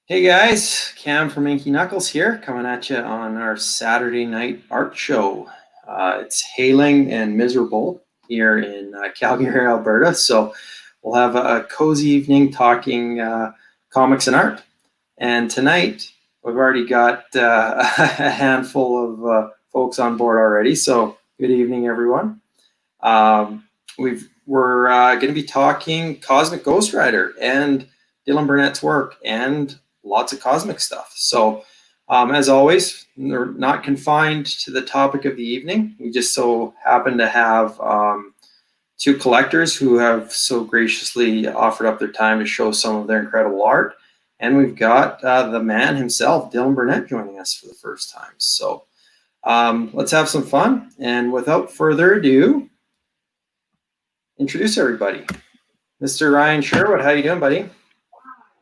Hey guys, Cam from Inky Knuckles here, coming at you on our Saturday night art show. It's hailing and miserable here in Calgary, Alberta, so we'll have a cozy evening talking comics and art. And tonight, we've already got a handful of folks on board already, so good evening, everyone. We're going to be talking Cosmic Ghost Rider and Dylan Burnett's work and lots of cosmic stuff. So, as always, they're not confined to the topic of the evening. We just so happen to have two collectors who have so graciously offered up their time to show some of their incredible art. And we've got the man himself, Dylan Burnett, joining us for the first time. So let's have some fun. And without further ado, introduce everybody. Mr. Ryan Sherwood, how you doing, buddy?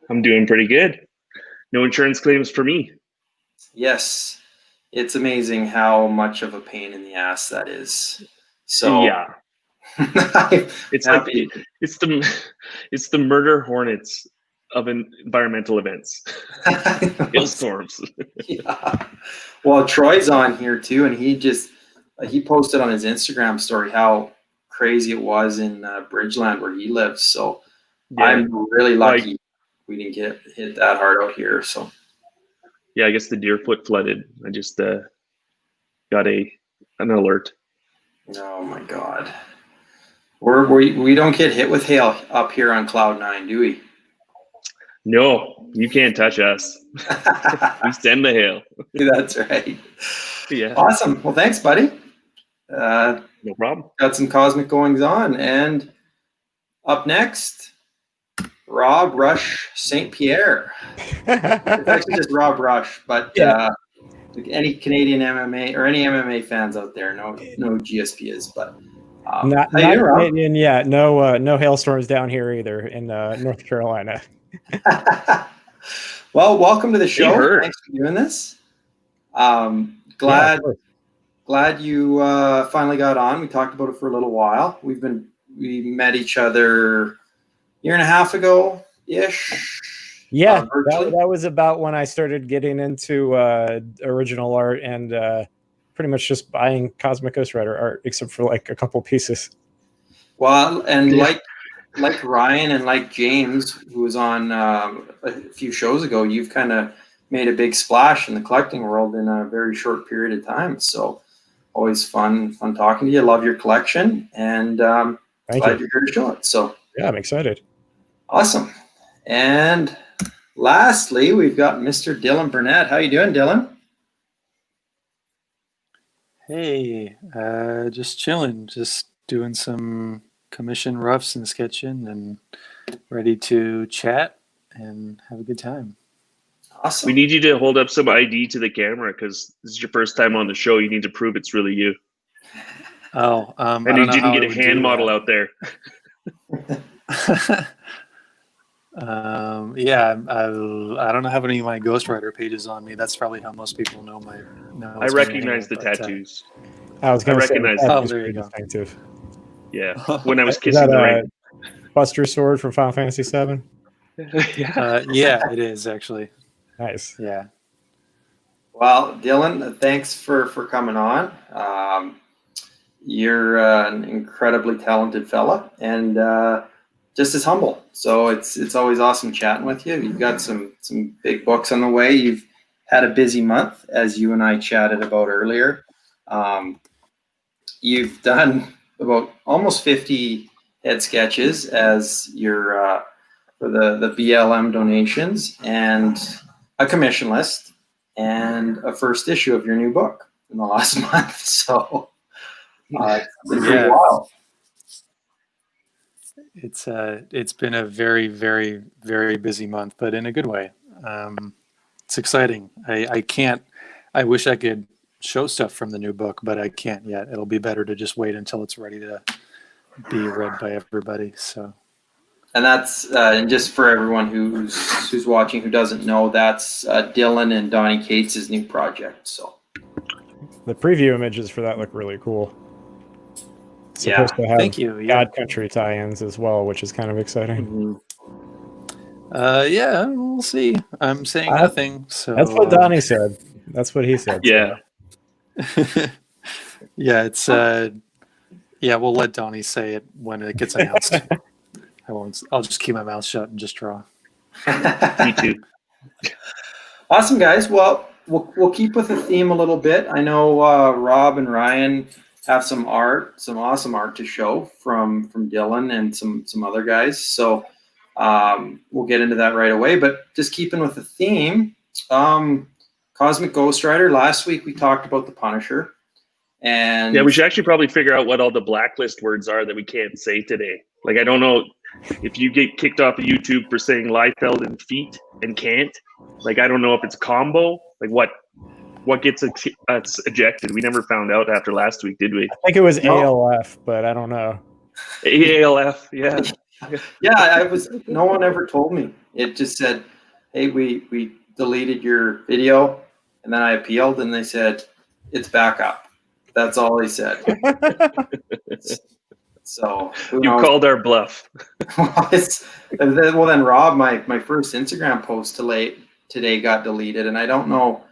I'm doing pretty good. No insurance claims for me. Yes, it's amazing how much of a pain in the ass that is. So yeah, it's happy. It's the murder hornets of environmental events. Hailstorms. Yeah. Well, Troy's on here too, and he posted on his Instagram story how crazy it was in Bridgeland where he lives. So yeah. I'm really lucky we didn't get hit that hard out here. So yeah, I guess the Deerfoot flooded. I just got an alert. Oh my God. We don't get hit with hail up here on Cloud 9, do we? No, you can't touch us. We send the hail. That's right. Yeah. Awesome. Well, thanks, buddy. No problem. Got some cosmic goings on. And up next, Rob Rush St. Pierre. It's actually just Rob Rush, but any Canadian MMA or any MMA fans out there, no GSP is, but not Canadian yet. No hailstorms down here either in North Carolina. Well, welcome to the show. Thanks for doing this. Glad you finally got on. We talked about it for a little while. We met each other a year and a half ago ish. Yeah, that was about when I started getting into original art and pretty much just buying Cosmic Ghost Rider art, except for like a couple pieces. Well, and like Ryan and like James, who was on a few shows ago, you've kind of made a big splash in the collecting world in a very short period of time. So always fun talking to you. Love your collection, and glad you're here to show it. So yeah, I'm excited. Awesome. And lastly, we've got Mr. Dylan Burnett. How you doing, Dylan? Hey, just chilling, just doing some commission roughs and sketching and ready to chat and have a good time. Awesome. We need you to hold up some ID to the camera because this is your first time on the show. You need to prove it's really you. Oh, and you didn't get a hand model out there. Yeah, I don't have any of my Ghost Rider pages on me. That's probably how most people know my. I recognize the tattoos. I was going to recognize. Oh, there you go. Distinctive. Yeah, when I was kissing the ring. Buster Sword from Final Fantasy VII. Yeah, it is actually. Nice. Yeah. Well, Dylan, thanks for coming on. You're an incredibly talented fella and just as humble. So it's always awesome chatting with you. You've got some big books on the way. You've had a busy month, as you and I chatted about earlier. You've done about almost 50 head sketches as your for the BLM donations and a commission list and a first issue of your new book in the last month. So it's been pretty wild. It's been a very, very, very busy month, but in a good way. It's exciting. I wish I could show stuff from the new book, but I can't yet. It'll be better to just wait until it's ready to be read by everybody. So, and that's and just for everyone who's watching who doesn't know, that's Dylan and Donnie Cates' new project. So the preview images for that look really cool. It's supposed to have thank you. God Country tie-ins as well, which is kind of exciting. Yeah, we'll we'll see. I'm saying I- nothing. So That's what Donnie said. That's what he said. Yeah. Yeah, it's yeah, we'll let Donnie say it when it gets announced. I won't. I'll just keep my mouth shut and just draw. Me too. Awesome, guys. Well, we'll keep with the theme a little bit. I know Rob and Ryan have some awesome art to show from Dylan and some other guys. So we'll get into that right away. But just keeping with the theme, Cosmic Ghost Rider. Last week we talked about the Punisher, and Yeah, we should actually probably figure out what all the blacklist words are that we can't say today. Like, I don't know if you get kicked off of YouTube for saying Liefeld and feet and can't. Like, I don't know if it's combo. Like, what gets us ejected? We never found out after last week, did we? I think it was No. ALF, but I don't know. AALF, yeah. yeah, no one ever told me. It just said, hey, we deleted your video, and then I appealed, and they said it's back up. That's all they said. So who You knows? called our bluff. well, then Rob, my first Instagram post today got deleted, and I don't know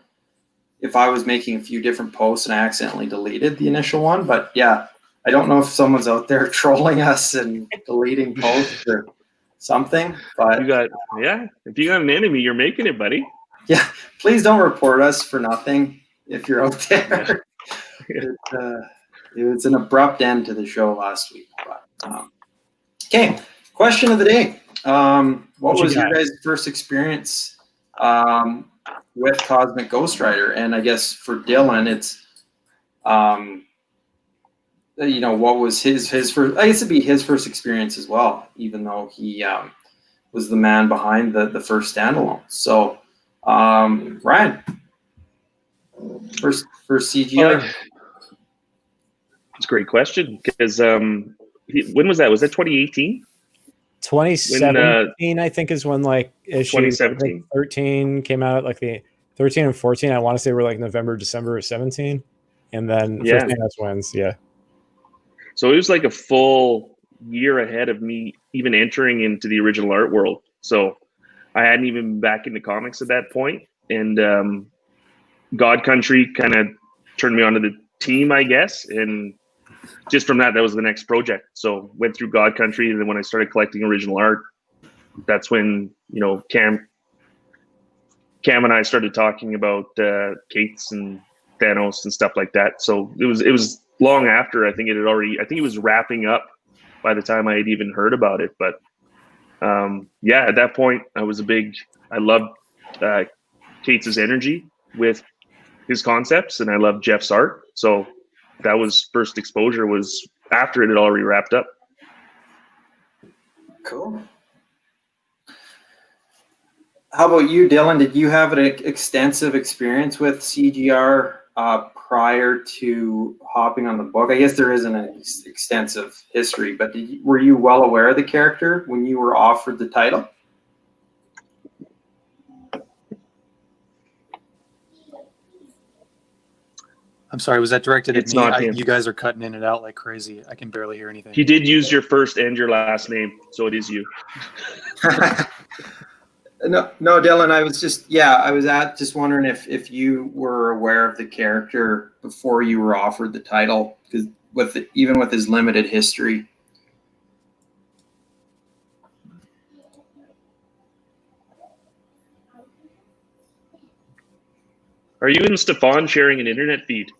if I was making a few different posts and I accidentally deleted the initial one, but yeah, I don't know if someone's out there trolling us and deleting posts or something. But If you got an enemy, you're making it, buddy. yeah, please don't report us for nothing if you're out there. It was an abrupt end to the show last week. But, okay, question of the day. What was your guys' first experience with Cosmic Ghost Rider? And I guess for Dylan, it's what was his first? I guess it'd be his first experience as well, even though he was the man behind the first standalone. So, Ryan, first CGI. It's a great question because when was that? Was that 2018? 2017, I think, is when like issue 2017? 13 came out. Like the 13 and 14, I want to say were like November, December of 17, and then Yeah. First Thanos wins. Yeah. So it was like a full year ahead of me even entering into the original art world. So I hadn't even been back into comics at that point. And God Country kind of turned me onto the team, I guess. And just from that was the next project. So went through God Country. And then when I started collecting original art, that's when, Cam and I started talking about Kates and Thanos and stuff like that. So it was long after. I think it was wrapping up by the time I had even heard about it. But at that point I loved Kates' energy with his concepts, and I loved Jeff's art. So that was first exposure, was after it had already wrapped up. Cool. How about you, Dylan? Did you have an extensive experience with CGR prior to hopping on the book? I guess there isn't an extensive history, but were you well aware of the character when you were offered the title? I'm sorry, was that directed at It's me? not him. You guys are cutting in and out like crazy. I can barely hear anything. He did use your first and your last name, so it is you. No, Dylan. I was just wondering if you were aware of the character before you were offered the title, because even with his limited history. Are you and Stefan sharing an internet feed?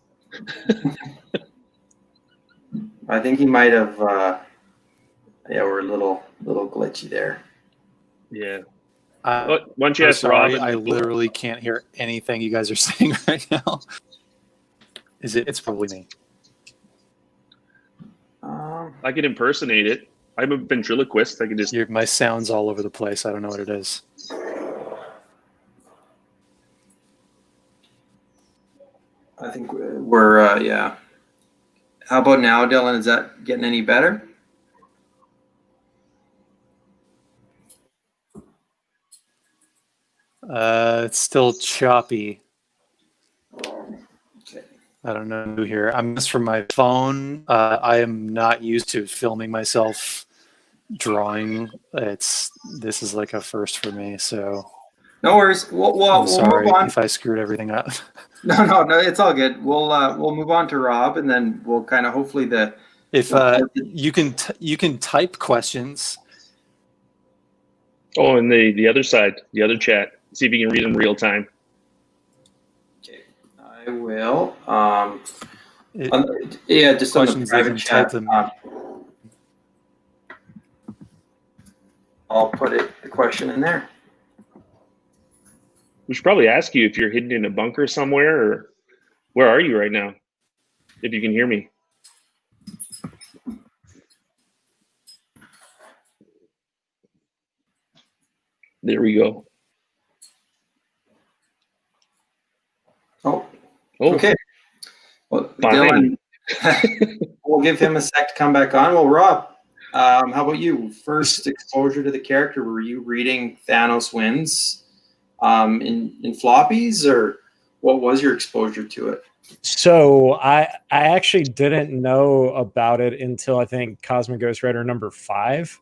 I think he might have. We're a little glitchy there. Yeah. Why don't you I'm ask sorry, Rob? I literally can't hear anything you guys are saying right now. It's probably me. I could impersonate it. I'm a ventriloquist. I could just. My sound's all over the place. I don't know what it is. I think we're yeah. How about now, Dylan? Is that getting any better? It's still choppy. Okay. I don't know who here. I'm just from my phone. I am not used to filming myself drawing. This is like a first for me. So No worries. We'll I'm sorry move on. if I screwed everything up. No, it's all good. We'll move on to Rob, and then we'll kind of hopefully If you can type questions. Oh, and the other side, the other chat. See if you can read them real time. Okay, I will. Just on the Questions, they private can chat. type them. I'll put the question in there. We should probably ask you if you're hidden in a bunker somewhere, or where are you right now? If you can hear me. There we go. Oh, Oh, okay. Well, fine. Dylan, we'll give him a sec to come back on. Well, Rob, how about you? First exposure to the character, were you reading Thanos Wins in floppies, or what was your exposure to it? So I actually didn't know about it until I think Cosmic Ghost Rider #5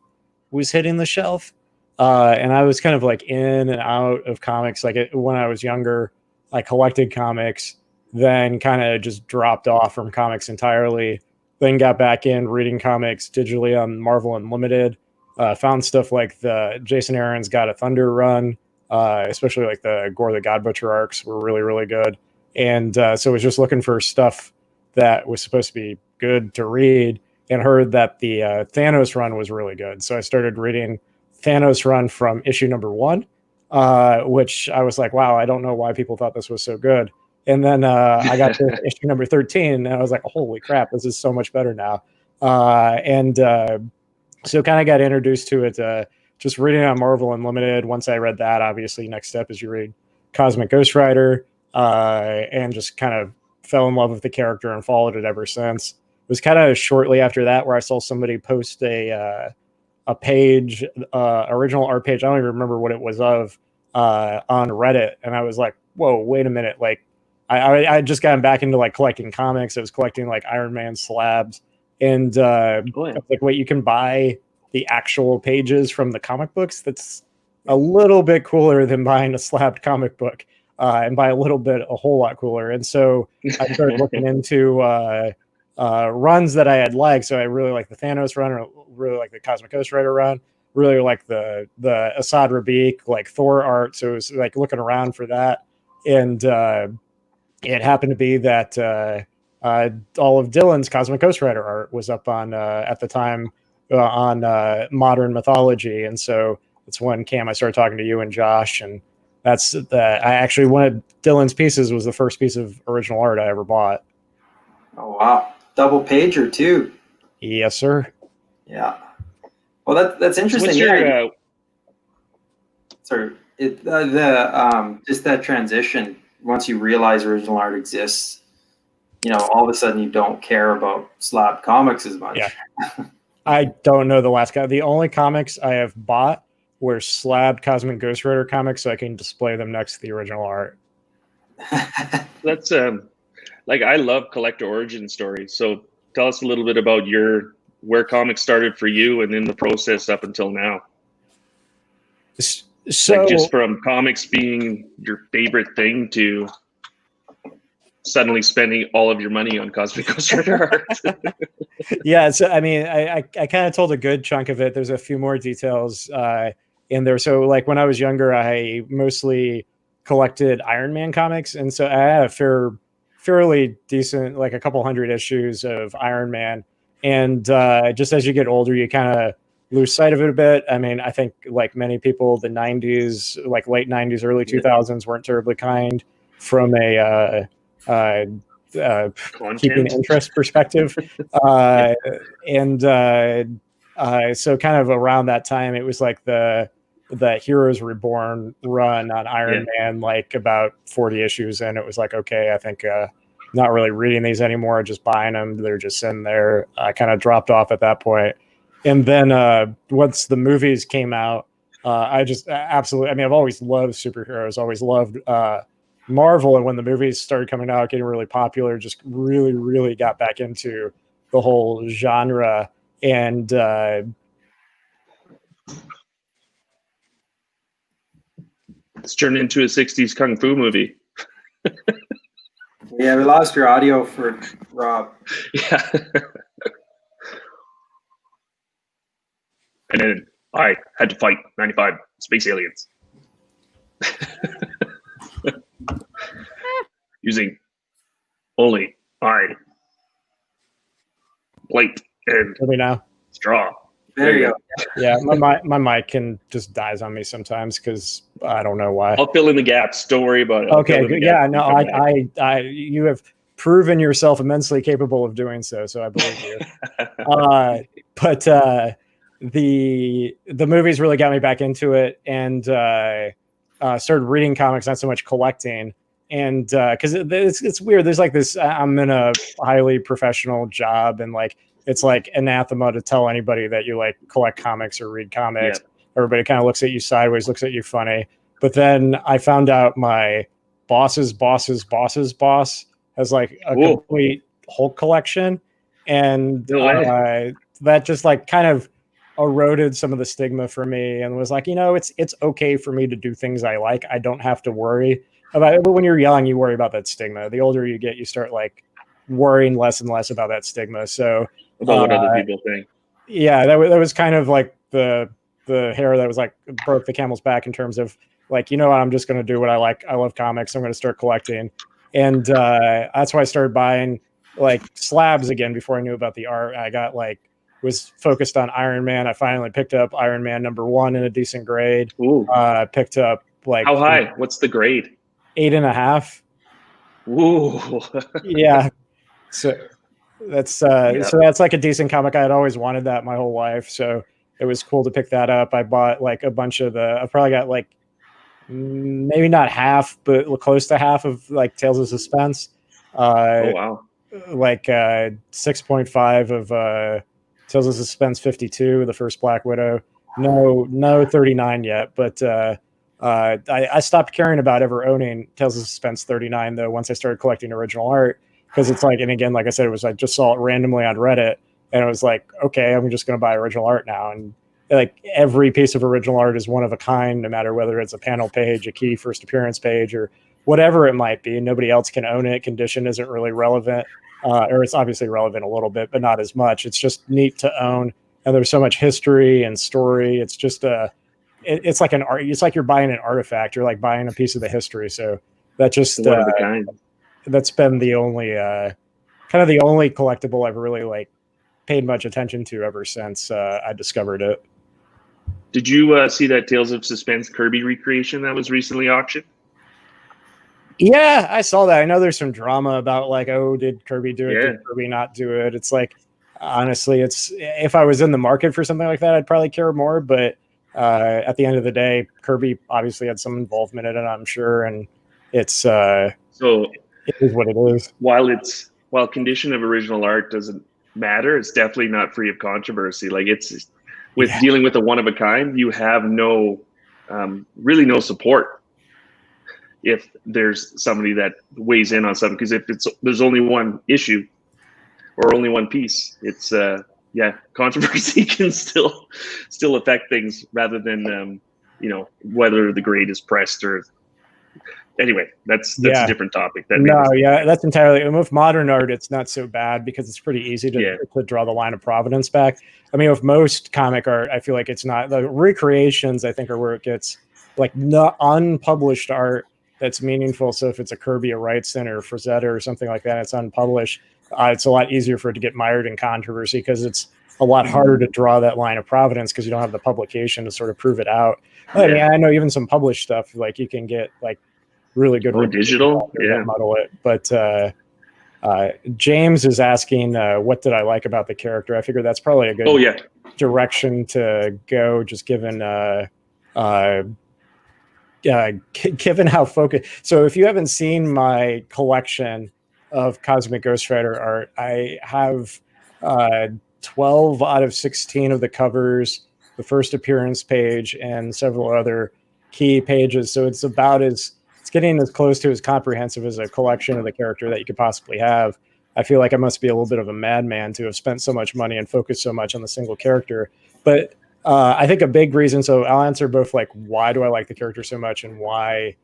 was hitting the shelf. And I was kind of like in and out of comics. Like when I was younger, I collected comics, then kind of just dropped off from comics entirely. Then got back in reading comics digitally on Marvel Unlimited. Found stuff like the Jason Aaron's God of Thunder run, especially like the Gore the God Butcher arcs were really, really good. And so I was just looking for stuff that was supposed to be good to read, and heard that the Thanos run was really good. So I started reading Thanos run from issue #1, which I was like, wow, I don't know why people thought this was so good. And then I got to issue #13, and I was like, holy crap, this is so much better now. So kind of got introduced to it just reading on Marvel Unlimited. Once I read that, obviously, next step is you read Cosmic Ghost Rider, and just kind of fell in love with the character and followed it ever since. It was kind of shortly after that where I saw somebody post a page, original art page. I don't even remember what it was of, on Reddit, and I was like, "Whoa, wait a minute!" Like, I had just gotten back into like collecting comics. I was collecting like Iron Man slabs, and I was like, "Wait, you can buy the actual pages from the comic books? That's a little bit cooler than buying a slabbed comic book." And by a little bit, a whole lot cooler. And so I started looking into runs that I had liked. So I really like the Thanos run, or really like the Cosmic Ghost Rider run, really like the Assad Rabik, like Thor art. So it was like looking around for that. And it happened to be that all of Dylan's Cosmic Ghost Rider art was up on, at the time, on Modern Mythology. And so that's when, Cam, I started talking to you and Josh, and that's that. I actually, one of Dylan's pieces was the first piece of original art I ever bought. Oh wow, double pager too. Yes, sir. Yeah. Well, that's interesting. So what's Sorry, just that transition. Once you realize original art exists, all of a sudden you don't care about slab comics as much. Yeah. I don't know the last guy. The only comics I have bought were slabbed Cosmic Ghost Rider comics, so I can display them next to the original art. That's like, I love collector origin stories. So tell us a little bit about where comics started for you, and then the process up until now. So, like, just from comics being your favorite thing to suddenly spending all of your money on Cosmic Ghost Rider art. Yeah, so I mean, I kind of told a good chunk of it. There's a few more details in there. So like when I was younger, I mostly collected Iron Man comics, and so I had a fairly decent, like a couple hundred issues of Iron Man. And just as you get older, you kind of lose sight of it a bit. I mean, I think like many people, the 90s, like late 90s, early 2000s weren't terribly kind from a keeping interest perspective. So kind of around that time, it was like the Heroes Reborn run on Iron Man, like about 40 issues in. It was like, okay, I think not really reading these anymore, just buying them. They're just sitting there. I kind of dropped off at that point. And then once the movies came out, I just absolutely, I mean, I've always loved superheroes, always loved Marvel. And when the movies started coming out, getting really popular, just really, really got back into the whole genre. And It's turned into a 60s kung fu movie. Yeah, we lost your audio for Rob. Yeah. And then I had to fight 95 space aliens. Using only my plate and Let me know. straw. There you go. Yeah, my mic can just dies on me sometimes because I don't know why. I'll fill in the gaps. Don't worry about it. I'll Okay, fill in the good. Yeah, gaps. no, You come back. I, you have proven yourself immensely capable of doing so, so I believe you. But the movies really got me back into it, and started reading comics, not so much collecting. And because it's weird, there's like this. I'm in a highly professional job, and like it's like anathema to tell anybody that you like collect comics or read comics. Yeah. Everybody kind of looks at you sideways, looks at you funny. But then I found out my boss's boss's boss's boss has like a Whoa. complete Hulk collection, and No way. that just like kind of eroded some of the stigma for me, and was like, it's okay for me to do things I like. I don't have to worry about it. But when you're young, you worry about that stigma. The older you get, you start like worrying less and less about that stigma. So About what other people think. yeah, that was kind of like the hair that was like broke the camel's back in terms of like, I'm just going to do what I like. I love comics. I'm going to start collecting. And that's why I started buying like slabs again before I knew about the art. I got like, was focused on Iron Man. I finally picked up Iron Man #1 in a decent grade. Ooh. Picked up like How high? What's the grade? 8.5. Ooh. Yeah. So that's so that's like a decent comic. I had always wanted that my whole life. So it was cool to pick that up. I bought like a bunch of I probably got like maybe not half, but close to half of like Tales of Suspense. Oh wow. Like 6.5 of Tales of Suspense 52, the first Black Widow. No 39 yet, but I stopped caring about ever owning Tales of Suspense 39 though once I started collecting original art, because it's like, and again, like I said, I just saw it randomly on Reddit, and it was like, okay, I'm just going to buy original art now. And like every piece of original art is one of a kind, no matter whether it's a panel page, a key first appearance page, or whatever it might be. Nobody else can own it. Condition isn't really relevant, or it's obviously relevant a little bit, but not as much. It's just neat to own. And there's so much history and story. It's just it's like an art. It's like you're buying an artifact. You're like buying a piece of the history. So that just One of a kind. that's been the only kind of the only collectible I've really like paid much attention to ever since I discovered it. Did you see that Tales of Suspense Kirby recreation that was recently auctioned? Yeah, I saw that. I know there's some drama about like, oh, did Kirby do it? Yeah. Did Kirby not do it? It's like, honestly, it's if I was in the market for something like that, I'd probably care more. But at the end of the day, Kirby obviously had some involvement in it, I'm sure, and it's So it is what it is. while condition of original art doesn't matter, it's definitely not free of controversy. Like it's with dealing with a one of a kind, you have no really no support if there's somebody that weighs in on something, because if there's only one issue or only one piece, it's controversy can still affect things rather than whether the grade is pressed or anyway, that's a different topic. That's entirely. And with modern art, it's not so bad because it's pretty easy to draw the line of provenance back. I mean, with most comic art, I feel like it's not. The recreations, I think, are where it gets like not unpublished art that's meaningful. So if it's a Kirby, a Wrightson, or Frazetta or something like that, it's unpublished. It's a lot easier for it to get mired in controversy because it's a lot harder to draw that line of provenance because you don't have the publication to sort of prove it out. I mean, I know even some published stuff, like you can get like really good digital, muddle it. But James is asking, what did I like about the character? I figure that's probably a good direction to go, just given given how focused. So if you haven't seen my collection of Cosmic Ghost Rider art, I have 12 out of 16 of the covers, the first appearance page, and several other key pages. So it's getting as close to as comprehensive as a collection of the character that you could possibly have. I feel like I must be a little bit of a madman to have spent so much money and focused so much on the single character. But I think a big reason. So I'll answer both like why do I like the character so much and why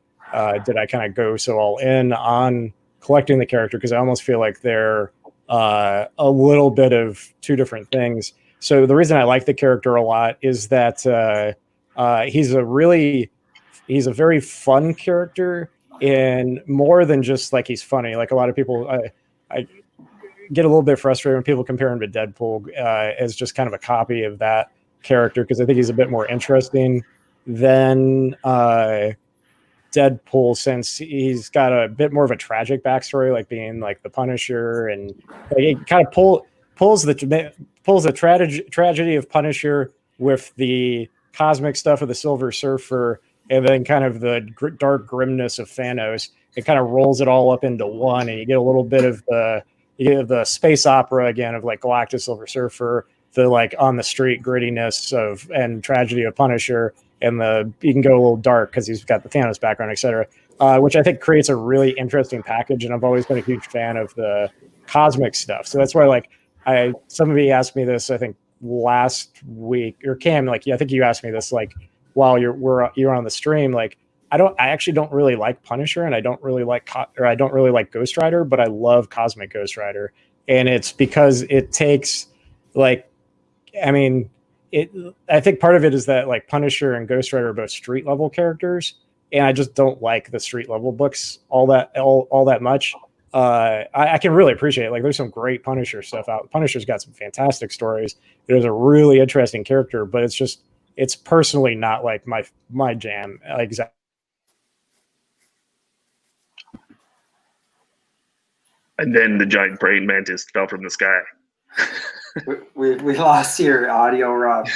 did I kind of go so all in on collecting the character, because I almost feel like they're a little bit of two different things. So the reason I like the character a lot is that he's a very fun character, and more than just like he's funny. Like a lot of people, I get a little bit frustrated when people compare him to Deadpool as just kind of a copy of that character, because I think he's a bit more interesting than Deadpool, since he's got a bit more of a tragic backstory, like being like the Punisher, and like, it kind of pulls the tragedy of Punisher with the cosmic stuff of the Silver Surfer, and then kind of the dark grimness of Thanos. It kind of rolls it all up into one, and you get a little bit of the space opera again of like Galactus, Silver Surfer, the like on the street grittiness of and tragedy of Punisher, and you can go a little dark because he's got the Thanos background, etc., which I think creates a really interesting package. And I've always been a huge fan of the cosmic stuff, so that's why like somebody asked me this, I think last week, or Cam, like I think you asked me this like while you're on the stream, like I actually don't really like Punisher, and I don't really like Ghost Rider, but I love Cosmic Ghost Rider, and it's because it takes like, I mean, I think part of it is that like Punisher and Ghost Rider are both street level characters, and I just don't like the street level books all that much. I can really appreciate it. Like there's some great Punisher stuff out. Punisher's got some fantastic stories. There's a really interesting character, but it's personally not like my jam. Exactly. And then the giant praying mantis fell from the sky. we lost your audio, Rob.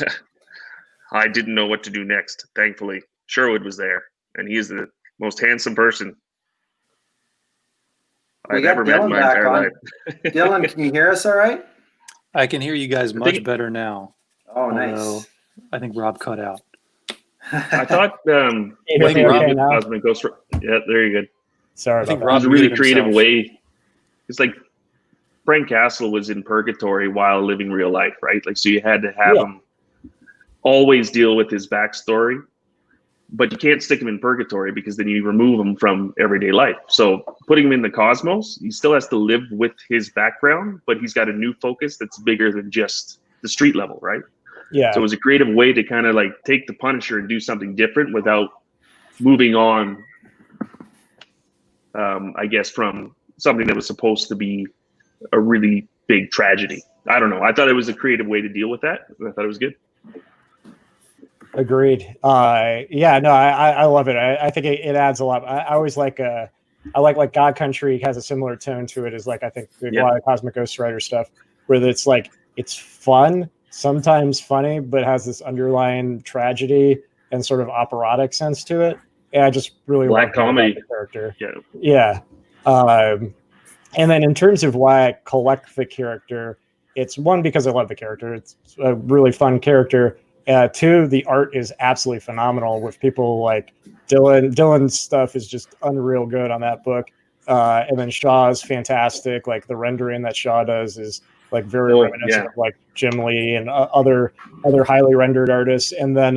I didn't know what to do next. Thankfully, Sherwood was there, and he is the most handsome person I've ever met in my entire life. Dylan, can you hear us all right? I can hear you guys much better now. Oh, nice. I think Rob cut out. I thought Cosmic Ghost. Yeah, there you go. Sorry, I think Rob. It was a really creative way. It's like Frank Castle was in purgatory while living real life, right? Like, so you had to have him always deal with his backstory, but you can't stick him in purgatory because then you remove him from everyday life. So putting him in the cosmos, he still has to live with his background, but he's got a new focus that's bigger than just the street level, right? Yeah. So it was a creative way to kind of like take the Punisher and do something different without moving on, I guess, from something that was supposed to be a really big tragedy. I don't know. I thought it was a creative way to deal with that. I thought it was good. Agreed. Yeah, no, I love it. I think it adds a lot. I always like I like God Country has a similar tone to it as like, I think a lot of Cosmic Ghost Rider stuff where it's like, it's fun, sometimes funny, but has this underlying tragedy and sort of operatic sense to it. And I just really Black comedy the character. Yeah. And then in terms of why I collect the character, it's one, because I love the character. It's a really fun character. Two, the art is absolutely phenomenal with people like Dylan. Dylan's stuff is just unreal good on that book. And then Shaw's fantastic. Like the rendering that Shaw does is like very reminiscent of like Jim Lee and other highly rendered artists. And then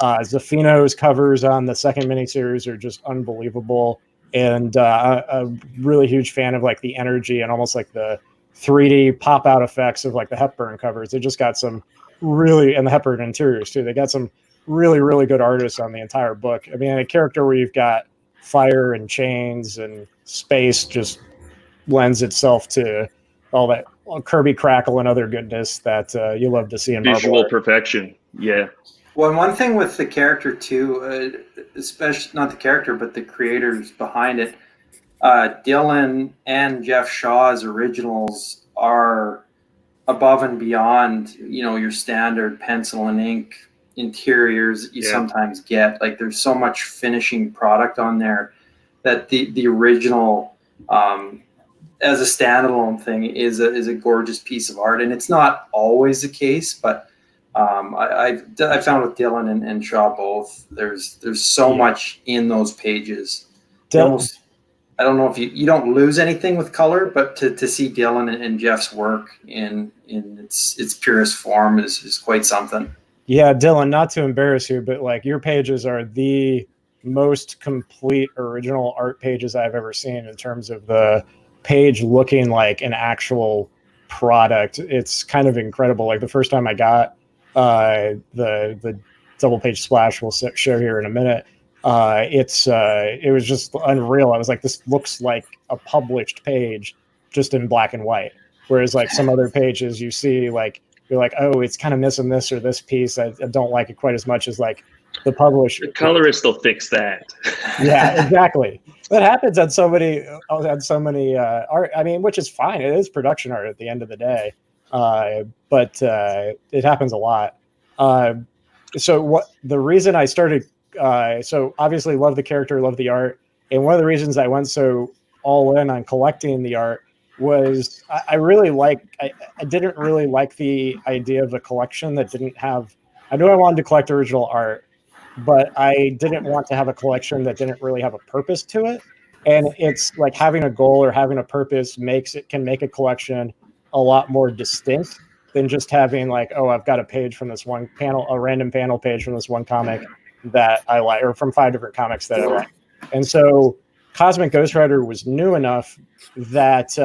Zaffino's covers on the second miniseries are just unbelievable. And a really huge fan of like the energy and almost like the 3D pop out effects of like the Hepburn covers. They just got some really, and the Hepburn interiors too. They got some really, really good artists on the entire book. I mean, a character where you've got fire and chains and space just lends itself to all that Kirby crackle and other goodness that you love to see in visual Marvel perfection. Yeah. Well, and one thing with the character too, especially not the character, but the creators behind it, Dylan and Jeff Shaw's originals are above and beyond, your standard pencil and ink interiors that you sometimes get. Like there's so much finishing product on there that the original, as a standalone thing, is a gorgeous piece of art. And it's not always the case, but I found with Dylan and Shaw both, there's so much in those pages. I don't know if you don't lose anything with color, but to see Dylan and Jeff's work in its purest form is quite something. Yeah, Dylan, not to embarrass you, but like your pages are the most complete original art pages I've ever seen in terms of the page looking like an actual product. It's kind of incredible. Like the first time I got the double page splash we'll show here in a minute, it was just unreal. I was like, this looks like a published page just in black and white. Whereas like some other pages you see, like you're like, oh, it's kind of missing this or this piece. I don't like it quite as much as like the publisher. The colorist will fix that. Yeah, exactly. That happens on so many art. I mean, which is fine. It is production art at the end of the day, but it happens a lot. So what the reason I started? So obviously, love the character, love the art, and one of the reasons I went so all in on collecting the art was I didn't really like the idea of a collection that didn't have. I knew I wanted to collect original art, but I didn't want to have a collection that didn't really have a purpose to it. And it's like having a goal or having a purpose can make a collection a lot more distinct than just having like, oh, I've got a page from this one panel, a random panel page from this one comic that I like, or from 5 different comics that I like. And so Cosmic Ghost Rider was new enough that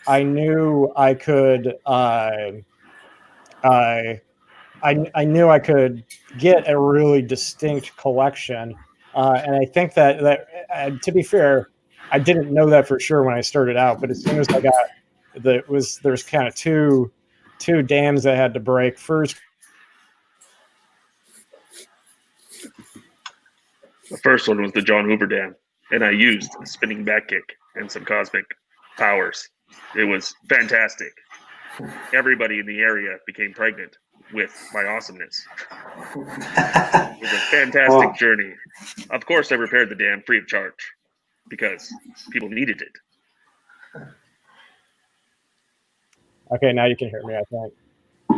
I knew I could I knew I could get a really distinct collection, and I think that to be fair, I didn't know that for sure when I started out. But as soon as I got there's kind of two dams I had to break. First, The first one was the John Hoover Dam, and I used a spinning back kick and some cosmic powers. It was fantastic. Everybody in the area became pregnant with my awesomeness. It was a fantastic journey. Of course, I repaired the dam free of charge because people needed it. okay, now you can hear me, I think.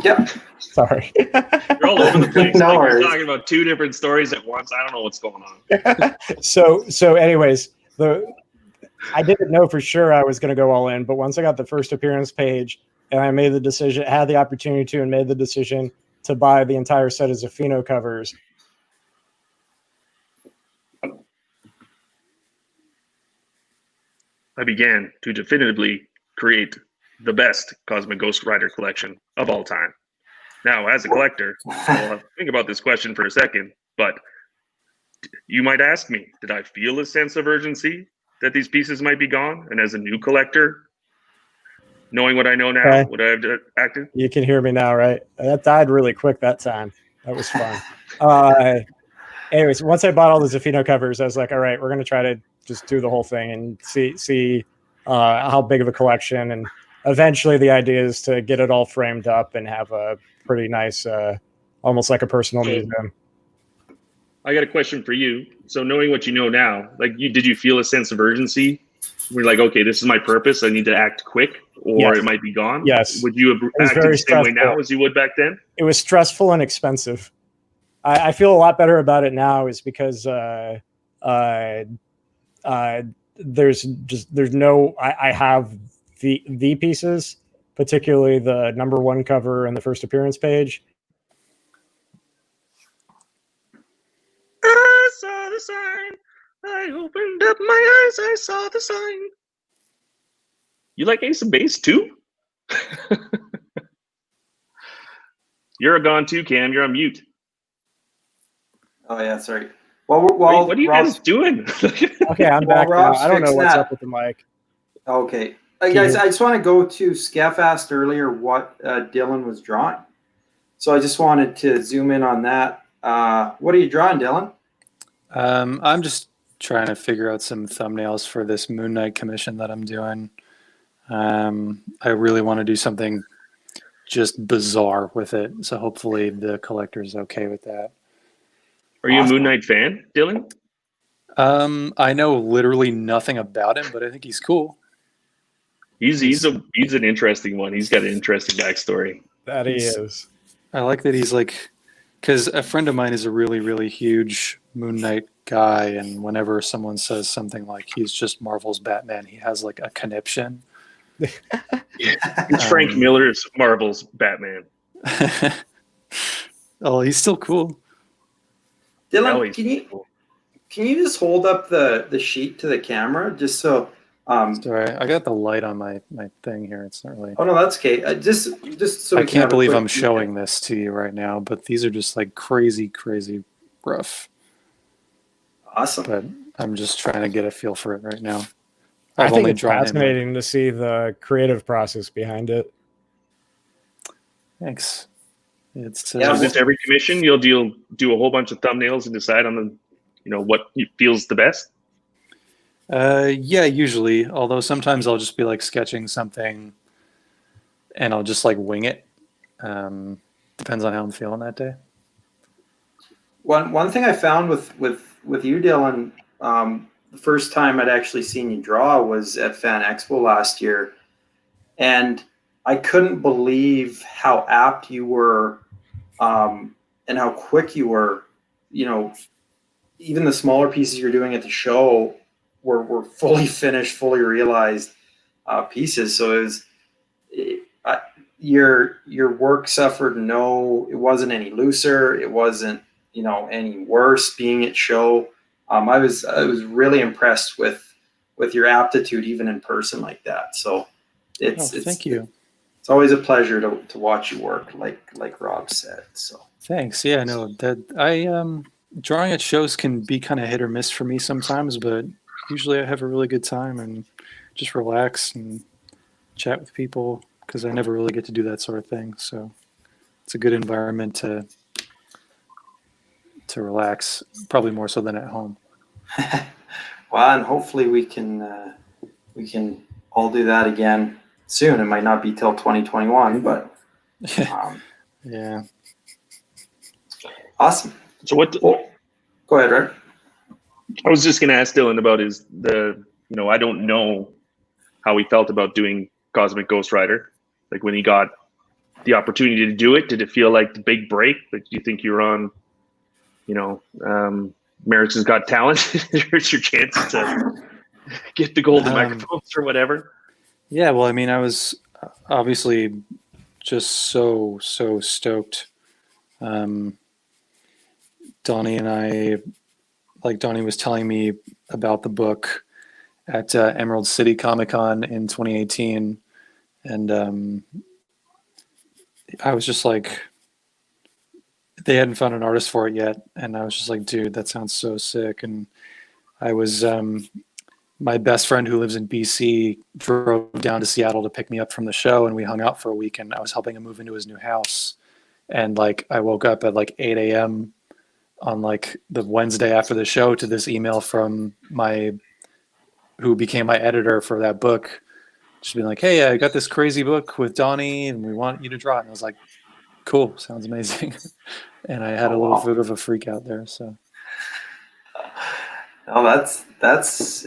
Yep. Sorry. You're all over the place. No Like worries. you're talking about 2 different stories at once. I don't know what's going on. So anyways, I didn't know for sure I was going to go all in, but once I got the first appearance page and I made the decision, had the opportunity to, and made the decision to buy the entire set of Zafino covers. I began to definitively create the best Cosmic Ghost Rider collection of all time. Now, as a collector, I'll think about this question for a second, but you might ask me, did I feel a sense of urgency that these pieces might be gone? And as a new collector, knowing what I know now, Okay. would I have acted? You can hear me now, right? That died really quick that time. That was fun. Anyways, once I bought all the Zafino covers, I was like, all right, we're going to try to just do the whole thing and see how big of a collection. And eventually the idea is to get it all framed up and have a pretty nice, almost like a personal museum. I got a question for you. So knowing what you know now, like did you feel a sense of urgency? We're like, okay, this is my purpose. I need to act quick or Yes. it might be gone. Yes. Would you have was acted very the same way stressful. now as you would back then? It was stressful and expensive. I feel a lot better about it now is because I have the pieces, particularly the #1 cover and the first appearance page. I saw the sign. I opened up my eyes. I saw the sign. You like Ace of Base too? You're gone too, Cam. You're on mute. Oh yeah, sorry. Well, What are you Rob's- guys doing? Okay, I'm Well, back now. Rob's I don't know fixed what's that. up with the mic. Okay. Guys, I just want to go to Skeff asked earlier what Dylan was drawing. So I just wanted to zoom in on that. What are you drawing, Dylan? I'm just trying to figure out some thumbnails for this Moon Knight commission that I'm doing. I really want to do something just bizarre with it. So hopefully the collector's okay with that. Are you Awesome. a Moon Knight fan, Dylan? I know literally nothing about him, but I think he's cool. He's an interesting one. He's got an interesting backstory. That he is. I like that he's like Because a friend of mine is a really, really huge Moon Knight guy, and whenever someone says something like he's just Marvel's Batman, he has like a conniption. It's Frank Miller's Marvel's Batman. Oh, he's still cool. Dylan, Oh, he's cool. can you just hold up the sheet to the camera just so? Sorry, I got the light on my thing here. It's not really. Oh no, that's okay. Just so I we can can't have a believe quick I'm showing this to you right now, but these are just like crazy, crazy rough. Awesome. But I'm just trying to get a feel for it right now. I think it's drawn in, like- fascinating to see the creative process behind it. Thanks. It's Yeah, So just every commission, you'll do a whole bunch of thumbnails and decide on the, what feels the best. yeah, usually. Although sometimes I'll just be like sketching something, and I'll just like wing it. Depends on how I'm feeling that day. One thing I found with you, Dylan, the first time I'd actually seen you draw was at Fan Expo last year, and I couldn't believe how apt you were, and how quick you were. Even the smaller pieces you're doing at the show were fully finished, fully realized pieces. So your work suffered it wasn't any looser. It wasn't any worse being at show. I was really impressed with your aptitude even in person like that. So Thank you. It's always a pleasure to watch you work, like Rob said. So Thanks. Yeah, no, that drawing at shows can be kind of hit or miss for me sometimes, but usually I have a really good time and just relax and chat with people because I never really get to do that sort of thing. So it's a good environment to relax, probably more so than at home. well, and hopefully we can all do that again soon. It might not be till 2021, but yeah. Awesome. So Go ahead, Red. I was just going to ask Dylan about I don't know how he felt about doing Cosmic Ghost Rider. Like when he got the opportunity to do it, did it feel like the big break? Like, do you think you're on, America's Got Talent? There's your chance to get the golden microphones or whatever. Yeah, well, I mean, I was obviously just so stoked. Donnie and I, like Donnie was telling me about the book at Emerald City Comic Con in 2018, and I was just like, they hadn't found an artist for it yet, and I was just like, dude, that sounds so sick. And I was my best friend who lives in BC drove down to Seattle to pick me up from the show, and we hung out for a week, and I was helping him move into his new house. And like I woke up at like 8 a.m. on like the Wednesday after the show to this email from who became my editor for that book, just being like, hey, I got this crazy book with Donnie and we want you to draw it. And I was like, cool, sounds amazing. And I had a little bit of a freak out there. So Oh, that's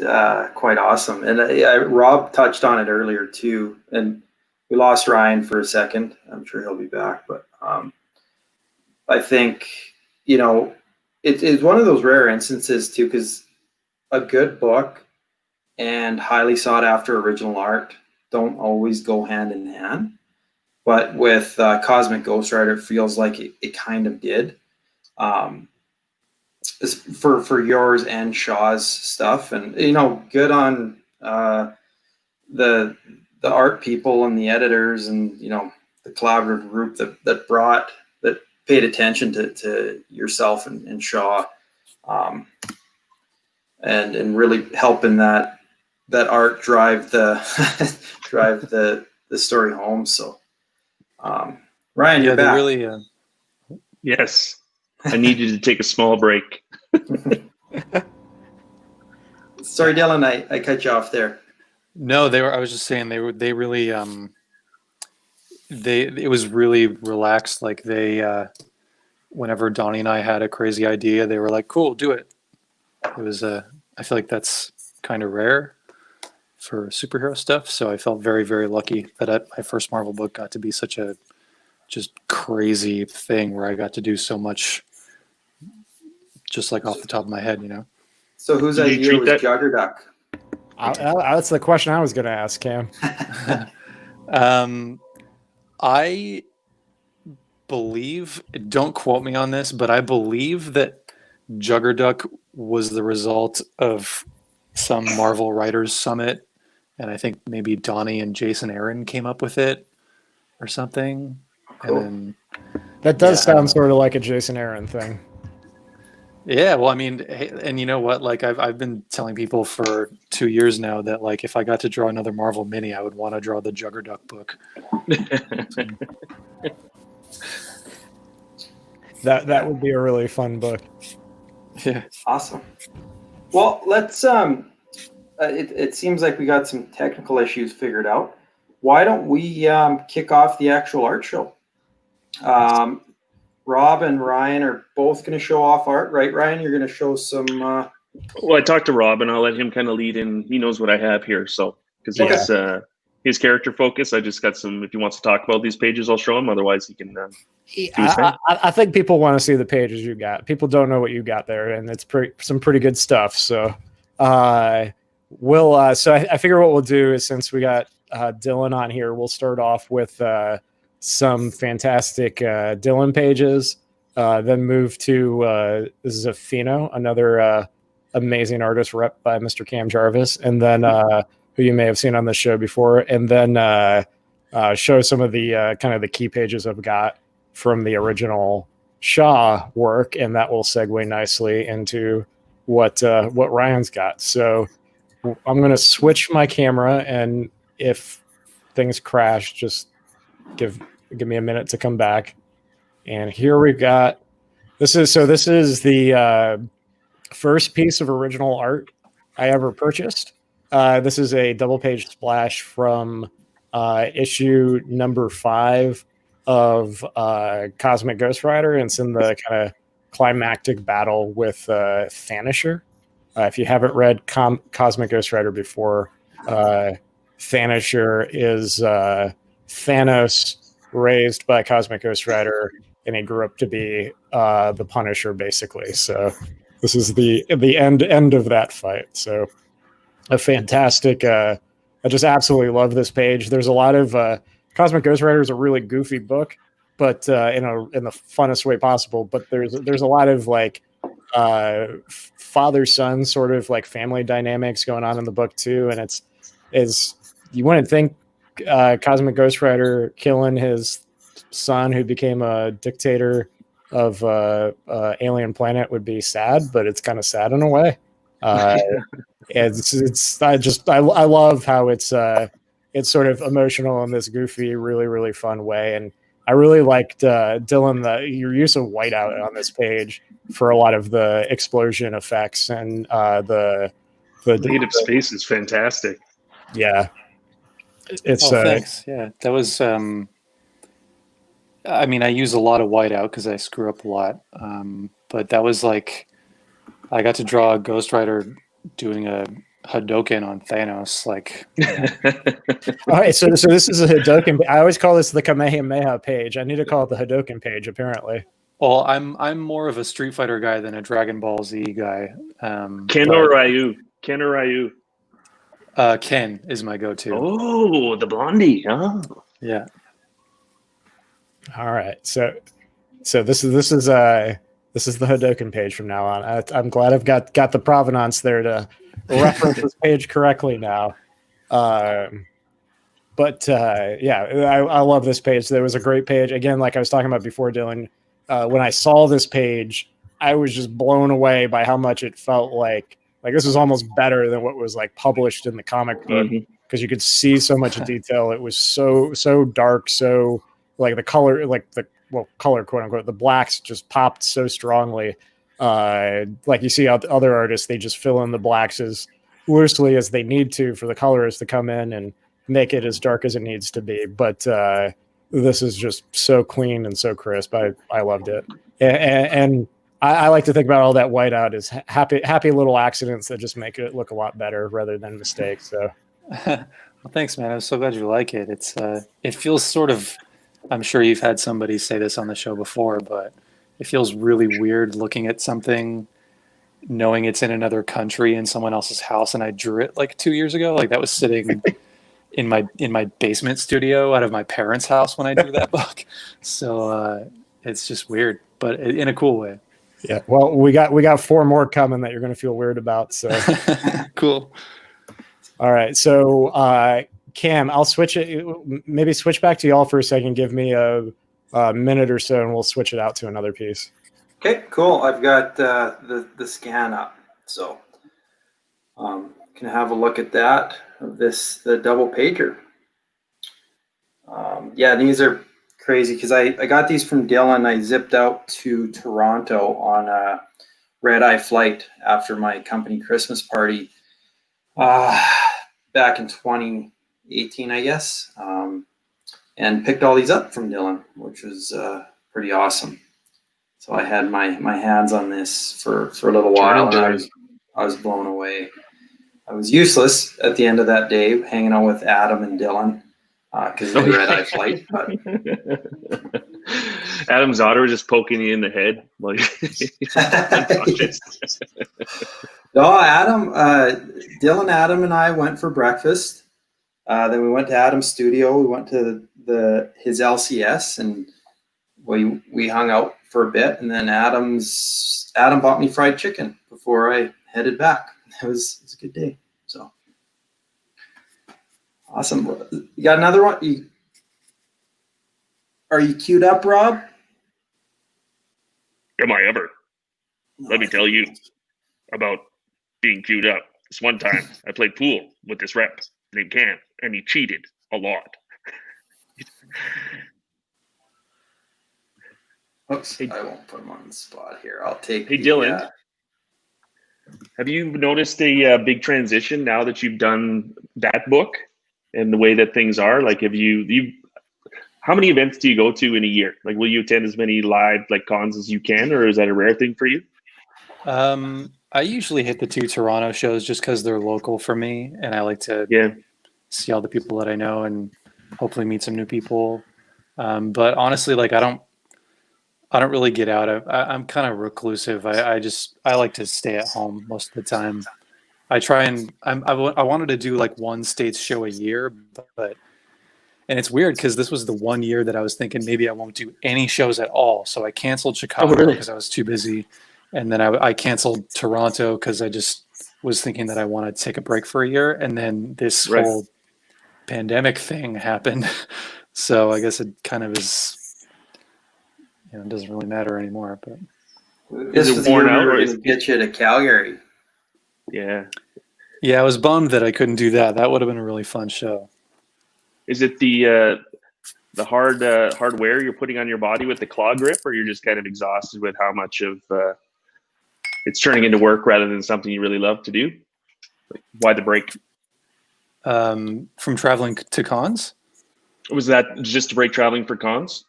quite awesome. And Rob touched on it earlier too. And we lost Ryan for a second. I'm sure he'll be back. But I think, it's one of those rare instances too, because a good book and highly sought after original art don't always go hand in hand. But with Cosmic Ghost Rider, it feels like it kind of did. For yours and Shaw's stuff, and good on the art people and the editors and the collaborative group that paid attention to yourself and Shaw, and really helping that art drive the the story home. So Ryan, you're back. Really Yes, I need you to take a small break. Sorry, Dylan, I cut you off there. No, I was just saying they really it was really relaxed. Like whenever Donnie and I had a crazy idea, they were like, cool, do it. It was I feel like that's kind of rare for superhero stuff. So I felt very, very lucky that my first Marvel book got to be such a just crazy thing where I got to do so much just like off the top of my head, you know? So whose Did you idea treat was that- Juggerduck? That's the question I was going to ask, Cam. I believe, don't quote me on this, but I believe that Juggerduck was the result of some Marvel Writers Summit, and I think maybe Donnie and Jason Aaron came up with it or something. Cool. And then, That does Yeah. sound sort of like a Jason Aaron thing. yeah, well, I mean, hey, and you know what? Like I've been telling people for 2 years now that like if I got to draw another Marvel mini, I would want to draw the Juggerduck book. That would be a really fun book. Yeah. Awesome. Well, let's. It seems like we got some technical issues figured out. Why don't we kick off the actual art show? Rob and Ryan are both going to show off art, right? Ryan, you're going to show some. Well, I talked to Rob, and I'll let him kind of lead in. He knows what I have here, so because it's his character focus. I just got some. If he wants to talk about these pages, I'll show him. Otherwise, he can. I think people want to see the pages you got. People don't know what you got there, and it's some pretty good stuff. So, I figure what we'll do is, since we got Dylan on here, we'll start off with some fantastic Dylan pages, then move to Zafino, another amazing artist rep by Mr. Cam Jarvis, and then who you may have seen on the show before, and then show some of the kind of the key pages I've got from the original Shaw work, and that will segue nicely into what Ryan's got. So I'm going to switch my camera, and if things crash, just give me a minute to come back. And here we've got this is the first piece of original art I ever purchased. This is a double page splash from issue number 5 of Cosmic Ghost Rider, and it's in the kind of climactic battle with Thanisher. If you haven't read Cosmic Ghost Rider before, Thanisher is Thanos raised by Cosmic Ghost Rider, and he grew up to be the Punisher, basically. So this is the end of that fight. So a fantastic. I just absolutely love this page. There's a lot of Cosmic Ghost Rider is a really goofy book, but in the funnest way possible. But there's a lot of like father-son sort of like family dynamics going on in the book too, and it's you wouldn't think Cosmic Ghost Rider killing his son who became a dictator of alien planet would be sad, but it's kind of sad in a way. I love how it's sort of emotional in this goofy, really, really fun way. And I really liked Dylan, your use of whiteout on this page for a lot of the explosion effects, and the native space is fantastic. Yeah, it's thanks. Yeah, that was. I mean, I use a lot of whiteout because I screw up a lot. But that was like, I got to draw a Ghost Rider doing a Hadouken on Thanos. Like, all right. So this is a Hadouken. I always call this the Kamehameha page. I need to call it the Hadouken page, apparently. Well, I'm more of a Street Fighter guy than a Dragon Ball Z guy. Ken or Ryu? Ken is my go-to. Oh, the blondie, huh? Yeah. All right. So this is the Hadouken page from now on. I'm glad I've got the provenance there to reference this page correctly now. I love this page. There was a great page. Again, like I was talking about before, Dylan, when I saw this page, I was just blown away by how much it felt like this was almost better than what was like published in the comic book, because you could see so much detail. It was so dark, so like the color, color, quote unquote, the blacks just popped so strongly. Like you see other artists, they just fill in the blacks as loosely as they need to for the colorists to come in and make it as dark as it needs to be. But this is just so clean and so crisp. I loved it. And I like to think about all that whiteout as happy little accidents that just make it look a lot better rather than mistakes. So, well, thanks, man. I'm so glad you like it. It's it feels sort of I'm sure you've had somebody say this on the show before, but it feels really weird looking at something, knowing it's in another country in someone else's house, and I drew it like 2 years ago. Like that was sitting in my basement studio out of my parents' house when I drew that book. So it's just weird, but in a cool way. Yeah. Well, we got 4 more coming that you're going to feel weird about. So Cool. all right. So Cam, I'll switch back to y'all for a second. Give me a minute or so, and we'll switch it out to another piece. Okay, cool. I've got the scan up, so can have a look at that. The double pager. Yeah, these are crazy because I got these from Dylan. I zipped out to Toronto on a red-eye flight after my company Christmas party back in 2018, I guess, and picked all these up from Dylan, which was pretty awesome. So I had my hands on this for a little while, and I was blown away. I was useless at the end of that day, hanging out with Adam and Dylan because of the red-eye flight. But Adam's daughter was just poking you in the head, like unconscious. No, Dylan, Adam, and I went for breakfast. Then we went to Adam's studio. We went to his LCS, and we hung out for a bit. And then Adam bought me fried chicken before I headed back. It was a good day. So awesome. You got another one? Are you queued up, Rob? Am I ever? Let me tell you about being queued up. This one time I played pool with this rep named Cam, and he cheated a lot. Oops, I won't put him on the spot here. I'll take. Hey, Dylan, have you noticed a big transition now that you've done that book and the way that things are? Like, have you? How many events do you go to in a year? Like, will you attend as many live cons as you can, or is that a rare thing for you? I usually hit the 2 Toronto shows just because they're local for me, and I like to see all the people that I know and hopefully meet some new people. But honestly, I don't really get out. I'm kind of reclusive. I like to stay at home most of the time. I try and I wanted to do one state's show a year, and it's weird because this was the one year that I was thinking maybe I won't do any shows at all. So I canceled Chicago because I was too busy. And then I canceled Toronto because I just was thinking that I want to take a break for a year. And then this whole pandemic thing happened. So I guess it kind of is, it doesn't really matter anymore. But this was worn out, or is it get you to Calgary? Yeah. Yeah, I was bummed that I couldn't do that. That would have been a really fun show. Is it the hardware you're putting on your body with the claw grip, or you're just kind of exhausted with how much of it's turning into work rather than something you really love to do? Why the break? From traveling to cons? Was that just to break traveling for cons?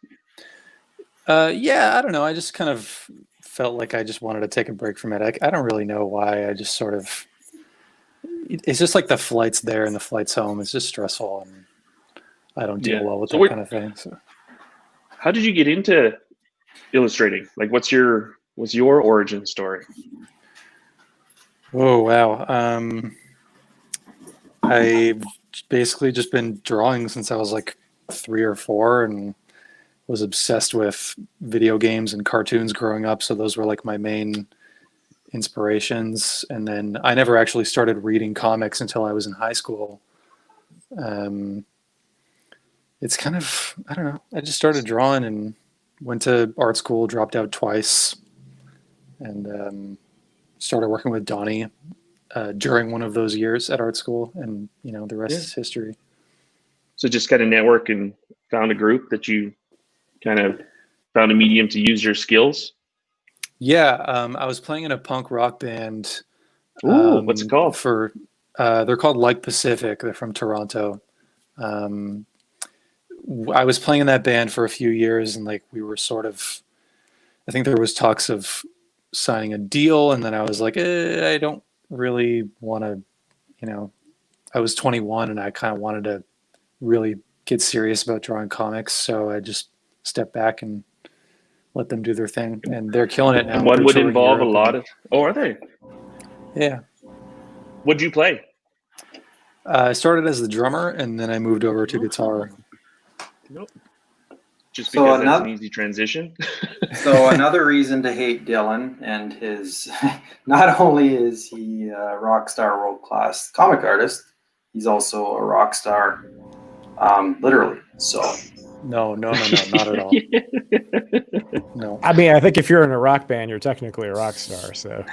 Yeah, I don't know. I just kind of felt like I just wanted to take a break from it. I don't really know why. I just sort of, it's just like the flights there and the flights home. It's just stressful, and I don't deal well with that kind of thing. So, how did you get into illustrating? What's your origin story? Oh, wow. I've basically just been drawing since I was 3 or 4, and was obsessed with video games and cartoons growing up. So those were my main inspirations. And then I never actually started reading comics until I was in high school. It's kind of, I don't know. I just started drawing and went to art school, dropped out twice, and started working with Donnie during one of those years at art school, and the rest is history. So just kind of network and found a group that you kind of found a medium to use your skills. Yeah, I was playing in a punk rock band. Ooh, what's it called? They're called Like Pacific. They're from Toronto. I was playing in that band for a few years, and we were sort of, I think there was talks of signing a deal, and then I was like, I don't really want to, I was 21 and I kind of wanted to really get serious about drawing comics, so I just step back and let them do their thing, and they're killing it now. And one They're would touring involve a Europe lot of. Oh, are they? yeah. What'd you play? I started as the drummer, and then I moved over to guitar. Nope. Just So because that's another- an easy transition. So another reason to hate Dylan and his, not only is he a rock star, world class comic artist, he's also a rock star, literally. So No, not at all. No. I mean, I think if you're in a rock band, you're technically a rock star. So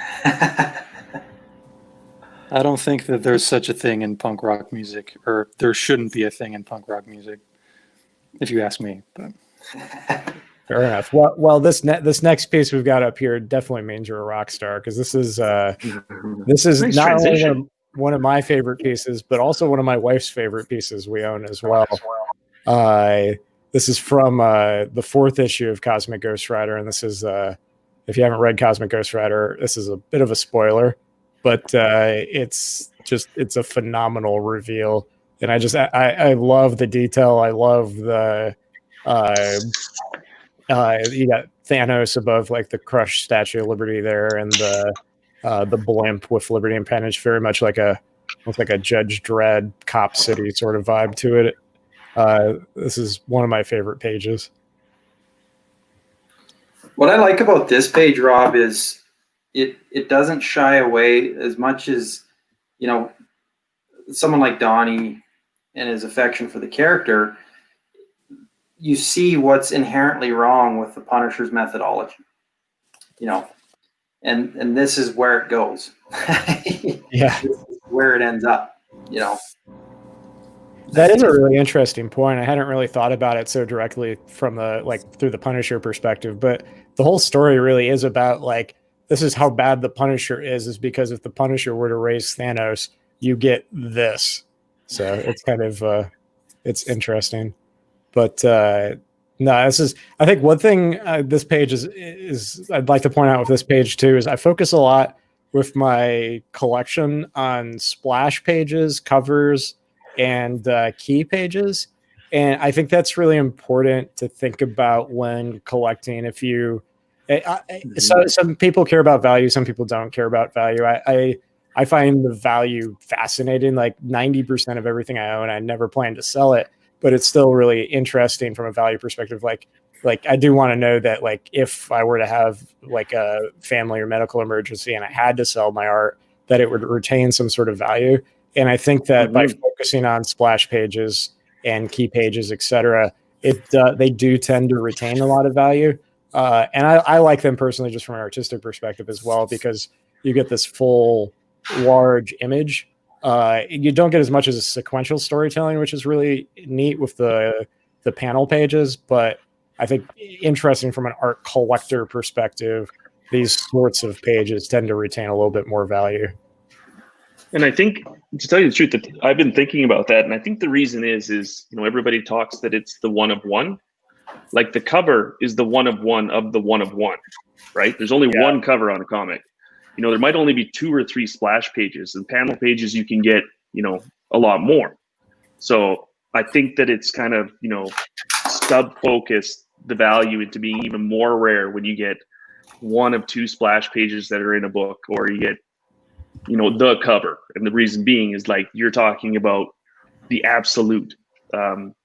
I don't think that there's such a thing in punk rock music, or there shouldn't be a thing in punk rock music, if you ask me. But fair enough. Well, this next piece we've got up here definitely means you're a rock star, because this is Nice not only transition. one of my favorite pieces, but also one of my wife's favorite pieces we own as well. This is from the 4th issue of Cosmic Ghost Rider, and this is if you haven't read Cosmic Ghost Rider, this is a bit of a spoiler, but it's a phenomenal reveal, and I love the detail. I love the you got Thanos above like the crushed Statue of Liberty there, and the blimp with Liberty and Pennage, very much like looks like a Judge Dredd Cop City sort of vibe to it. This is one of my favorite pages. what I like about this page, Rob, is it doesn't shy away as much as, you know, someone like Donnie and his affection for the character. You see what's inherently wrong with the Punisher's methodology, you know, and this is where it goes. Yeah, This is where it ends up, you know. that is a really interesting point. I hadn't really thought about it so directly from through the Punisher perspective, but the whole story really is about like, this is how bad the Punisher is because if the Punisher were to raise Thanos, you get this. So it's kind of it's interesting. But no, I think one thing this page is I'd like to point out with this page too is I focus a lot with my collection on splash pages, covers, and key pages. And I think that's really important to think about when collecting. If you, so some people care about value, some people don't care about value. I find the value fascinating. Like 90% of everything I own, I never plan to sell it, but it's still really interesting from a value perspective. Like I do want to know that like if I were to have like a family or medical emergency and I had to sell my art, that it would retain some sort of value. And I think that by focusing on splash pages and key pages, etc., they do tend to retain a lot of value. And I like them personally just from an artistic perspective as well, because you get this full large image. You don't get as much as a sequential storytelling, which is really neat with the panel pages, but I think interesting from an art collector perspective, these sorts of pages tend to retain a little bit more value. And I think, to tell you the truth, that I've been thinking about that, and I think the reason is you know, everybody talks that it's the one of one. Like the cover is the one of one of the one of one, right? There's only one cover on a comic. You know, there might only be 2 or 3 splash pages, and panel pages you can get, you know, a lot more. So I think that it's kind of, you know, sub-focused the value into being even more rare when you get 1 of 2 splash pages that are in a book, or you get, you know, the cover. And the reason being is like you're talking about the absolute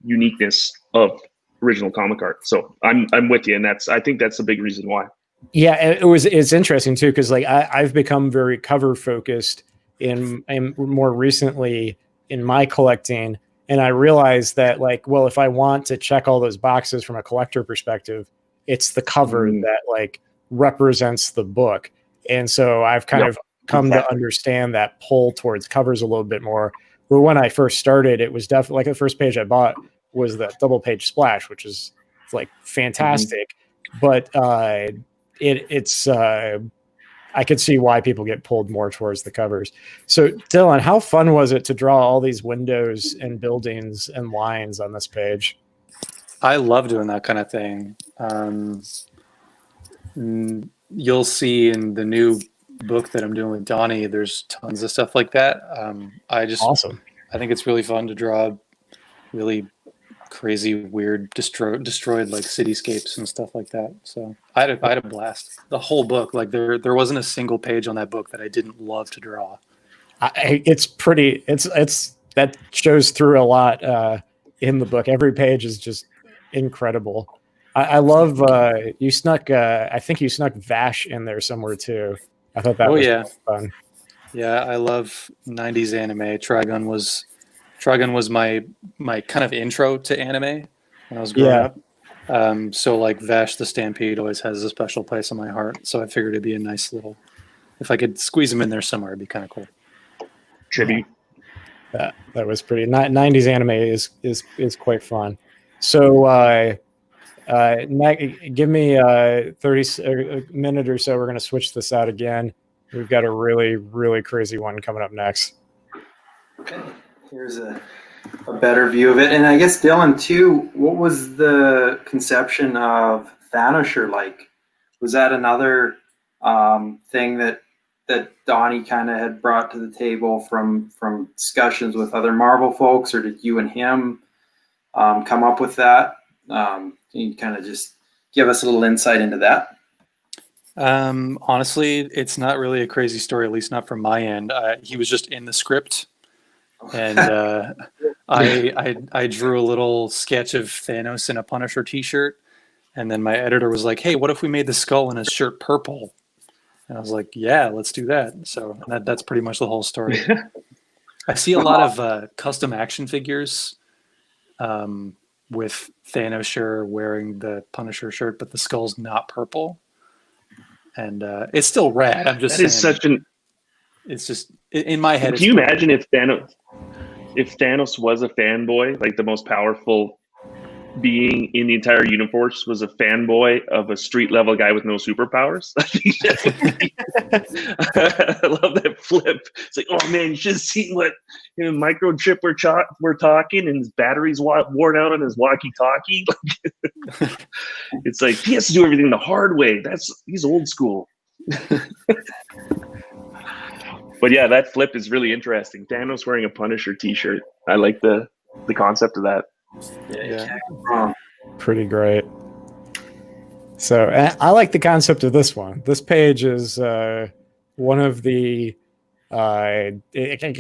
uniqueness of original comic art. So I'm with you, and I think that's a big reason why. Yeah, it's interesting too, because like I've become very cover focused in more recently in my collecting, and I realized that like, well, if I want to check all those boxes from a collector perspective, it's the cover that like represents the book. And so I've kind of come to understand that pull towards covers a little bit more. Where when I first started, it was definitely like the first page I bought was that double page splash, which is like fantastic. But it's I could see why people get pulled more towards the covers. So Dylan, how fun was it to draw all these windows and buildings and lines on this page? I love doing that kind of thing. You'll see in the new book that I'm doing with Donnie, there's tons of stuff like that. Awesome. I think it's really fun to draw really crazy, weird, destroyed like cityscapes and stuff like that. So I had a blast. The whole book, like there wasn't a single page on that book that I didn't love to draw. It's pretty. It's that shows through a lot in the book. Every page is just incredible. I love you snuck. I think you snuck Vash in there somewhere too. I thought that was fun. Yeah, I love '90s anime. Trigun was my kind of intro to anime when I was growing up. So like Vash the Stampede always has a special place in my heart. So I figured it'd be a nice little, if I could squeeze him in there somewhere, it'd be kind of cool. Tribute. That was pretty. 90s anime is quite fun. So give me 30 a minute or so. We're going to switch this out again. We've got a really crazy one coming up next. Okay. Here's a better view of it. And I guess, Dylan, too, what was the conception of Thanosher like? Was that another thing that Donnie kind of had brought to the table from discussions with other Marvel folks, or did you and him come up with that? Can you kind of just give us a little insight into that? Honestly, it's not really a crazy story, at least not from my end. He was just in the script, and I drew a little sketch of Thanos in a Punisher t-shirt, and then my editor was like, "Hey, what if we made the skull in his shirt purple?" And I was like, "Yeah, let's do that." So that's pretty much the whole story. I see a lot of custom action figures with Thanos wearing the Punisher shirt, but the skull's not purple. And it's still rad. I'm just saying. Is such an. It's just in my head. Can you imagine if Thanos was a fanboy, like the most powerful being in the entire universe was a fanboy of a street level guy with no superpowers? I love that flip. It's like, oh man, you should have seen what microchip we're talking, and his battery's worn out on his walkie-talkie. It's like he has to do everything the hard way. He's old school. But yeah, that flip is really interesting. Thanos wearing a Punisher t-shirt. I like the concept of that. Yeah. Pretty great. So I like the concept of this one. This page is one of the. I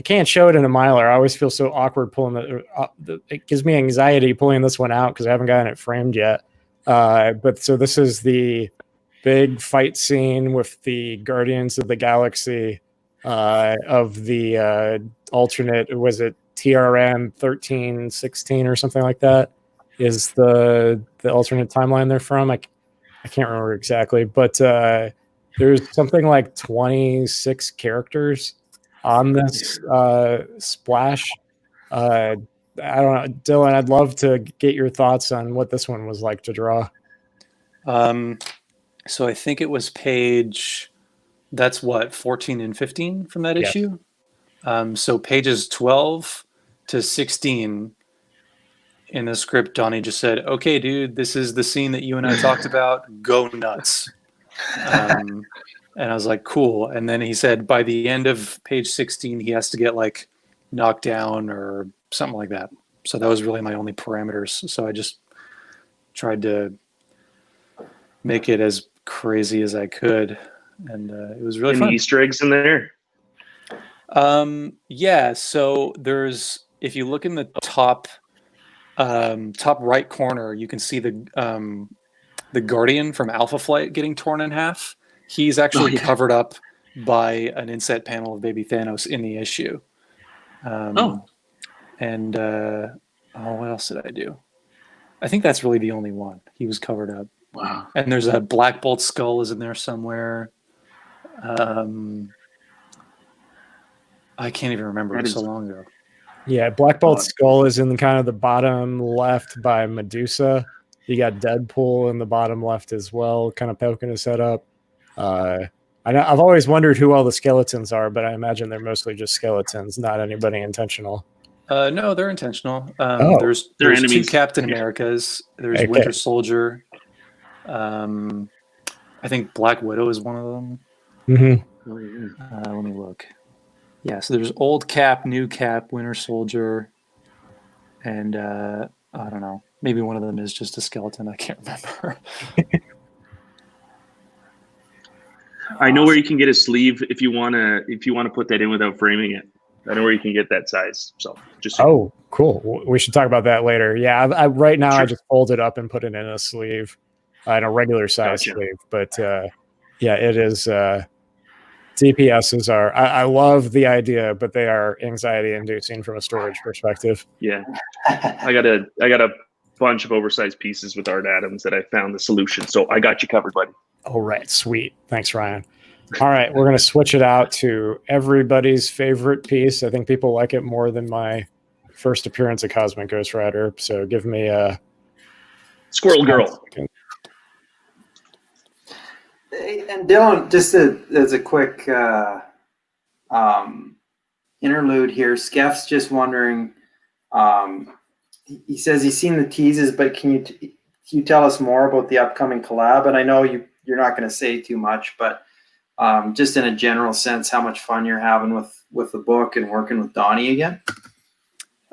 can't show it in a miler. I always feel so awkward pulling it gives me anxiety pulling this one out because I haven't gotten it framed yet. But so this is the big fight scene with the Guardians of the Galaxy of the alternate. Was it TRM 1316 or something like that? Is the alternate timeline they're from? I can't remember exactly, but there's something like 26 characters on this splash. I don't know, Dylan, I'd love to get your thoughts on what this one was like to draw. So I think it was page, that's what, 14 and 15 from that issue? So pages 12 to 16 in the script, Donnie just said, "Okay, dude, this is the scene that you and I talked about. Go nuts." And I was like, "Cool." And then he said, by the end of page 16, he has to get like knocked down or something like that. So that was really my only parameters. So I just tried to make it as crazy as I could, and it was really fun. Easter eggs in there. Yeah. So there's, if you look in the top right corner, you can see the Guardian from Alpha Flight getting torn in half. He's actually covered up by an inset panel of baby Thanos in the issue. And what else did I do? I think that's really the only one. He was covered up. Wow. And there's a Black Bolt skull is in there somewhere. I can't even remember. It was so long ago. Yeah, Black Bolt skull is in kind of the bottom left by Medusa. You got Deadpool in the bottom left as well, kind of poking his head up. I've always wondered who all the skeletons are, but I imagine they're mostly just skeletons, not anybody intentional. No, they're intentional. There's enemies. 2 Captain Americas. There's Winter Soldier. I think Black Widow is one of them. Mm-hmm. Let me look. Yeah, so there's old Cap, new Cap, Winter Soldier, and I don't know. Maybe one of them is just a skeleton. I can't remember. I know where you can get a sleeve if you wanna put that in without framing it. I know where you can get that size. So just saying. Oh, cool. We should talk about that later. Yeah, right now I Sure. just fold it up and put it in a sleeve, in a regular size Gotcha. sleeve. But yeah, it is. DPSs are. I love the idea, but they are anxiety inducing from a storage perspective. Yeah. I got a bunch of oversized pieces with art atoms that I found the solution. So I got you covered, buddy. All right, sweet. Thanks, Ryan. All right, we're going to switch it out to everybody's favorite piece. I think people like it more than my first appearance of Cosmic Ghost Rider. So give me a Squirrel Girl. And Dylan, just as a quick interlude here, Skeff's just wondering. He says he's seen the teases, but can you tell us more about the upcoming collab? And I know you're not going to say too much, but just in a general sense, how much fun you're having with the book and working with Donnie again.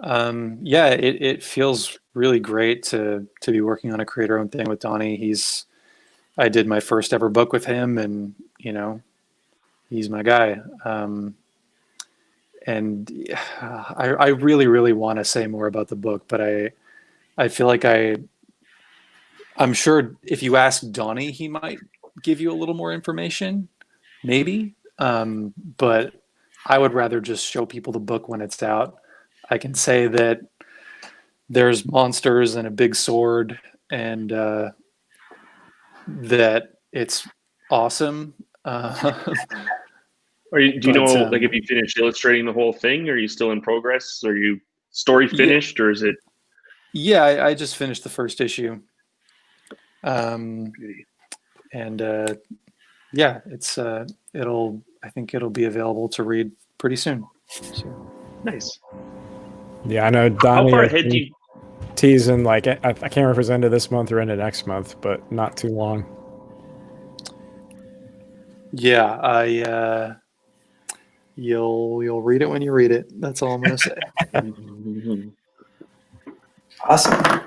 Yeah, it feels really great to be working on a creator-owned thing with Donnie. I did my first ever book with him, and he's my guy. And I really, really want to say more about the book, but I feel like I'm sure if you ask Donnie, he might give you a little more information, maybe. But I would rather just show people the book when it's out. I can say that there's monsters and a big sword, and that it's awesome. Do you know, like, if you finished illustrating the whole thing? Are you still in progress? Are you story finished, or is it? Yeah, I just finished the first issue. And yeah, it's I think it'll be available to read pretty soon. So. Nice. Yeah, I know Donnie. How far ahead do you? Teasing, like, I can't remember if it's end of this month or into next month, but not too long. Yeah, you'll read it when you read it. That's all I'm gonna say. Awesome.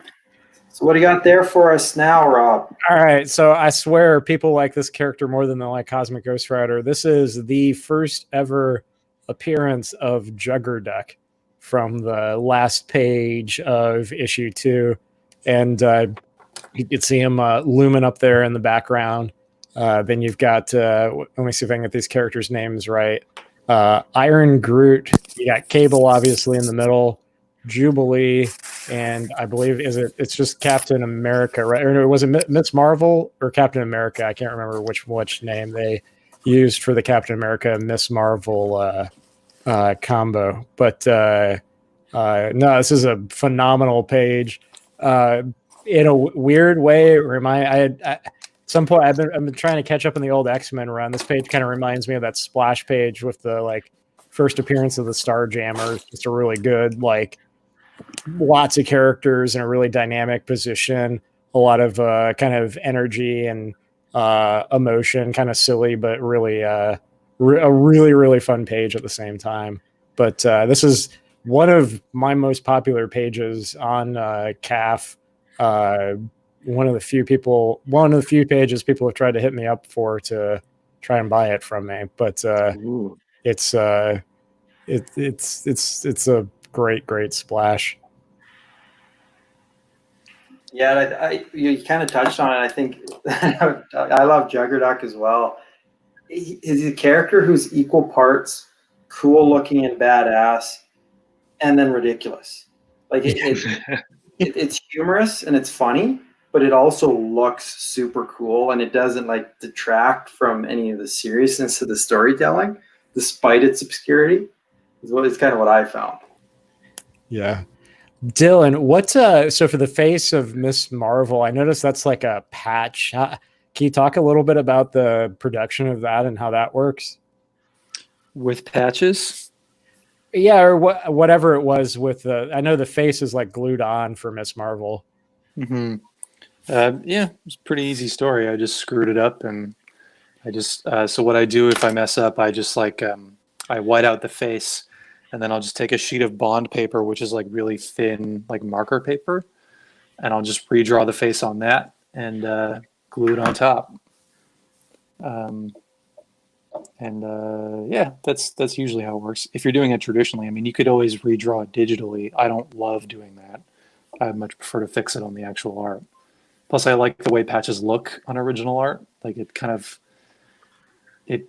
So what do you got there for us now, Rob? All right, so I swear people like this character more than they like Cosmic Ghost Rider. This is the first ever appearance of Juggerduck from the last page of issue 2, and you could see him looming up there in the background. Then you've got let me see if I can get these characters' names right. Iron Groot. You got Cable obviously in the middle, Jubilee, and I believe it's just Captain America, right? Or was it Miss Marvel or Captain America? I can't remember which name they used for the Captain America Miss Marvel combo. But no, this is a phenomenal page. In a weird way, at some point I've been trying to catch up in the old X-Men run. This page kind of reminds me of that splash page with the like first appearance of the Starjammers. Just a really good, like, lots of characters in a really dynamic position, a lot of kind of energy and emotion, kind of silly, but really a really, really fun page at the same time. But this is one of my most popular pages on CAF. One of the few pages people have tried to hit me up for to try and buy it from me. But it's a great splash. Yeah, you kind of touched on it. I think I love Juggerduck as well. He's a character who's equal parts cool looking and badass, and then ridiculous. Like it's humorous and it's funny, but it also looks super cool, and it doesn't like detract from any of the seriousness of the storytelling, despite its obscurity. It's kind of what I found. Yeah. Dylan, what so for the face of Miss Marvel, I noticed that's like a patch. Can you talk a little bit about the production of that and how that works? With patches? Yeah, or whatever it was with I know the face is like glued on for Miss Marvel. Mm-hmm. Yeah, it's a pretty easy story. I just screwed it up, and I just so what I do if I mess up, I just like I white out the face, and then I'll just take a sheet of bond paper, which is like really thin, like marker paper, and I'll just redraw the face on that and glue it on top. Yeah, that's usually how it works. If you're doing it traditionally, I mean, you could always redraw it digitally. I don't love doing that. I much prefer to fix it on the actual art. Plus, I like the way patches look on original art. Like it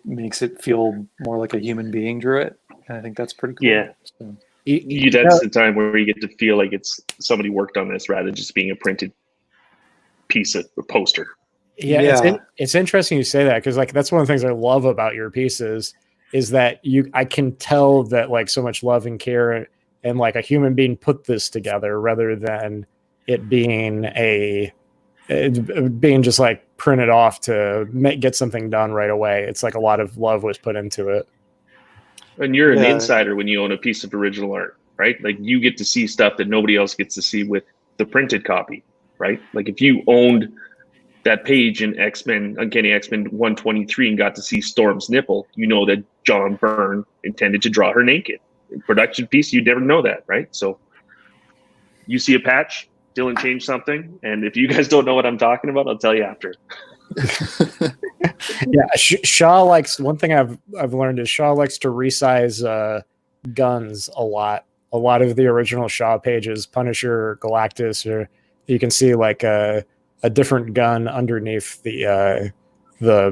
makes it feel more like a human being drew it, and I think that's pretty cool. Yeah. So, That's the time where you get to feel like it's somebody worked on this rather than just being a printed piece of a poster. Yeah. It's interesting you say that, because like that's one of the things I love about your pieces is that I can tell that like so much love and care and like a human being put this together rather than it being being just like printed off to get something done right away. It's like a lot of love was put into it. And you're an insider when you own a piece of original art, right? Like you get to see stuff that nobody else gets to see with the printed copy, right? Like if you owned that page in X-Men, Uncanny X-Men 123 and got to see Storm's nipple, you know that John Byrne intended to draw her naked. In production piece, you never know that, right? So you see a patch, Dylan changed something, and if you guys don't know what I'm talking about, I'll tell you after. Yeah, Shaw likes, one thing I've learned is Shaw likes to resize guns a lot. A lot of the original Shaw pages, Punisher, Galactus, or you can see like a different gun underneath the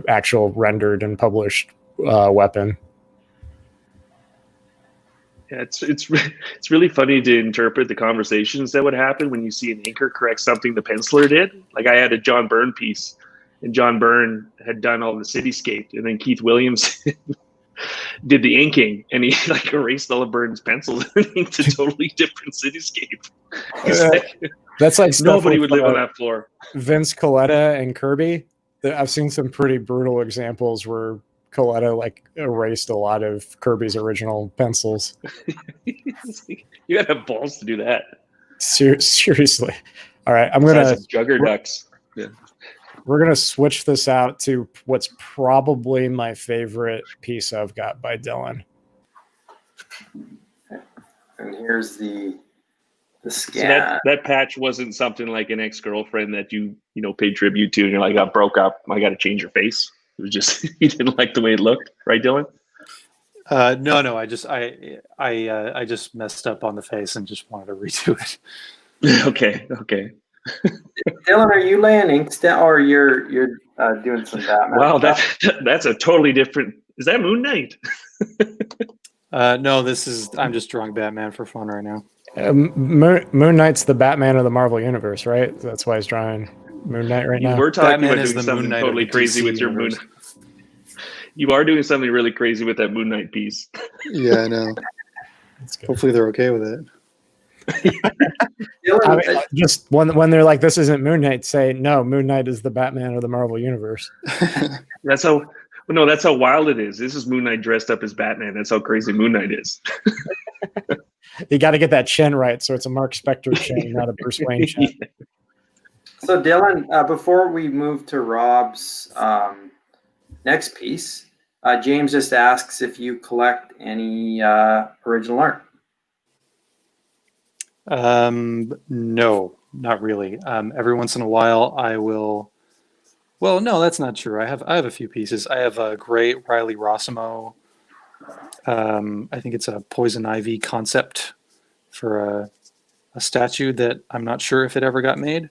actual rendered and published weapon. Yeah, it's really funny to interpret the conversations that would happen when you see an inker correct something the penciler did. Like I had a John Byrne piece, and John Byrne had done all the cityscape, and then Keith Williams did the inking, and he like erased all of Byrne's pencils and inked a totally different cityscape. That's like nobody would live on that floor. Vince Colletta and Kirby. I've seen some pretty brutal examples where Colletta like erased a lot of Kirby's original pencils. You gotta have balls to do that. Seriously. All right, Juggerducks. Yeah. We're gonna switch this out to what's probably my favorite piece I've got by Dylan. And here's the scan. So that patch wasn't something like an ex-girlfriend that you paid tribute to, and you're like, I broke up, I got to change your face. It was just you didn't like the way it looked, right, Dylan? No. I just messed up on the face and just wanted to redo it. Okay. Dylan, are you laying inks down, or you're doing some Batman? Wow, that's a totally different. Is that Moon Knight? No, I'm just drawing Batman for fun right now. Moon Knight's the Batman of the Marvel Universe, right? That's why he's drawing Moon Knight right now. We're talking Batman about doing something totally crazy with your Moon. You are doing something really crazy with that Moon Knight piece. Yeah, I know. Hopefully they're okay with it. I mean, just when they're like, this isn't Moon Knight, say, no, Moon Knight is the Batman of the Marvel Universe. That's how wild it is. This is Moon Knight dressed up as Batman. That's how crazy Moon Knight is. You got to get that chin right, so it's a Mark Spector chin, not a Bruce Wayne chin. Yeah. So Dylan, before we move to Rob's next piece, James just asks if you collect any original art. No, not really. Every once in a while I will. Well, no, that's not true. I have a few pieces. I have a great Riley Rossimo. I think it's a poison ivy concept for a statue that I'm not sure if it ever got made.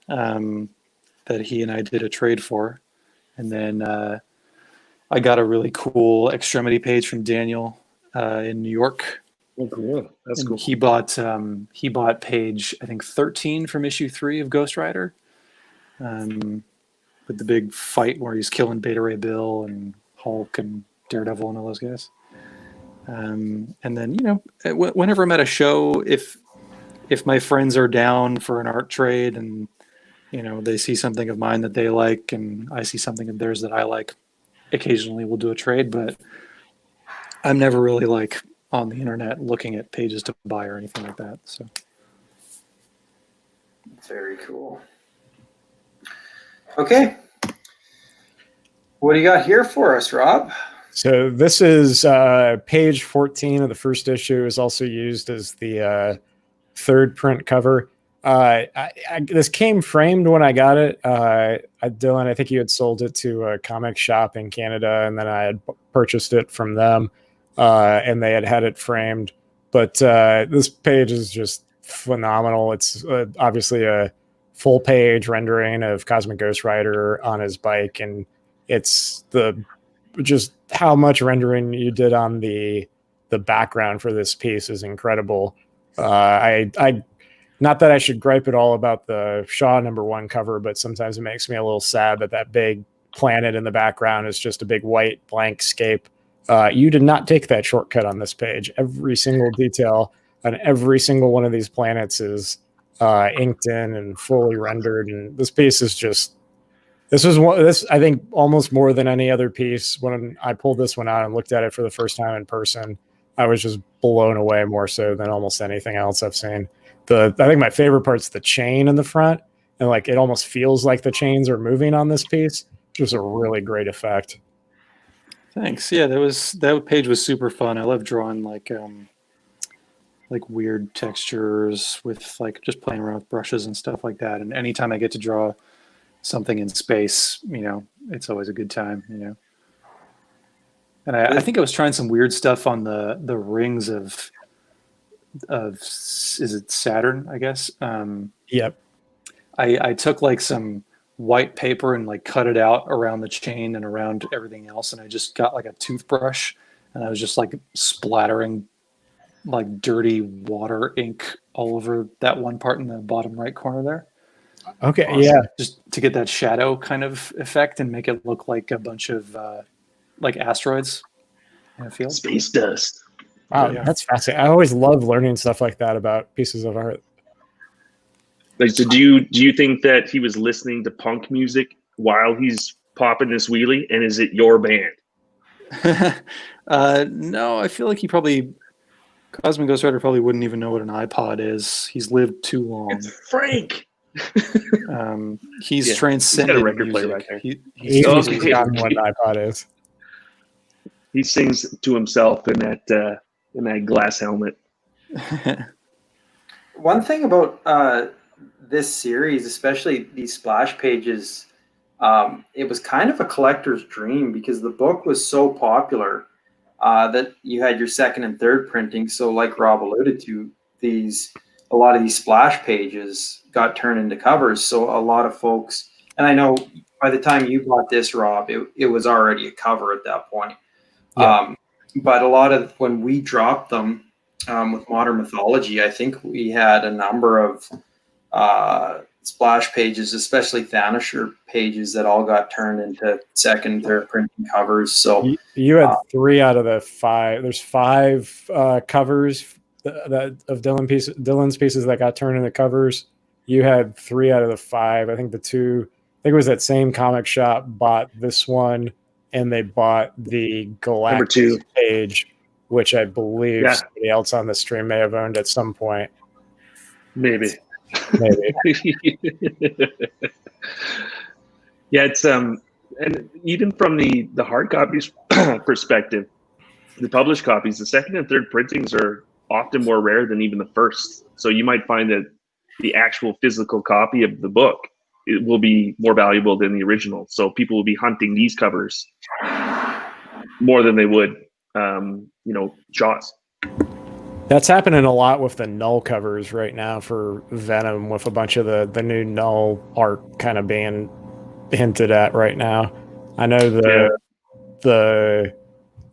That he and I did a trade for, and then I got a really cool extremity page from Daniel in New York. Oh, cool! That's and cool. He bought page, I think 13 from issue 3 of Ghost Rider, with the big fight where he's killing Beta Ray Bill and Hulk and Daredevil and all those guys. And then whenever I'm at a show, if my friends are down for an art trade and they see something of mine that they like and I see something of theirs that I like, occasionally we'll do a trade, but I'm never really like on the internet looking at pages to buy or anything like that. So very cool. Okay. What do you got here for us, Rob? So this is page 14 of the first issue, is also used as the third print cover. This came framed when I got it. Dylan, I think you had sold it to a comic shop in Canada, and then I had purchased it from them, and they had it framed. But this page is just phenomenal. It's obviously a full page rendering of Cosmic Ghost Rider on his bike, and it's just how much rendering you did on the background for this piece is incredible. I not that I should gripe at all about the Shaw #1 cover, but sometimes it makes me a little sad that big planet in the background is just a big white blank scape. You did not take that shortcut on this page. Every single detail on every single one of these planets is inked in and fully rendered. And this piece is just, this I think almost more than any other piece. When I pulled this one out and looked at it for the first time in person, I was just blown away more so than almost anything else I've seen. I think my favorite part's the chain in the front, and like it almost feels like the chains are moving on this piece. Just a really great effect. Thanks. Yeah, that page was super fun. I love drawing like weird textures with like just playing around with brushes and stuff like that. And anytime I get to draw something in space, it's always a good time, And I think I was trying some weird stuff on the rings of is it Saturn, I guess? Yep. I took like some white paper and like cut it out around the chain and around everything else, and I just got like a toothbrush and I was just like splattering like dirty water ink all over that one part in the bottom right corner there. Okay, awesome. Yeah. Just to get that shadow kind of effect and make it look like a bunch of like asteroids in a field. Space dust. Wow, yeah. That's fascinating. I always love learning stuff like that about pieces of art. Like, so do you think that he was listening to punk music while he's popping this wheelie, and is it your band? No, I feel like Cosmic Ghost Rider probably wouldn't even know what an iPod is. He's lived too long. It's Frank. He's transcended a record music. player back there. He's forgotten what an iPod is. He sings to himself in that glass helmet. One thing about this series, especially these splash pages, it was kind of a collector's dream because the book was so popular that you had your second and third printing. So like Rob alluded to, a lot of these splash pages got turned into covers. So a lot of folks, and I know by the time you bought this, Rob, it was already a cover at that point. Yeah. But a lot of when we dropped them with Modern Mythology, I think we had a number of splash pages, especially Thanosher pages, that all got turned into second, third printing covers. So you had 3 out of the 5. There's 5 covers of Dylan's pieces that got turned into covers. You had 3 out of the 5. I think it was that same comic shop bought this one, and they bought the Galactus page, which I believe somebody else on the stream may have owned at some point. Maybe. Yeah, it's and even from the hard copies perspective, the published copies, the second and third printings are often more rare than even the first. So you might find that the actual physical copy of the book, it will be more valuable than the original. So people will be hunting these covers more than they would, Jaws. That's happening a lot with the Null covers right now for Venom, with a bunch of the new Null art kind of being hinted at right now. I know the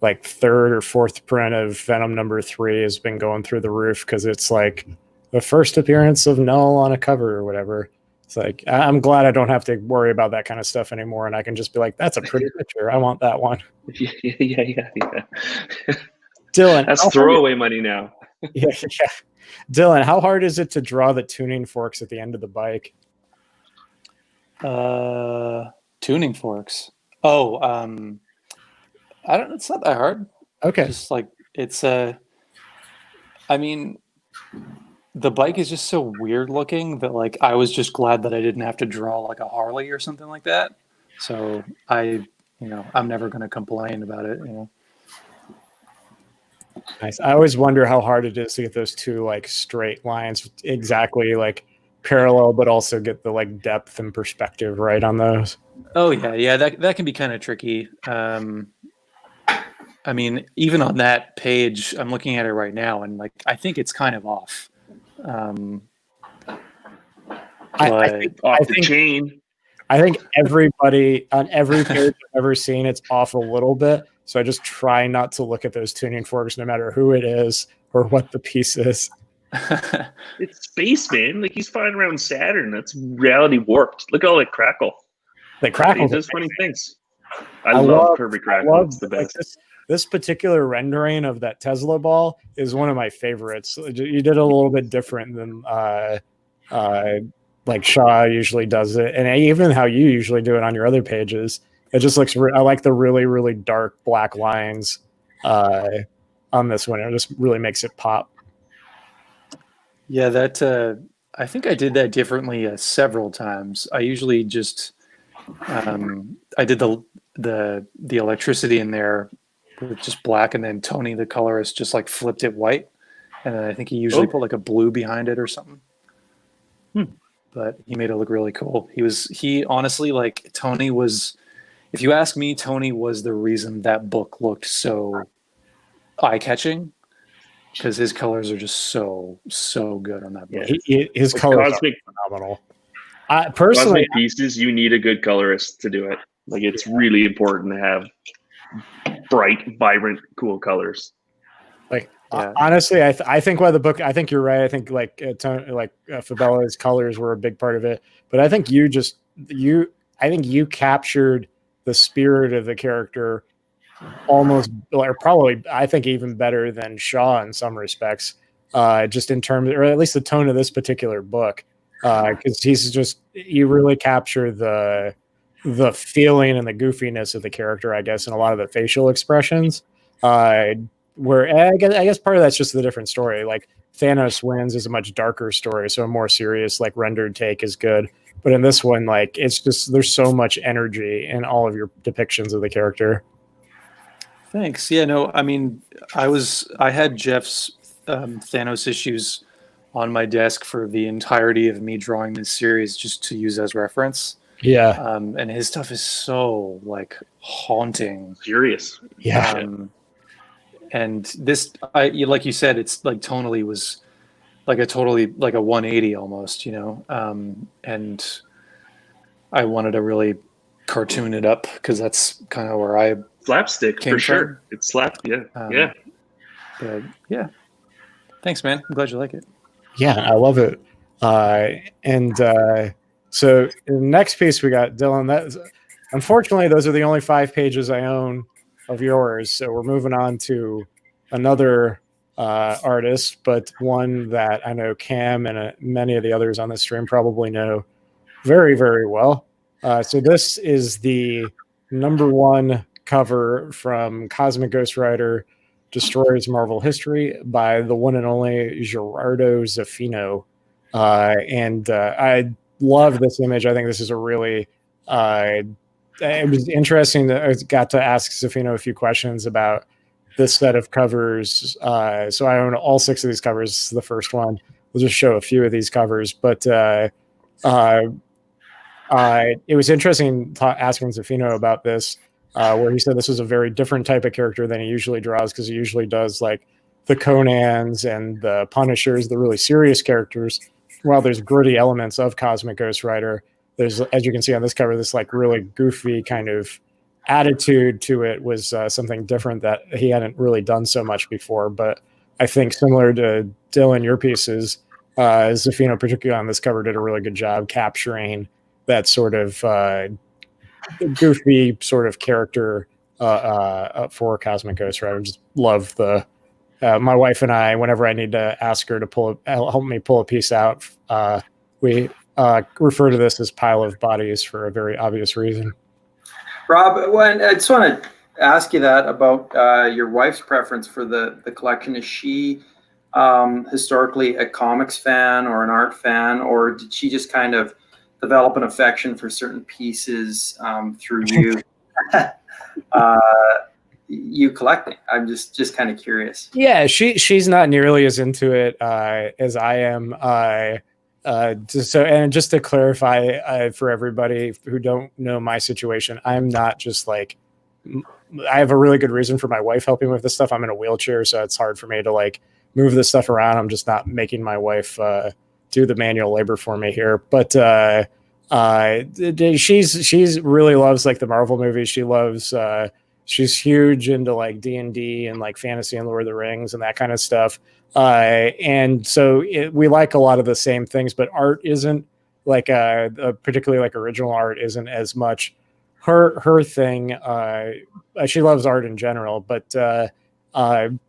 like 3rd or 4th print of Venom #3 has been going through the roof because it's like the first appearance of Null on a cover or whatever. It's like, I'm glad I don't have to worry about that kind of stuff anymore, and I can just be like, that's a pretty picture. I want that one. Yeah. Dylan, that's throwaway money now. Yeah. Dylan, how hard is it to draw the tuning forks at the end of the bike? Tuning forks. Oh, it's not that hard. Okay. Just like I mean, the bike is just so weird looking that like I was just glad that I didn't have to draw like a Harley or something like that. So I'm never going to complain about it. Nice. I always wonder how hard it is to get those 2 like straight lines exactly like parallel, but also get the like depth and perspective right on those. Oh yeah, that can be kind of tricky. I mean, even on that page, I'm looking at it right now, and like I think it's kind of off. But Off the chain. I think everybody on every page I've ever seen, it's off a little bit. So I just try not to look at those tuning forks, no matter who it is or what the piece is. It's space, man. Like he's flying around Saturn. That's reality warped. Look at all that crackle. The crackle He does funny things. I love Kirby Crackle. It's the best. Like this particular rendering of that Tesla ball is one of my favorites. You did a little bit different than like Shaw usually does it, and even how you usually do it on your other pages. It just looks. I like the really, really dark black lines on this one. It just really makes it pop. Yeah, that I think I did that differently several times. I usually just I did the electricity in there with just black, and then Tony, the colorist, just like flipped it white, and then I think he usually put like a blue behind it or something. But he made it look really cool. He honestly, like, Tony was, if you ask me, Tony was the reason that book looked so eye-catching, because his colors are just so good on that book. Yeah, his colors are phenomenal. Personally, Cosmic pieces, you need a good colorist to do it. Like, it's really important to have bright, vibrant, cool colors. Like, honestly, I think why the book, I think you're right. I think like Fabella's colors were a big part of it, but I think I think you captured the spirit of the character almost, or probably, I think even better than Shaw in some respects, just in terms, or at least the tone of this particular book, because you really capture the feeling and the goofiness of the character, I guess, and a lot of the facial expressions. Where I guess part of that's just the different story. Like Thanos Wins is a much darker story, so a more serious, like, rendered take is good. But in this one, like, it's just, there's so much energy in all of your depictions of the character. Thanks. Yeah, no, I mean, I had Jeff's Thanos issues on my desk for the entirety of me drawing this series, just to use as reference. Yeah. And his stuff is so, like, haunting. Serious. Yeah. And this, like you said, it's like tonally was like a 180 almost, you know. And I wanted to really cartoon it up because that's kind of where I slapstick for sure. It's yeah. But yeah, thanks, man. I'm glad you like it. Yeah, I love it. So the next piece we got, Dylan. Unfortunately, those are the only 5 pages I own of yours. So we're moving on to another artist, but one that I know Cam and many of the others on the stream probably know very, very well. So this is the #1 cover from Cosmic Ghost Rider Destroys Marvel History by the one and only Gerardo Zaffino. I love this image. I think this is a really it was interesting that I got to ask Zaffino a few questions about this set of covers. So I own all 6 of these covers. This is the first one. We'll just show a few of these covers, but it was interesting asking Zaffino about this, where he said this was a very different type of character than he usually draws, because he usually does like the Conans and the Punishers, the really serious characters. While there's gritty elements of Cosmic Ghost Rider, there's, as you can see on this cover, this like really goofy kind of attitude to it was something different that he hadn't really done so much before. But I think similar to Dylan, your pieces, Zaffino, particularly on this cover, did a really good job capturing that sort of goofy sort of character for Cosmic Ghost Rider. I just love the. My wife and I, whenever I need to ask her to help me pull a piece out, we refer to this as pile of bodies for a very obvious reason. Rob, I just want to ask you that about your wife's preference for the collection. Is she historically a comics fan or an art fan, or did she just kind of develop an affection for certain pieces through you? You collecting? I'm just kind of curious. Yeah, she's not nearly as into it as I am. just to clarify for everybody who don't know my situation, I'm not just like, I have a really good reason for my wife helping with this stuff. I'm in a wheelchair, so it's hard for me to like move this stuff around. I'm just not making my wife do the manual labor for me here. But she's really loves like the Marvel movies. She loves she's huge into like D&D and like fantasy and Lord of the Rings and that kind of stuff. And so we like a lot of the same things, but art isn't like particularly like original art isn't as much her thing. She loves art in general, but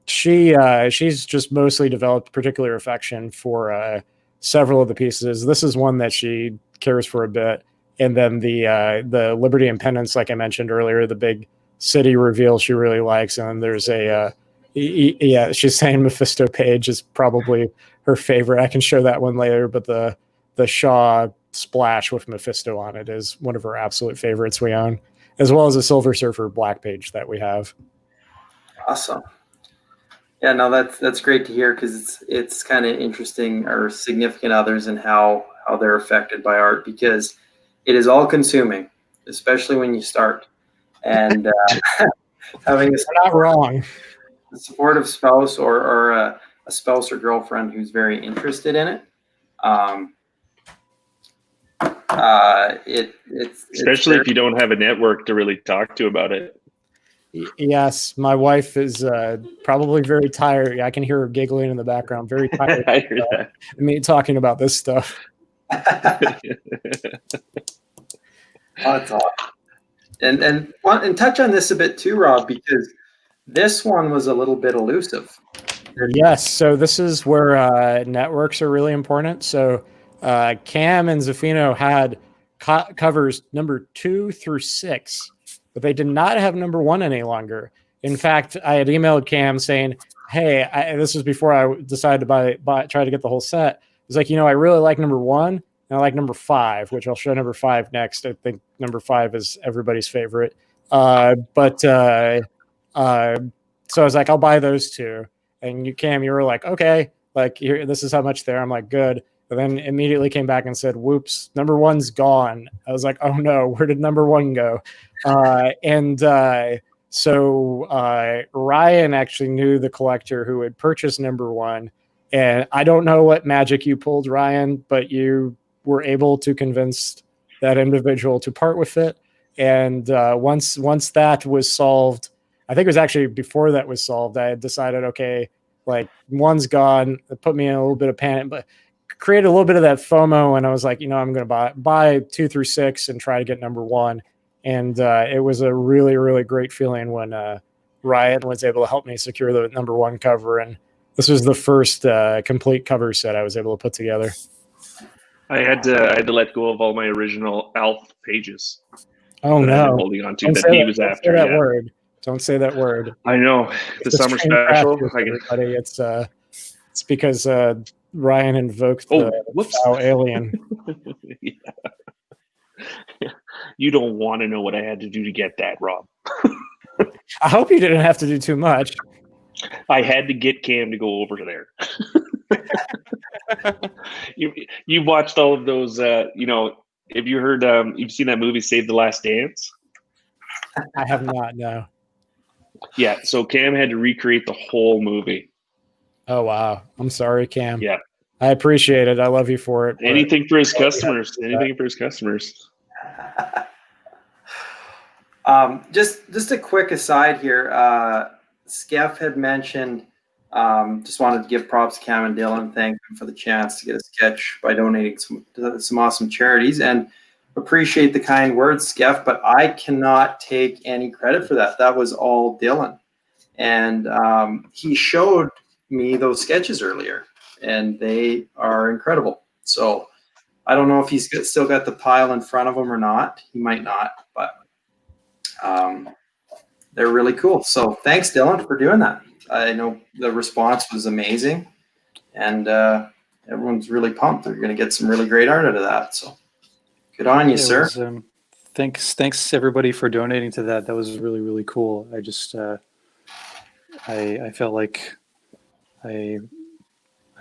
she's just mostly developed particular affection for several of the pieces. This is one that she cares for a bit, and then the Liberty and Penance, like I mentioned earlier, the big city reveal she really likes, and then there's yeah, she's saying Mephisto Page is probably her favorite. I can show that one later, but the Shaw splash with Mephisto on it is one of her absolute favorites we own, as well as a Silver Surfer Black Page that we have. Awesome. Yeah, no, that's great to hear, because it's kind of interesting, our significant others and how they're affected by art, because it is all consuming, especially when you start. And having not wrong. a supportive spouse or a spouse or girlfriend who's very interested in it. Especially if you don't have a network to really talk to about it. Yes, my wife is probably very tired. I can hear her giggling in the background. Very tired. I hear that. Me talking about this stuff. That's awesome. And touch on this a bit too, Rob, because this one was a little bit elusive. Yes, so this is where networks are really important. So Cam and Zafino had covers number 2 through 6, but they did not have number 1 any longer. In fact, I had emailed Cam saying, "Hey, this was before I decided to try to get the whole set." It's like, I really like number 1 and I like number 5, which I'll show number 5 next. I think number 5 is everybody's favorite. So I was like, I'll buy those 2. And Cam, you were like, okay, like here, this is how much there. I'm like, good. And then immediately came back and said, whoops, number 1's gone. I was like, oh no, where did number 1 go? So Ryan actually knew the collector who had purchased number 1. And I don't know what magic you pulled, Ryan, but you were able to convince that individual to part with it. And once that was solved, I think it was actually before that was solved, I had decided, okay, like 1's gone. It put me in a little bit of panic, but created a little bit of that FOMO. And I was like, I'm going to buy 2 through 6 and try to get number 1. And it was a really, really great feeling when Ryan was able to help me secure the number 1 cover. And this was the first complete cover set I was able to put together. I had to let go of all my original Alf pages. Oh no! Holding on to that he was after. That word. Don't say that word. I know. The summer special. Everybody, it's because Ryan invoked the foul alien. Yeah. You don't want to know what I had to do to get that, Rob. I hope you didn't have to do too much. I had to get Cam to go over there. You've watched all of those, have you heard, you've seen that movie, Save the Last Dance? I have not, no. Yeah, so Cam had to recreate the whole movie. Oh, wow. I'm sorry, Cam. Yeah. I appreciate it. I love you for it. Anything for his customers. Anything for his customers. Just a quick aside here. Skeff had mentioned, just wanted to give props to Cam and Dylan, thank them for the chance to get a sketch by donating some awesome charities, and appreciate the kind words, Skeff, but I cannot take any credit for that. That was all Dylan. And he showed me those sketches earlier, and they are incredible. So I don't know if he's still got the pile in front of him or not. He might not, but they're really cool. So thanks, Dylan, for doing that. I know the response was amazing, and everyone's really pumped. They're going to get some really great art out of that. So good on you, sir. Thanks everybody for donating to that. That was really, really cool. I just I felt like I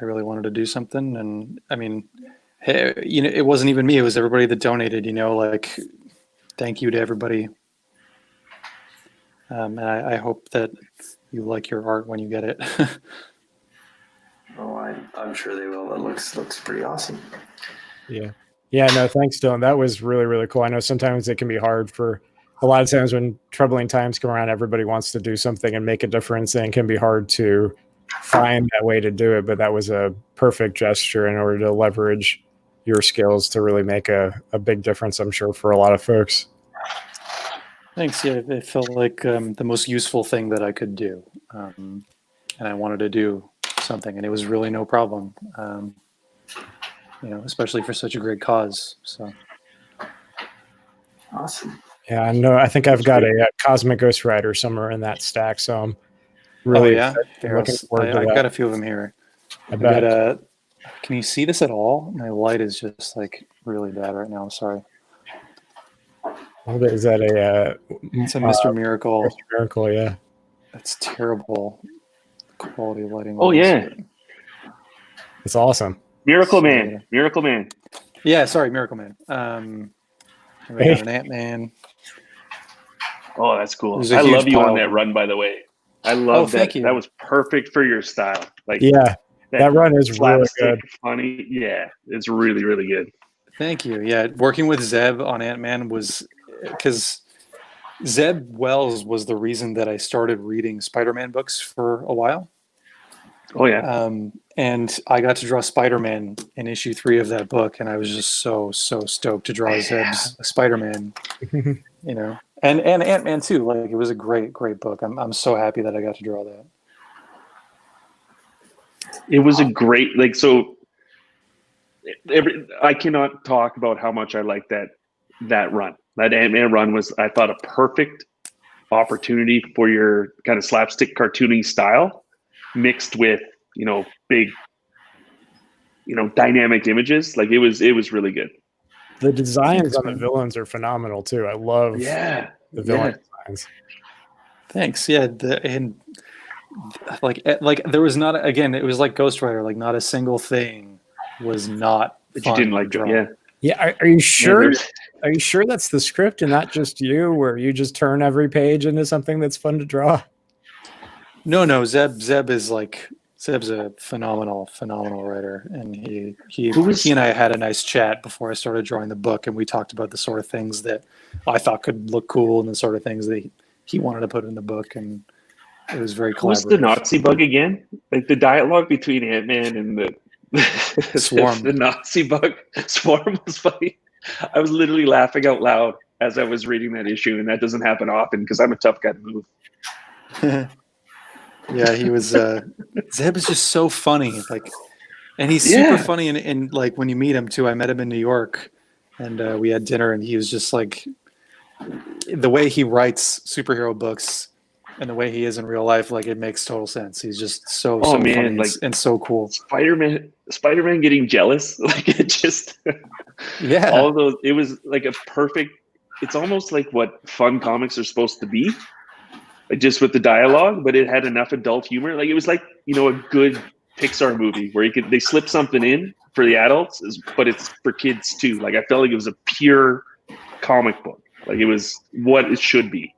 really wanted to do something, and I mean, Hey, it wasn't even me. It was everybody that donated. Like, thank you to everybody. And I hope that you like your art when you get it. Oh, I'm sure they will. That looks pretty awesome. Yeah. Yeah, no, thanks, Dylan. That was really, really cool. I know sometimes it can be hard for a lot of times when troubling times come around, everybody wants to do something and make a difference, and it can be hard to find that way to do it. But that was a perfect gesture in order to leverage your skills to really make a big difference, I'm sure, for a lot of folks. Thanks. Yeah, it felt like the most useful thing that I could do. And I wanted to do something, and it was really no problem. Especially for such a great cause. So Awesome. Yeah, I know. I think I've got a Cosmic Ghost Rider somewhere in that stack, so I'm really excited, looking forward to I that. got a few of them here. I bet. Can you see this at all? My light is just like really bad right now. I'm sorry. Is that It's a Mr. Miracle. Mr. Miracle, yeah. That's terrible quality of lighting. Oh, yeah. It's awesome. Miracle Man. Yeah, sorry, Miracle Man. We got an Ant-Man. Oh, that's cool. There's a I huge love you pile on of that them. run, by the way. I love that. Thank you. That was perfect for your style. Like, Yeah, that run is really good. Funny. Yeah, it's really, really good. Thank you. Yeah, working with Zeb on Ant-Man was because Zeb Wells was the reason that I started reading Spider-Man books for a while. Oh, yeah. And I got to draw Spider-Man in issue 3 of that book, and I was just so stoked to draw Zeb's Spider-Man. And Ant-Man too. Like, it was a great book. I'm so happy that I got to draw that. It was a great, like, so I cannot talk about how much I like that run. That Ant-Man run was, I thought, a perfect opportunity for your kind of slapstick cartooning style mixed with, big, dynamic images. Like, it was really good. The designs on the villains are phenomenal too. I love the villain designs. Thanks. Yeah, and like there was not, again, it was like Ghost Rider. Like, not a single thing was not But you didn't like it, yeah. Yeah, are you sure? Are you sure that's the script and not just you, where you just turn every page into something that's fun to draw? No. Zeb's a phenomenal writer, and he and I had a nice chat before I started drawing the book, and we talked about the sort of things that I thought could look cool and the sort of things that he wanted to put in the book, and it was very collaborative. Who's the Nazi bug again? Like, the dialogue between Ant-Man and the Swarm. the Nazi bug Swarm was funny. I was literally laughing out loud as I was reading that issue, and that doesn't happen often because I'm a tough guy to move. Yeah, he was. Zeb is just so funny, and he's super funny. And like, when you meet him too, I met him in New York, and we had dinner, and he was just like, the way he writes superhero books and the way he is in real life, like, it makes total sense. He's just so funny, and so cool. Spider-Man getting jealous, like, it just all of those. It was like a perfect. It's almost like what fun comics are supposed to be. Just with the dialogue, but it had enough adult humor. Like, it was like, a good Pixar movie where they slip something in for the adults, but it's for kids too. Like, I felt like it was a pure comic book. Like, it was what it should be.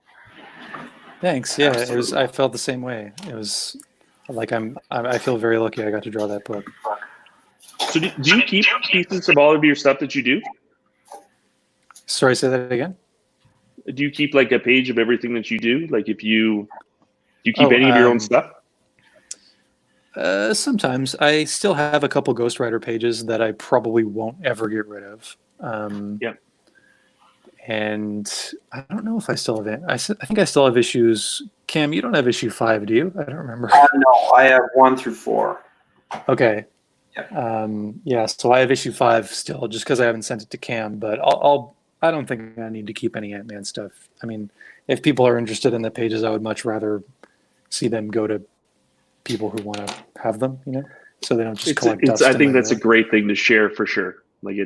Thanks. Yeah, Absolutely. It was. I felt the same way. It was like I feel very lucky I got to draw that book. So do you keep pieces of all of your stuff that you do? Sorry, say that again. Do you keep like a page of everything that you do? Like, do you keep any of your own stuff? Sometimes. I still have a couple Ghost Rider pages that I probably won't ever get rid of. And I don't know if I still have it. I think I still have issues. Cam, you don't have issue 5, do you? I don't remember. No, I have 1 through 4. Okay. Yep. So I have issue 5 still, just because I haven't sent it to Cam. But I don't think I need to keep any Ant-Man stuff. I mean, if people are interested in the pages, I would much rather see them go to people who want to have them, so they don't just collect dust. I think that's a great thing to share for sure. Like,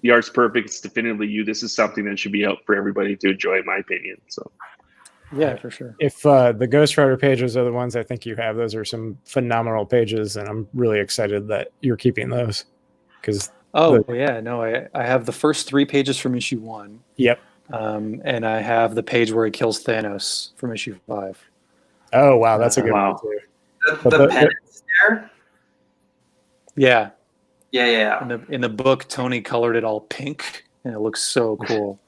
the art's perfect. It's definitively you. This is something that should be out for everybody to enjoy, in my opinion. So, yeah, for sure. If the Ghost Rider pages are the ones I think you have, those are some phenomenal pages, and I'm really excited that you're keeping those. because yeah, no, I have the first 3 pages from issue 1. yep. And I have the page where he kills Thanos from issue 5. Oh wow, that's a good Wow. one too. The pennants there. Yeah, Yeah. in the book, Tony colored it all pink, and it looks so cool.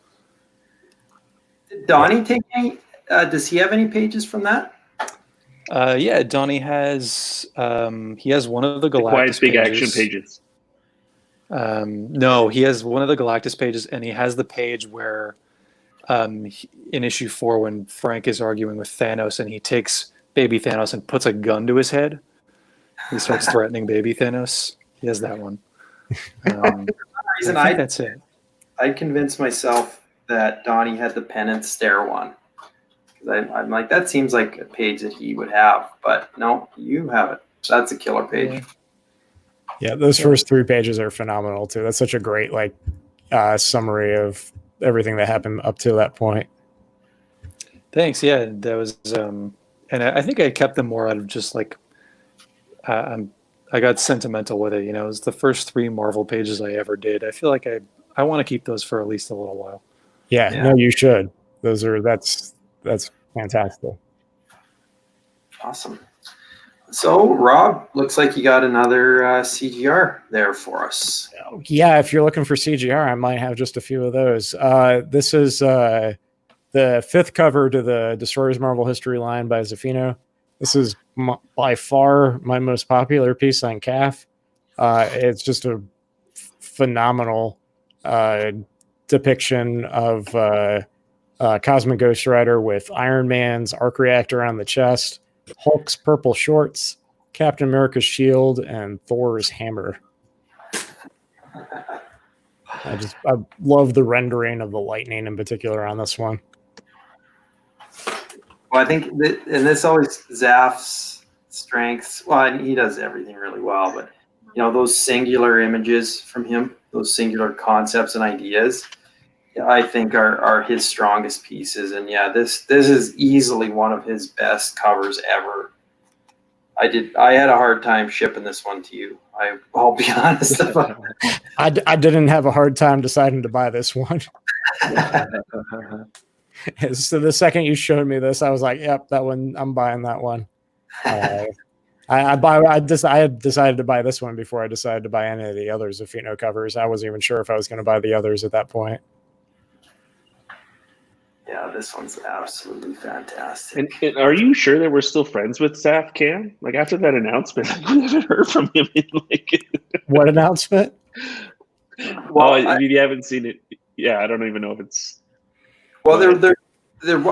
Did Donnie take any? Does he have any pages from that? Yeah, Donnie has he has one of the The quiet Galactus big pages. action pages. No, he has one of the Galactus pages, and he has the page where in issue 4 when Frank is arguing with Thanos, and he takes baby Thanos and puts a gun to his head. He starts threatening baby Thanos. He has that one. Reason I think that's it. I convinced myself that Donnie had the penance stare one. I'm like, that seems like a page that he would have, but no, you have it. That's a killer page. Yeah, those first 3 pages are phenomenal too. That's such a great summary of everything that happened up to that point. Thanks. Yeah, that was, and I think I kept them more out of just like, I got sentimental with it. You know, it was the first 3 Marvel pages I ever did. I feel like I want to keep those for at least a little while. Yeah, no, you should. That's fantastic. Awesome. So, Rob, looks like you got another CGR there for us. Yeah, if you're looking for CGR, I might have just a few of those. This is the 5th cover to the Destroyers Marvel History line by Zafino. This is by far my most popular piece on CAF. It's just a phenomenal depiction of Cosmic Ghost Rider with Iron Man's arc reactor on the chest, Hulk's purple shorts, Captain America's shield, and Thor's hammer. I love the rendering of the lightning in particular on this one. Well, I think and this always Zaf's strengths. Well, and he does everything really well, but you know, those singular images from him, those singular concepts and ideas, I think are his strongest pieces. And yeah, this is easily one of his best covers ever. I had a hard time shipping this one to you. I'll be honest about it. I didn't have a hard time deciding to buy this one. So the second you showed me this, I was like, "Yep, that one. I'm buying that one." I had decided to buy this one before I decided to buy any of the others Zafino covers. I wasn't even sure if I was going to buy the others at that point. Yeah, this one's absolutely fantastic. And are you sure that we're still friends with Zaf Cam? Like after that announcement, I haven't heard from him in What announcement? Well, if you haven't seen it, yeah, I don't even know if it's. Well, they're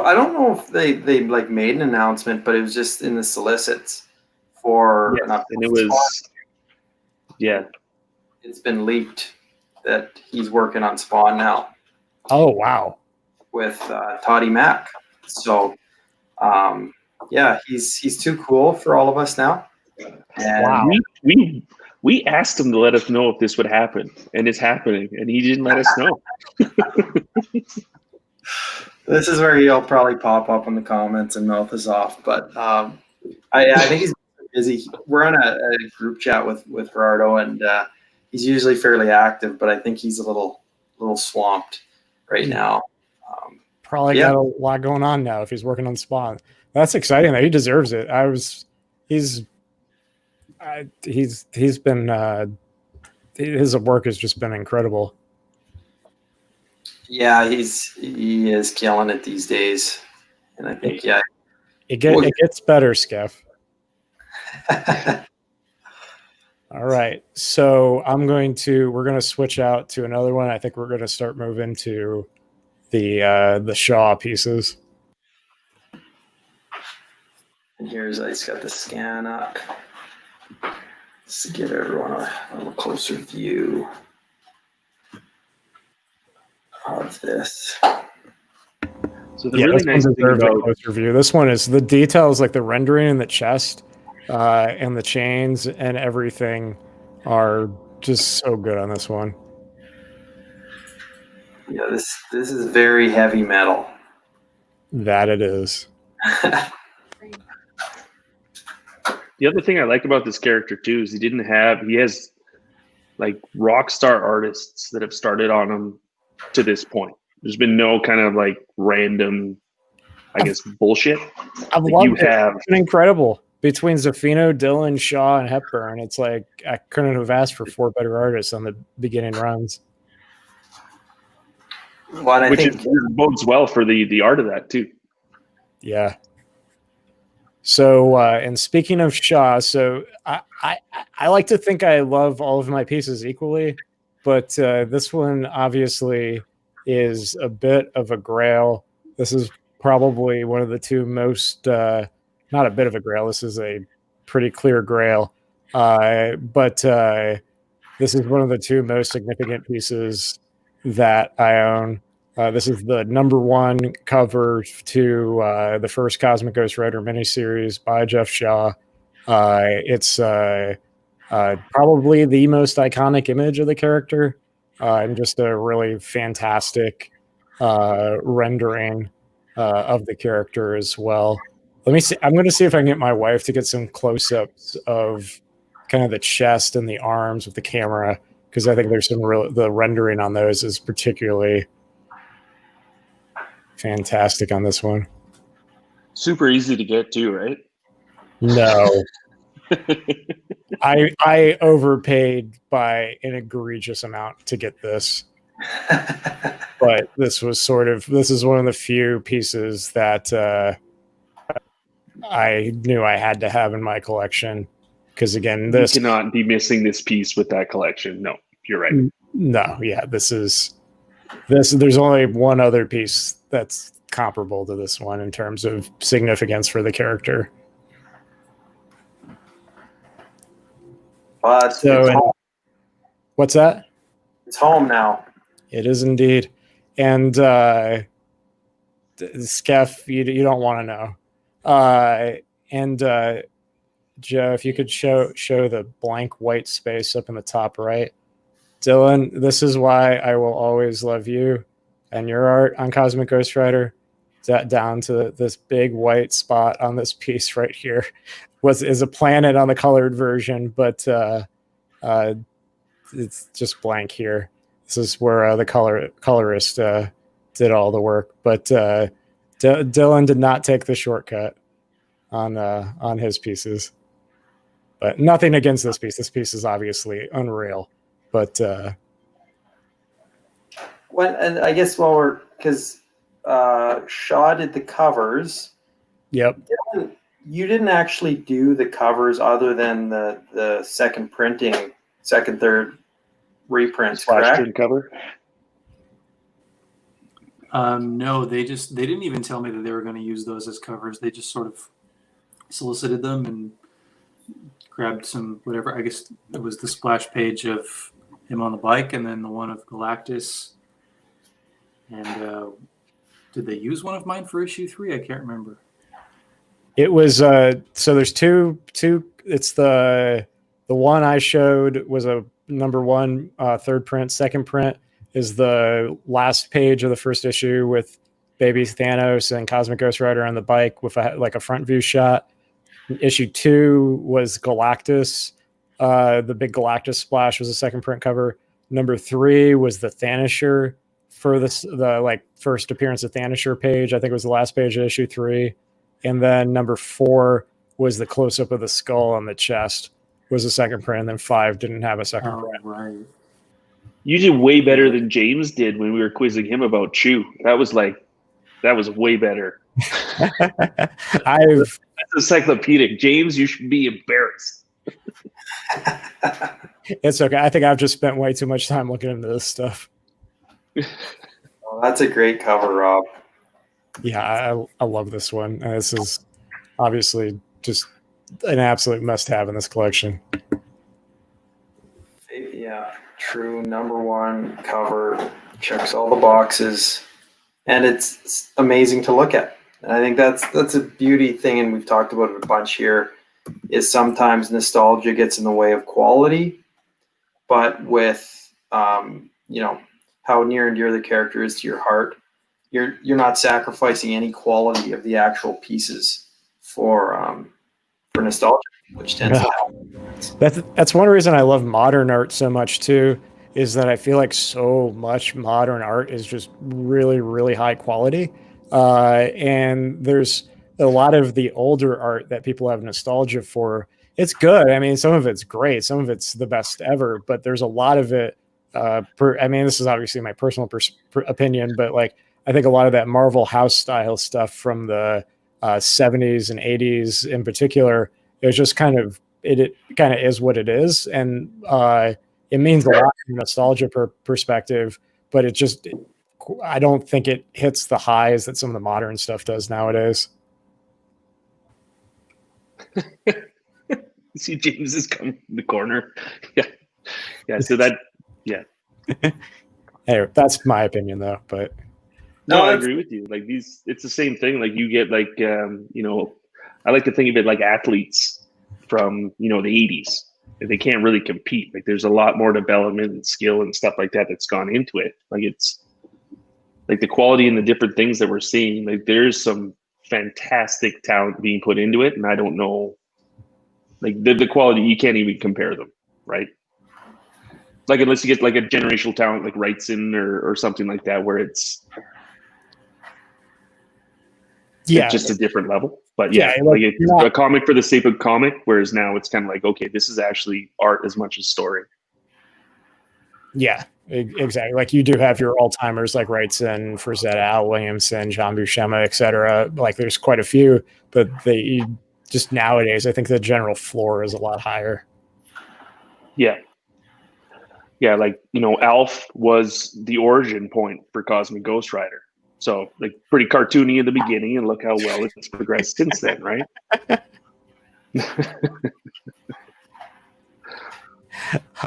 I don't know if they like made an announcement, but it was just in the solicits for. Yes, and it was. Yeah. It's been leaked that he's working on Spawn now. Oh wow. With Toddy Mack. So, yeah, he's too cool for all of us now. And wow. We asked him to let us know if this would happen, and it's happening, and he didn't let us know. This is where he'll probably pop up in the comments and mouth us off. But I think he's busy. We're on a group chat with Gerardo, and he's usually fairly active, but I think he's a little swamped right now. Probably got a lot going on now if he's working on Spawn. That's exciting though. He deserves it. He's been his work has just been incredible. Yeah, he is killing it these days, and I think it gets better, Skeff. All right, so we're gonna switch out to another one. I think we're gonna start moving to the Shaw pieces. And I just got the scan up. Just to give everyone a little closer view of this. So the really nice thing about closer view. This one is the details, like the rendering in the chest and the chains and everything are just so good on this one. Yeah, this is very heavy metal. That it is. The other thing I like about this character too is he has like rock star artists that have started on them to this point. There's been no kind of like random, I guess, bullshit. I've Like loved you it. have, It's been incredible. Between Zaffino, Dylan, Shaw, and Hepburn, it's like I couldn't have asked for 4 better artists on the beginning runs. Well, and I which think is, bodes well for the art of that too. Yeah. So, and speaking of Shaw, so I like to think I love all of my pieces equally, but this one obviously is a bit of a grail. This is probably one of the two most, not a bit of a grail. This is a pretty clear grail, but this is one of the two most significant pieces that I own. This is the #1 cover to the first Cosmic Ghost Rider miniseries by Jeff Shaw. It's probably the most iconic image of the character, and just a really fantastic rendering of the character as well. Let me see. I'm going to see if I can get my wife to get some close-ups of kind of the chest and the arms with the camera, because I think there's some the rendering on those is particularly fantastic on this one. Super easy to get to, right? No, I overpaid by an egregious amount to get this, but this is one of the few pieces that I knew I had to have in my collection. Because again, You cannot be missing this piece with that collection. No, you're right. No, yeah, this. There's only one other piece that's comparable to this one in terms of significance for the character. but What's that? it's home now. It is indeed, and Skeff, you don't want to know, and Joe, if you could show the blank white space up in the top right. Dylan, this is why I will always love you and your art on Cosmic Ghost Rider. Down to this big white spot on this piece right here is a planet on the colored version, but it's just blank here. This is where the colorist did all the work, but Dylan did not take the shortcut on his pieces. But nothing against this piece. This piece is obviously unreal. But And I guess because Shaw did the covers. Yep. You didn't actually do the covers other than the second printing, third reprints, correct? Cover. No, they didn't even tell me that they were going to use those as covers. They just sort of solicited them and grabbed some whatever. I guess it was the splash page of him on the bike, and then the one of Galactus. And did they use one of mine for issue 3? I can't remember. It was so there's two. It's the one I showed was a #1 third print. Second print is the last page of the first issue with baby Thanos and Cosmic Ghost Rider on the bike with a front view shot. Issue 2 was Galactus. The big Galactus splash was the second print cover. #3 was the Thanosher for the first appearance of Thanosher page. I think it was the last page of issue 3. And then #4 was the close up of the skull on the chest was the second print. And then 5 didn't have a second print. Right. You did way better than James did when we were quizzing him about Chew. That was way better. I've That's encyclopedic. James, you should be embarrassed. It's okay. I think I've just spent way too much time looking into this stuff. Oh, that's a great cover, Rob. Yeah, I love this one. This is obviously just an absolute must-have in this collection. Yeah, true #1 cover, checks all the boxes, and it's amazing to look at. And I think that's a beauty thing, and we've talked about it a bunch here, is sometimes nostalgia gets in the way of quality, but with how near and dear the character is to your heart, you're not sacrificing any quality of the actual pieces for nostalgia, which tends to happen. That's one reason I love modern art so much too, is that I feel like so much modern art is just really, really high quality. And there's a lot of the older art that people have nostalgia for. It's good. I mean, some of it's great, some of it's the best ever, but there's a lot of it. I mean, this is obviously my personal opinion, but like I think a lot of that Marvel House style stuff from the 70s and 80s in particular is just kind of it kind of is what it is, and it means a lot from a nostalgia perspective, but I don't think it hits the highs that some of the modern stuff does nowadays. See, James is coming in the corner. Yeah. So that, yeah. Hey, that's my opinion though, but No, I agree with you. Like it's the same thing. Like you get like, I like to think of it like athletes from, the 80s. They can't really compete. Like there's a lot more development and skill and stuff like that that's gone into it. Like it's like the quality and the different things that we're seeing. Like there's some fantastic talent being put into it. And I don't know, like the quality, you can't even compare them, right? Like unless you get like a generational talent like Wrightson or something like that, where it's just a different level. But like it's a comic for the sake of comic, whereas now it's kind of like, okay, this is actually art as much as story. Yeah, exactly. Like you do have your all-timers like Wrightson, Frazetta, Al Williamson, John Buscema, etc. Like there's quite a few, but they just nowadays, I think the general floor is a lot higher. Yeah. Yeah, like, Alf was the origin point for Cosmic Ghost Rider. So, like, pretty cartoony in the beginning, and look how well it's progressed since then, right?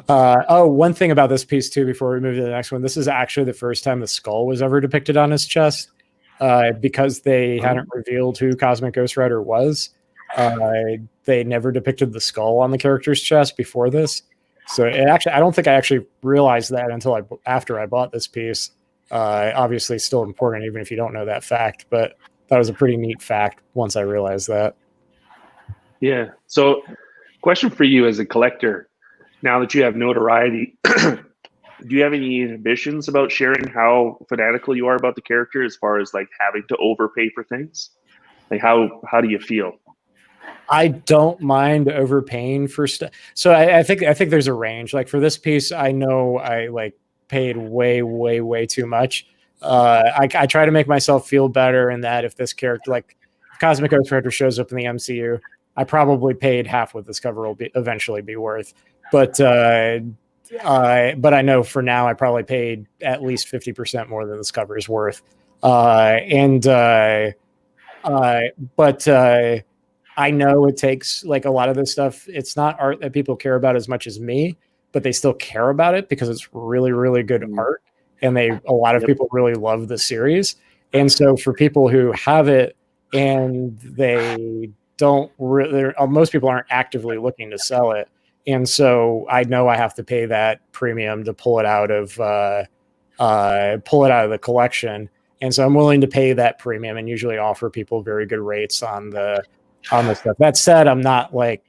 One thing about this piece, too, before we move to the next one, this is actually the first time the skull was ever depicted on his chest. Because they hadn't revealed who Cosmic Ghost Rider was, they never depicted the skull on the character's chest before this. So I don't think I actually realized that until after I bought this piece. Obviously still important, even if you don't know that fact, but that was a pretty neat fact once I realized that. Yeah. So question for you as a collector, now that you have notoriety, do you have any inhibitions about sharing how fanatical you are about the character as far as like having to overpay for things? Like how do you feel? I don't mind overpaying for stuff. So I think there's a range. Like for this piece, I know I like paid way too much. I try to make myself feel better in that if this character, like if Cosmic Ghost Rider, shows up in the MCU, I probably paid half what this cover will eventually be worth. But I know for now I probably paid at least 50% more than this cover is worth. I know it takes like a lot of this stuff. It's not art that people care about as much as me, but they still care about it because it's really, really good art. And a lot of people really love the series. And so for people who have it and they don't really, most people aren't actively looking to sell it. And so I know I have to pay that premium to pull it out of the collection. And so I'm willing to pay that premium and usually offer people very good rates on the stuff. That said, I'm not going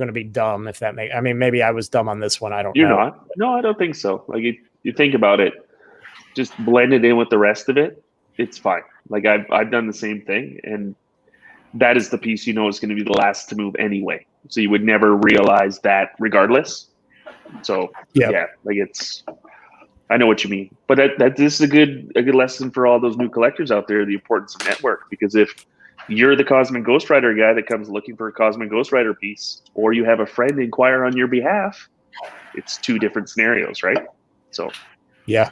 to be dumb if that makes. I mean, maybe I was dumb on this one. I don't know. You're not. No, I don't think so. Like you think about it, just blend it in with the rest of it. It's fine. Like I've done the same thing, and that is the piece is going to be the last to move anyway. So you would never realize that regardless. So yeah, like I know what you mean. But this is a good lesson for all those new collectors out there, the importance of network, because if you're the Cosmic Ghost Rider guy that comes looking for a Cosmic Ghost Rider piece, or you have a friend inquire on your behalf, it's two different scenarios, right? So, yeah.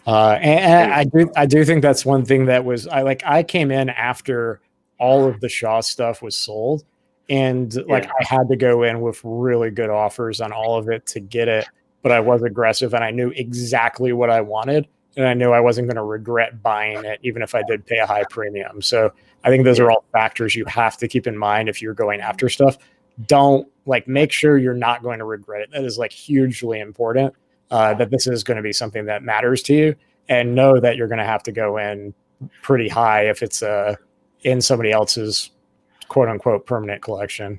And I do think that's one thing that was, I came in after all of the Shaw stuff was sold, and I had to go in with really good offers on all of it to get it, but I was aggressive and I knew exactly what I wanted. And I knew I wasn't going to regret buying it, even if I did pay a high premium. So I think those are all factors you have to keep in mind if you're going after stuff. Don't make sure you're not going to regret it. That is hugely important, that this is going to be something that matters to you, and know that you're going to have to go in pretty high if it's in somebody else's quote unquote permanent collection.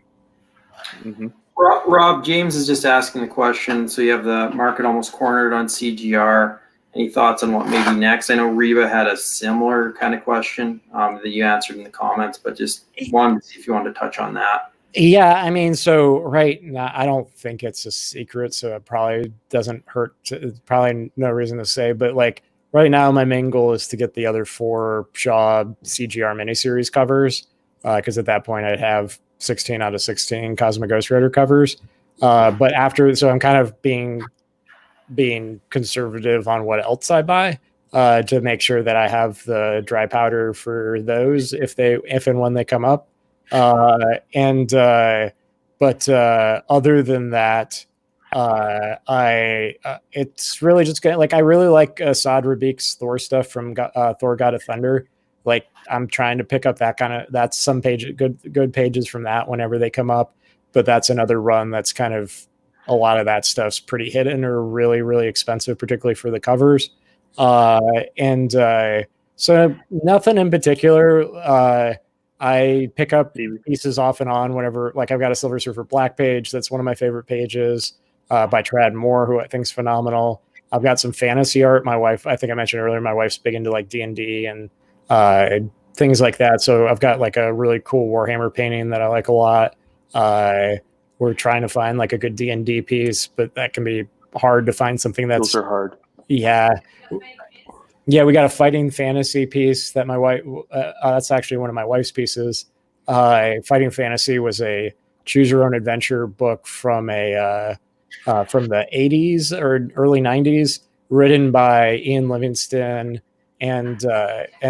Mhm. Rob James is just asking the question. So you have the market almost cornered on CGR. Any thoughts on what may be next? I know Reba had a similar kind of question that you answered in the comments, but just wanted to see if you wanted to touch on that. Yeah, I mean, so right now, I don't think it's a secret, so it probably doesn't hurt. It's probably no reason to say, but like right now, my main goal is to get the other 4 Shaw CGR miniseries covers, because at that point, I'd have 16 out of 16 Cosmic Ghost Rider covers. But after, so I'm kind of being conservative on what else I buy, to make sure that I have the dry powder for those if and when they come up. But other than that, it's really just like I really like Saad Rabik's Thor stuff from Thor God of Thunder. Like I'm trying to pick up that's some good pages from that whenever they come up. But that's another run that's kind of, a lot of that stuff's pretty hidden or really, really expensive, particularly for the covers. So nothing in particular. I pick up pieces off and on whenever, like I've got a Silver Surfer Black page. That's one of my favorite pages by Trad Moore, who I think is phenomenal. I've got some fantasy art. My wife, I think I mentioned earlier, my wife's big into like D&D and things like that. So I've got like a really cool Warhammer painting that I like a lot. We're trying to find like a good D&D piece, but that can be hard to find something that's... Those are hard. Yeah. Yeah, we got a fighting fantasy piece that my wife, that's actually one of my wife's pieces. Fighting fantasy was a choose your own adventure book from the 80s or early 90s, written by Ian Livingston and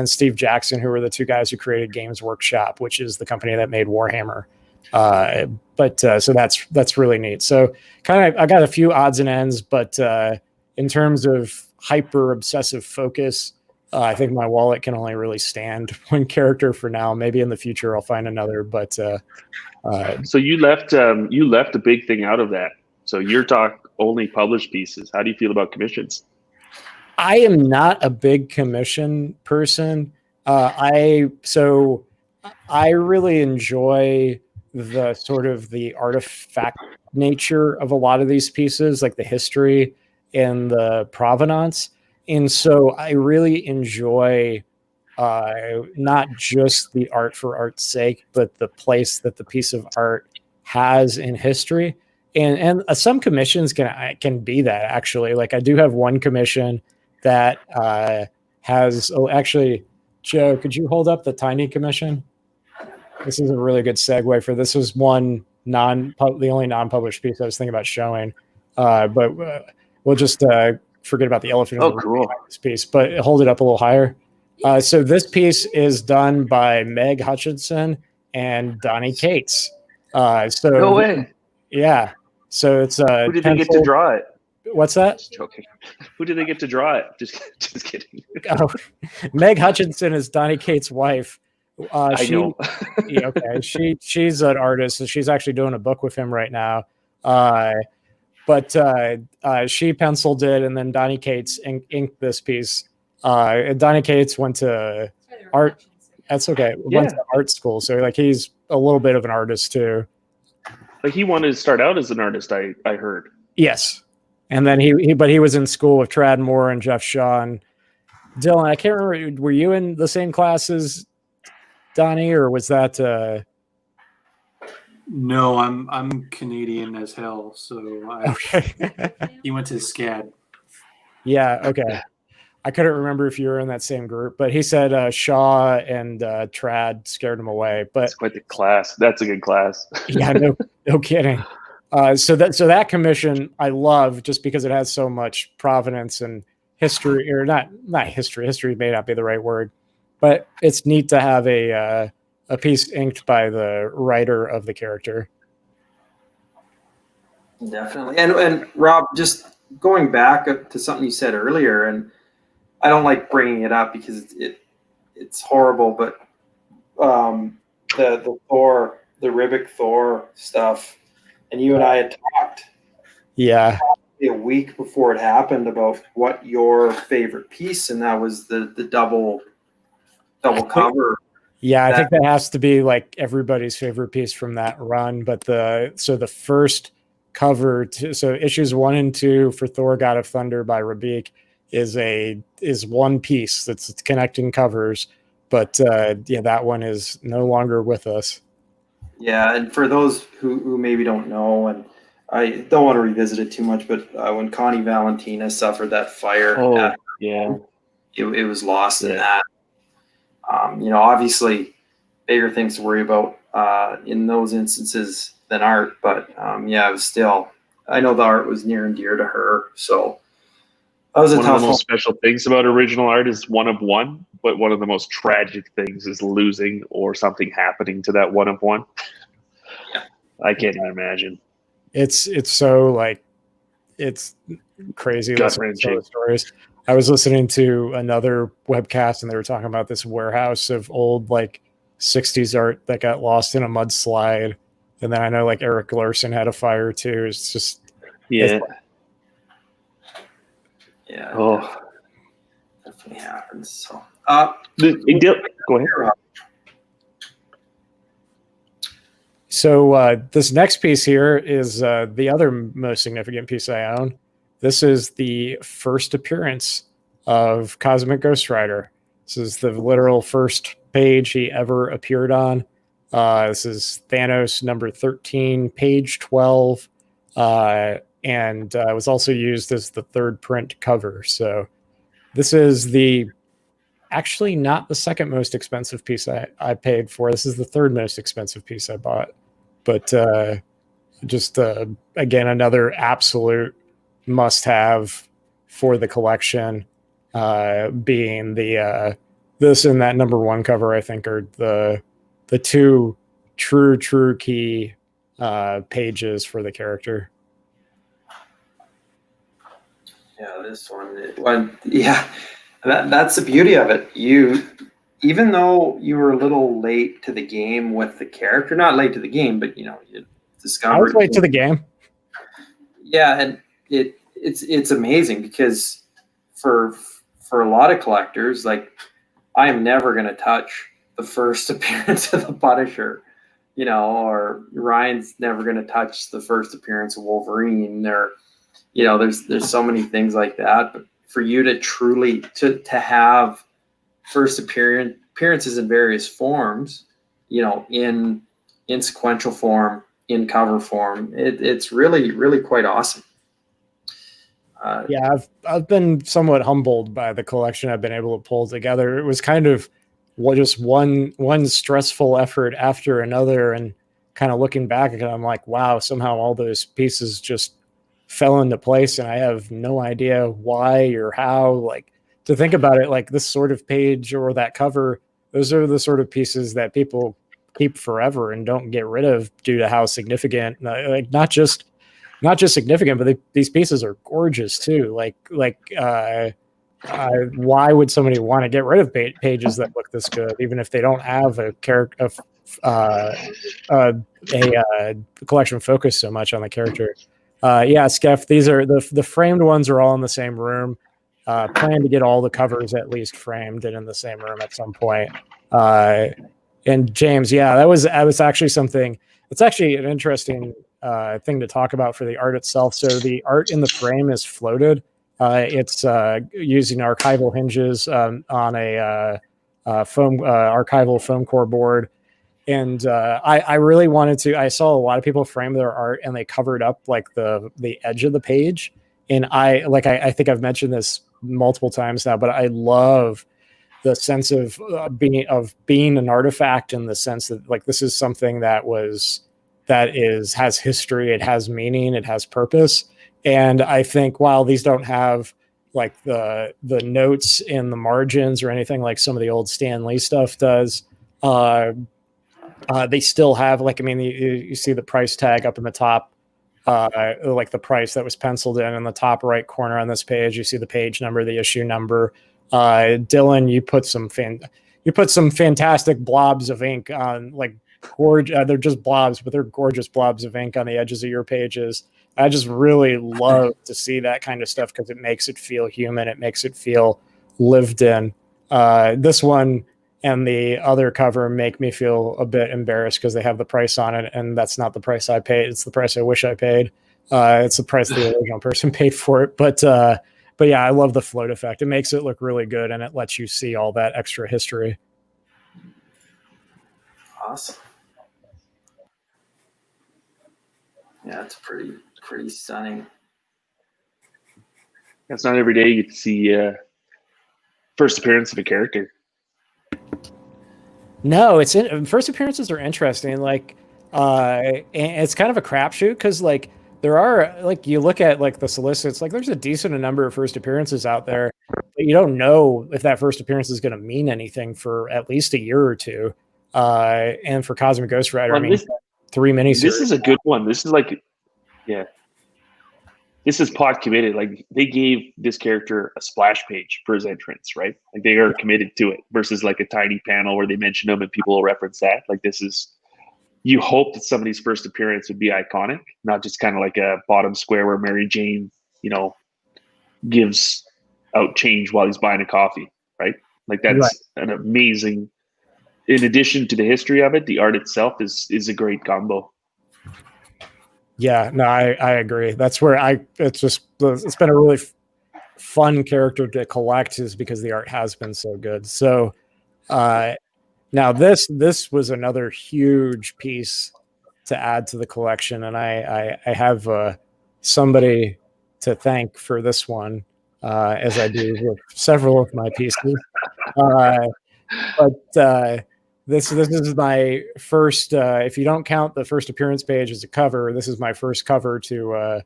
Steve Jackson, who were the 2 guys who created Games Workshop, which is the company that made Warhammer. So that's really neat. So kind of, I got a few odds and ends, but in terms of hyper obsessive focus, I think my wallet can only really stand one character for now. Maybe in the future I'll find another, but so you left a big thing out of that. So your talk only published pieces. How do you feel about commissions? I am not a big commission person. I really enjoy the sort of the artifact nature of a lot of these pieces, like the history and the provenance. And so I really enjoy not just the art for art's sake, but the place that the piece of art has in history. And some commissions can be that, actually. Like I do have one commission that has, actually, Joe, could you hold up the tiny commission? This is a really good segue for this. Was one the only non-published piece I was thinking about showing, but we'll just forget about the elephant in the room behind this piece, but hold it up a little higher. So this piece is done by Meg Hutchinson and Donnie Cates. No way. Yeah. So it's who did they get to draw it? What's that? Just joking. Who did they get to draw it? Just kidding. Oh, Meg Hutchinson is Donnie Cates' wife. I know. Yeah, okay. She's an artist, and she's actually doing a book with him right now. But she penciled it, and then Donnie Cates inked this piece. Donnie Cates went to art. That's okay. Yeah. Went to art school, so like he's a little bit of an artist too. Like he wanted to start out as an artist. I heard. Yes, and then he was in school with Trad Moore and Jeff Shaw and Dylan. I can't remember. Were you in the same class as Donnie, or was that? No, I'm Canadian as hell, so okay. He went to SCAD. Yeah, okay. I couldn't remember if you were in that same group, but he said Shaw and Trad scared him away. But it's quite the class. That's a good class. Yeah, no kidding. So that commission I love just because it has so much provenance and history, or not history. History may not be the right word, but it's neat to have a piece inked by the writer of the character. Definitely. And Rob, just going back to something you said earlier, and I don't like bringing it up because it's horrible, but the Thor, the Ribic Thor stuff, and you and I had talked a week before it happened about what your favorite piece, and that was the double cover. Yeah, I think that has to be like everybody's favorite piece from that run. But the first cover, so issues 1 and 2 for Thor: God of Thunder by Rabik is one piece that's connecting covers. But yeah, that one is no longer with us. Yeah, and for those who maybe don't know, and I don't want to revisit it too much, but when Connie Valentina suffered that fire, Oh, yeah. it was lost in Yeah. that. Obviously, bigger things to worry about in those instances than art, but yeah, it was still. I know the art was near and dear to her, so that was a One tough of the one. most special things about original art is one of one, but one of the most tragic things is losing or something happening to that one of one. Yeah. I can't even imagine. It's so like it's crazy. Gut-wrenching. Stories. I was listening to another webcast and they were talking about this warehouse of old like 60s art that got lost in a mudslide. And then I know like Eric Larson had a fire too. It's just Yeah. Yeah. Oh. Definitely happens. So Go ahead. So this next piece here is the other most significant piece I own. This is the first appearance of Cosmic Ghost Rider. This is the literal first page he ever appeared on. This is Thanos number 13, page 12, and was also used as the third print cover. So this is actually not the second most expensive piece I paid for. This is the third most expensive piece I bought. But just again, another absolute must-have for the collection, being the this and that number 1 cover. I think are the two true key pages for the character. Yeah, this one. Yeah, that's the beauty of it. Even though you were a little late to the game with the character, not late to the game, but you discovered. I was late to the game. Yeah, and it's amazing because for a lot of collectors, like I am never going to touch the first appearance of the Punisher, or Ryan's never going to touch the first appearance of Wolverine. There's so many things like that, but for you to truly to have first appearances in various forms, in sequential form, in cover form, it's really quite awesome. Yeah, I've been somewhat humbled by the collection I've been able to pull together. It was kind of just one stressful effort after another, and kind of looking back at it, I'm like, wow, somehow all those pieces just fell into place, and I have no idea why or how. Like, to think about it, like this sort of page or that cover, those are the sort of pieces that people keep forever and don't get rid of due to how significant, like not just significant, but these pieces are gorgeous too. Why would somebody want to get rid of pages that look this good, even if they don't have a character, a collection focused so much on the character? Yeah, Skeff, these are the framed ones are all in the same room. Plan to get all the covers at least framed and in the same room at some point. And James, yeah, that was actually something. It's actually an interesting thing to talk about for the art itself. So the art in the frame is floated. It's using archival hinges on a archival foam core board. And I really wanted to. I saw a lot of people frame their art and they covered up like the edge of the page. And I think I've mentioned this multiple times now, but I love the sense of being an artifact, in the sense that like this is something that has history, it has meaning, it has purpose. And I think while these don't have like the notes in the margins or anything like some of the old Stan Lee stuff does, they still have, like, I mean, you see the price tag up in the top, like the price that was penciled in the top right corner on this page. You see the page number, the issue number. Dylan, you put some fantastic blobs of ink on, like, they're just blobs, but they're gorgeous blobs of ink on the edges of your pages. I just really love to see that kind of stuff because it makes it feel human. It makes it feel lived in. This one, and the other cover make me feel a bit embarrassed because they have the price on it, and that's not the price I paid. It's the price I wish I paid. It's the price the original person paid for it. But yeah, I love the float effect. It makes it look really good, and it lets you see all that extra history. Awesome. Yeah, it's pretty stunning. It's not every day you get to see first appearance of a character. No, first appearances are interesting. Like, and it's kind of a crapshoot because like there are like you look at like the solicits, like there's a decent number of first appearances out there, but you don't know if that first appearance is going to mean anything for at least a year or two. And for Cosmic Ghost Rider, Well, I mean, 3 miniseries. This is a good one. This is like, yeah. This is pot committed. Like they gave this character a splash page for his entrance, right? Like they are committed to it versus like a tiny panel where they mention him and people will reference that. Like this is, you hope that somebody's first appearance would be iconic, not just kind of like a bottom square where Mary Jane, gives out change while he's buying a coffee, right? Like that's an amazing, in addition to the history of it, the art itself is a great combo. Yeah, no, I agree. That's where it's been a really fun character to collect is because the art has been so good. So now this was another huge piece to add to the collection, and I have somebody to thank for this one, as I do with several of my pieces. But this is my first. If you don't count the first appearance page as a cover, this is my first cover to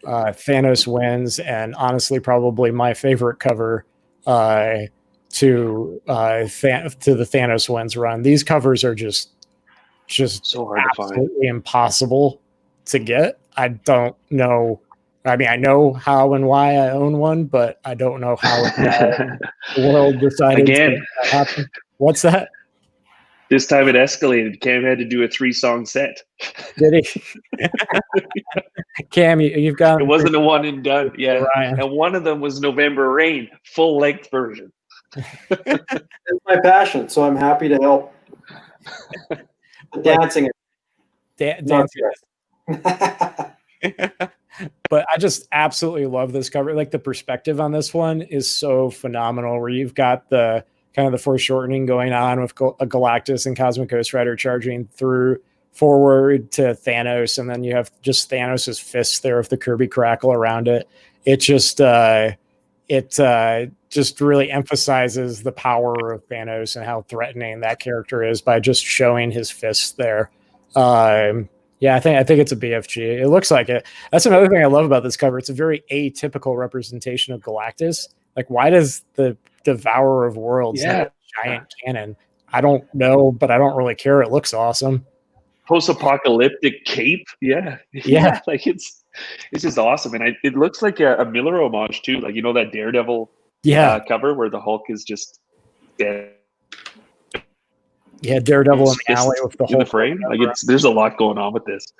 Thanos Wins, and honestly, probably my favorite cover to the Thanos Wins run. These covers are just so hard to find, absolutely impossible to get. I don't know. I mean, I know how and why I own one, but I don't know how the world decided again. to happen. What's that? This time it escalated. Cam had to do a 3-song set. Did he? Cam, you've got. It wasn't a one and done. Yeah. Ryan. And one of them was November Rain, full length version. It's my passion, so I'm happy to help. Dancing. Dancing. But I just absolutely love this cover. Like the perspective on this one is so phenomenal, where you've got the kind of the foreshortening going on with Galactus and Cosmic Ghost Rider charging through forward to Thanos, and then you have just Thanos's fists there with the Kirby crackle around it. It just really emphasizes the power of Thanos and how threatening that character is by just showing his fists there. Yeah, I think it's a BFG. It looks like it. That's another thing I love about this cover. It's a very atypical representation of Galactus. Like, why does the Devourer of Worlds have a giant cannon? I don't know, but I don't really care. It looks awesome. Post-apocalyptic cape. Yeah. Like it's just awesome. And it looks like a Miller homage too. Like, that Daredevil cover where the Hulk is just dead. Yeah, Daredevil in the alley with the whole frame. Like there's a lot going on with this.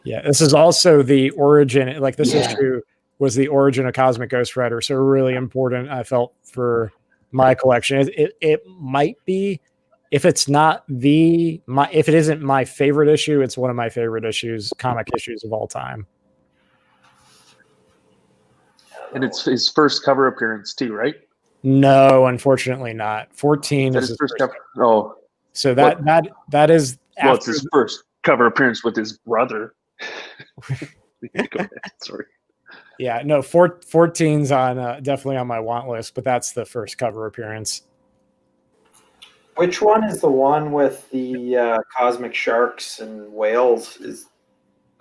Yeah, this is also the origin. Like this issue was the origin of Cosmic Ghost Rider, so really important. I felt for my collection. It might be, if it isn't my favorite issue, it's one of my favorite comic issues of all time. And it's his first cover appearance too, right? No, unfortunately not. 14 is his first cover. Oh. So that is well, it's his first cover appearance with his brother. Sorry. Yeah, no, 14's on definitely on my want list, but that's the first cover appearance. Which one is the one with the cosmic sharks and whales?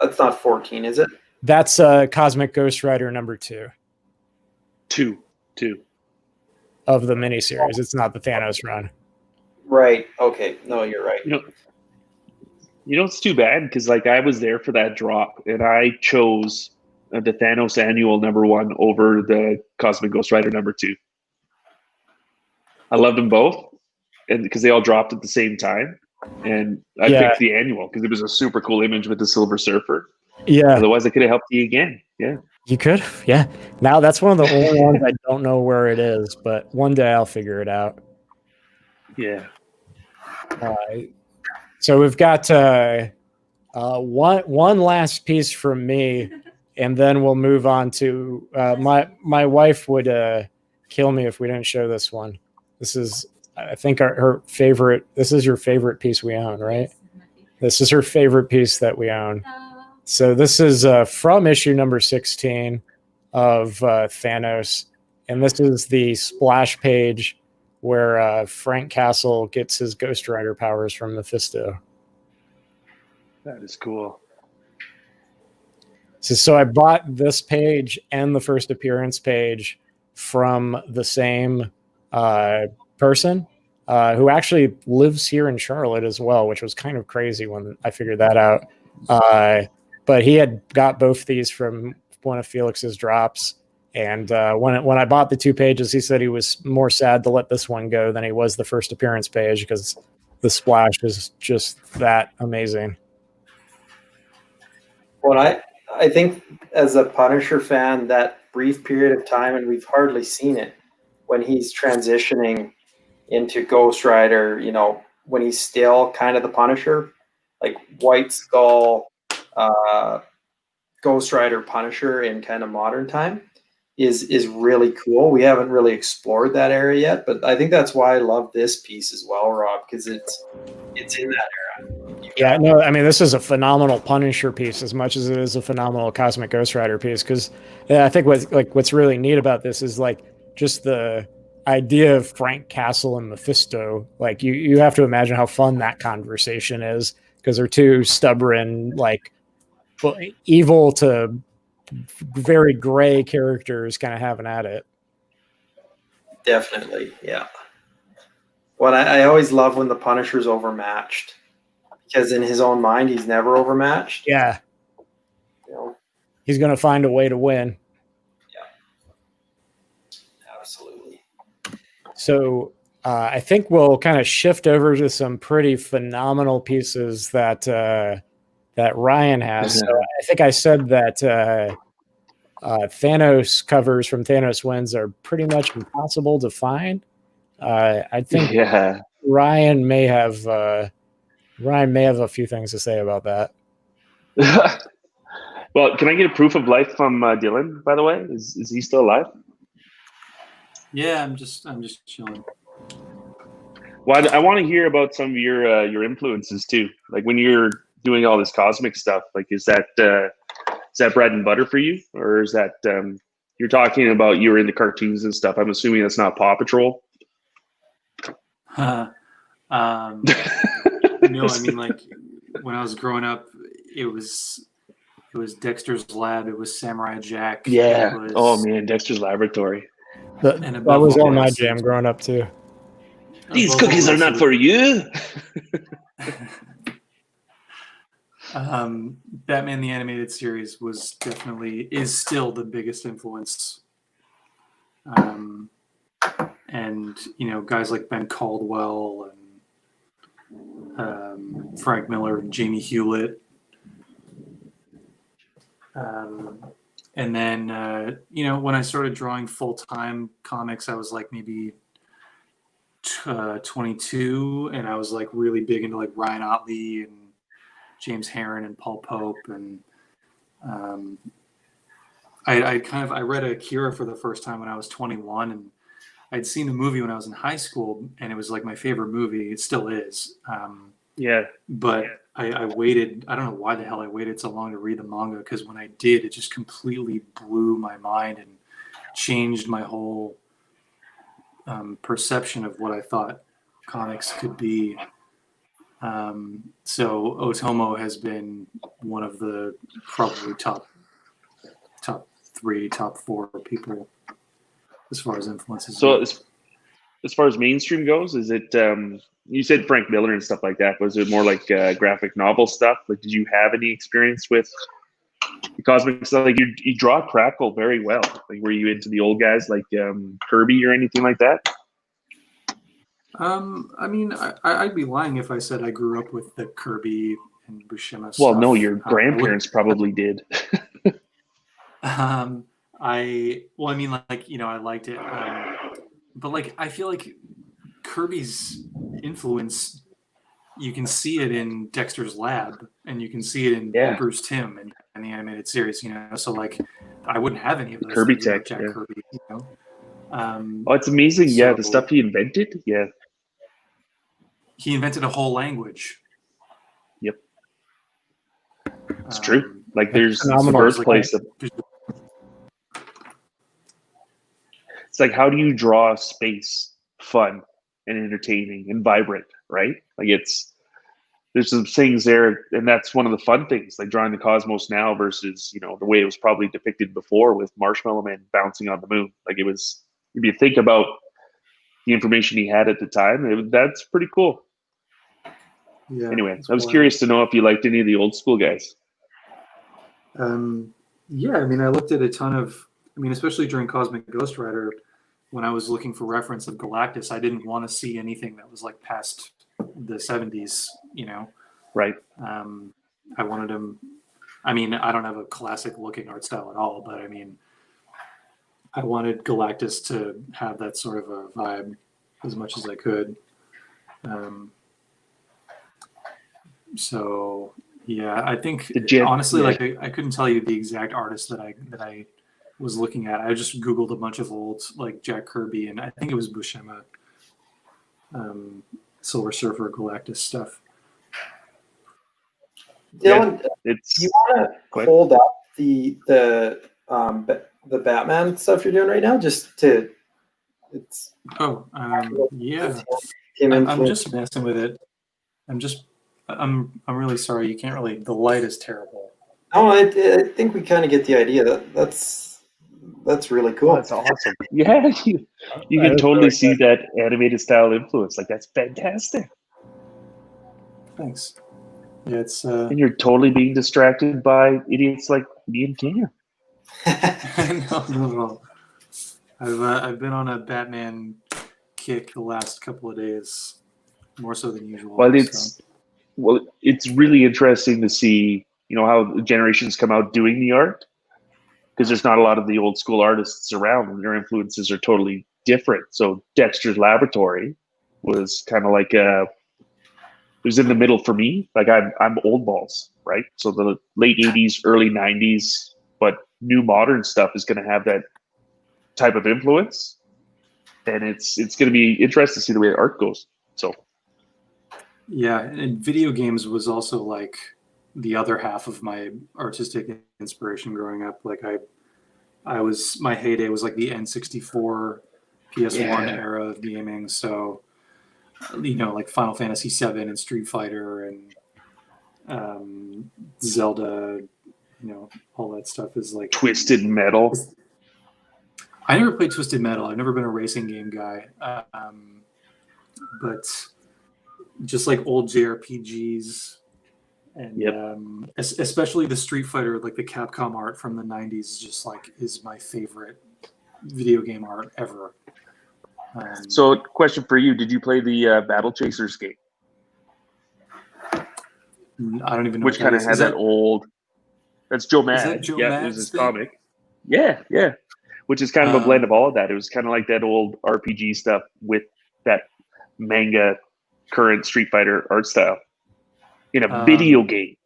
That's not 14, is it? That's Cosmic Ghost Rider number 2. Two of the miniseries. It's not the Thanos run. Right. Okay. No, you're right. It's too bad because like I was there for that drop and I chose the Thanos annual number 1 over the Cosmic Ghost Rider number 2. I loved them both, and because they all dropped at the same time, and I picked the annual because it was a super cool image with the Silver Surfer. Yeah. Otherwise, I could have helped you again. Yeah. You could. Yeah. Now that's one of the only ones I don't know where it is, but one day I'll figure it out. Yeah. So we've got one last piece from me, and then we'll move on to my wife would kill me if we didn't show this one. This is, I think, her favorite. This is your favorite piece we own, right? This is her favorite piece that we own. So this is from issue number 16 of Thanos, and this is the splash page where Frank Castle gets his Ghost Rider powers from Mephisto. That is cool. So I bought this page and the first appearance page from the same person who actually lives here in Charlotte as well, which was kind of crazy when I figured that out. But he had got both these from one of Felix's drops. And when I bought the 2 pages, he said he was more sad to let this one go than he was the first appearance page because the splash is just that amazing. Well, I think as a Punisher fan, that brief period of time, and we've hardly seen it, when he's transitioning into Ghost Rider, when he's still kind of the Punisher, like White Skull, Ghost Rider Punisher in kind of modern time, is really cool. We haven't really explored that area yet, but I think that's why I love this piece as well, Rob, because it's in that era. Yeah, no, I mean, this is a phenomenal Punisher piece as much as it is a phenomenal Cosmic Ghost Rider piece, because I think what's really neat about this is like just the idea of Frank Castle and Mephisto. Like you have to imagine how fun that conversation is, because they're two stubborn, like evil to very gray characters kind of having at it. Definitely, yeah. Well, I always love when the Punisher's overmatched, because in his own mind, he's never overmatched. Yeah. He's going to find a way to win. Yeah. Absolutely. So I think we'll kind of shift over to some pretty phenomenal pieces that Ryan has. So I think I said that Thanos covers from Thanos Wins are pretty much impossible to find. I think Ryan may have a few things to say about that. Well, can I get a proof of life from Dylan, by the way? Is he still alive? Yeah, I'm just chilling. Well, I want to hear about some of your influences too. Like when you're doing all this cosmic stuff, like is that bread and butter for you, or is that you're talking about you're into cartoons and stuff? I'm assuming that's not Paw Patrol. No, I mean, like when I was growing up, it was Dexter's Lab, it was Samurai Jack. Yeah. Oh man, Dexter's Laboratory. That was all my jam growing up too. These cookies are not for you. Batman the Animated Series is still the biggest influence. And guys like Ben Caldwell and Frank Miller and Jamie Hewlett. And then when I started drawing full-time comics, I was like maybe 22, and I was like really big into like Ryan Otley and James Herron and Paul Pope, and I read Akira for the first time when I was 21, and I'd seen the movie when I was in high school, and it was like my favorite movie. It still is. But I waited. I don't know why the hell I waited so long to read the manga, because when I did, it just completely blew my mind and changed my whole perception of what I thought comics could be. So Otomo has been one of the probably top 3, top 4 people as far as influences. So as far as mainstream goes, is it you said Frank Miller and stuff like that? Was it more like graphic novel stuff? Like, did you have any experience with the cosmic stuff? Like, you draw Crackle very well. Like, were you into the old guys like Kirby or anything like that? I mean, I'd be lying if I said I grew up with the Kirby and Buscema stuff. Well, no, your grandparents probably did. I mean, like, I liked it, but like, I feel like Kirby's influence you can see it in Dexter's Lab, and you can see it in Yeah. Bruce Timm and the animated series. So like, I wouldn't have any of those Kirby things without tech, Jack yeah. Kirby. Oh, it's amazing. Yeah, the So- stuff he invented. Yeah. He invented a whole language. Yep. It's true. Like, that's there's the phenomenal. birthplace of. It's like, how do you draw space fun and entertaining and vibrant, right? Like, there's some things there, and that's one of the fun things, like drawing the cosmos now versus the way it was probably depicted before with Marshmallow Man bouncing on the moon. Like, it was, if you think about the information he had at the time, that's pretty cool. Yeah. Anyway, it's I was wild. curious to know if you liked any of the old school guys. Yeah, I mean, I looked at a ton of. I mean, especially during Cosmic Ghost Rider, when I was looking for reference of Galactus, I didn't want to see anything that was like past the 70s. Right. I wanted him. I mean, I don't have a classic looking art style at all, but I mean, I wanted Galactus to have that sort of a vibe as much as I could. So yeah, I think honestly, yeah. like I couldn't tell you the exact artist that I was looking at. I just Googled a bunch of old like Jack Kirby, and I think it was Buscema, Silver Surfer, Galactus stuff. Dylan, It's you want to hold up the Batman stuff you're doing right now, just to it's. Oh, yeah. Team I'm influence. just messing with it. I'm really sorry. You can't really. The light is terrible. No, I think we kind of get the idea. That's really cool. Oh, that's awesome. Yeah, you That can is totally really see that animated style influence. Like, that's fantastic. Thanks. Yeah, it's. And you're totally being distracted by idiots like me and Cam. No. I've been on a Batman kick the last couple of days, more so than usual. Well, it's really interesting to see, how the generations come out doing the art, because there's not a lot of the old school artists around, and their influences are totally different. So Dexter's Laboratory was kind of like it was in the middle for me. Like, I'm old balls, right? So the late 80s, early 90s, but new modern stuff is going to have that type of influence, and it's going to be interesting to see the way the art goes. So yeah, and video games was also like the other half of my artistic inspiration growing up. Like my heyday was like the N64, PS1 era of gaming. So like Final Fantasy VII and Street Fighter and Zelda, all that stuff is like Twisted Metal. I never played Twisted Metal. I've never been a racing game guy, but just like old JRPGs, and especially the Street Fighter, like the Capcom art from the '90s, just like is my favorite video game art ever. So, question for you: did you play the Battle Chasers game? I don't even know which kind of had that old. That's Joe Mad. that Joe It Mad's was his thing? comic. Yeah. Which is kind of a blend of all of that. It was kind of like that old RPG stuff with that manga current Street Fighter art style in a video game.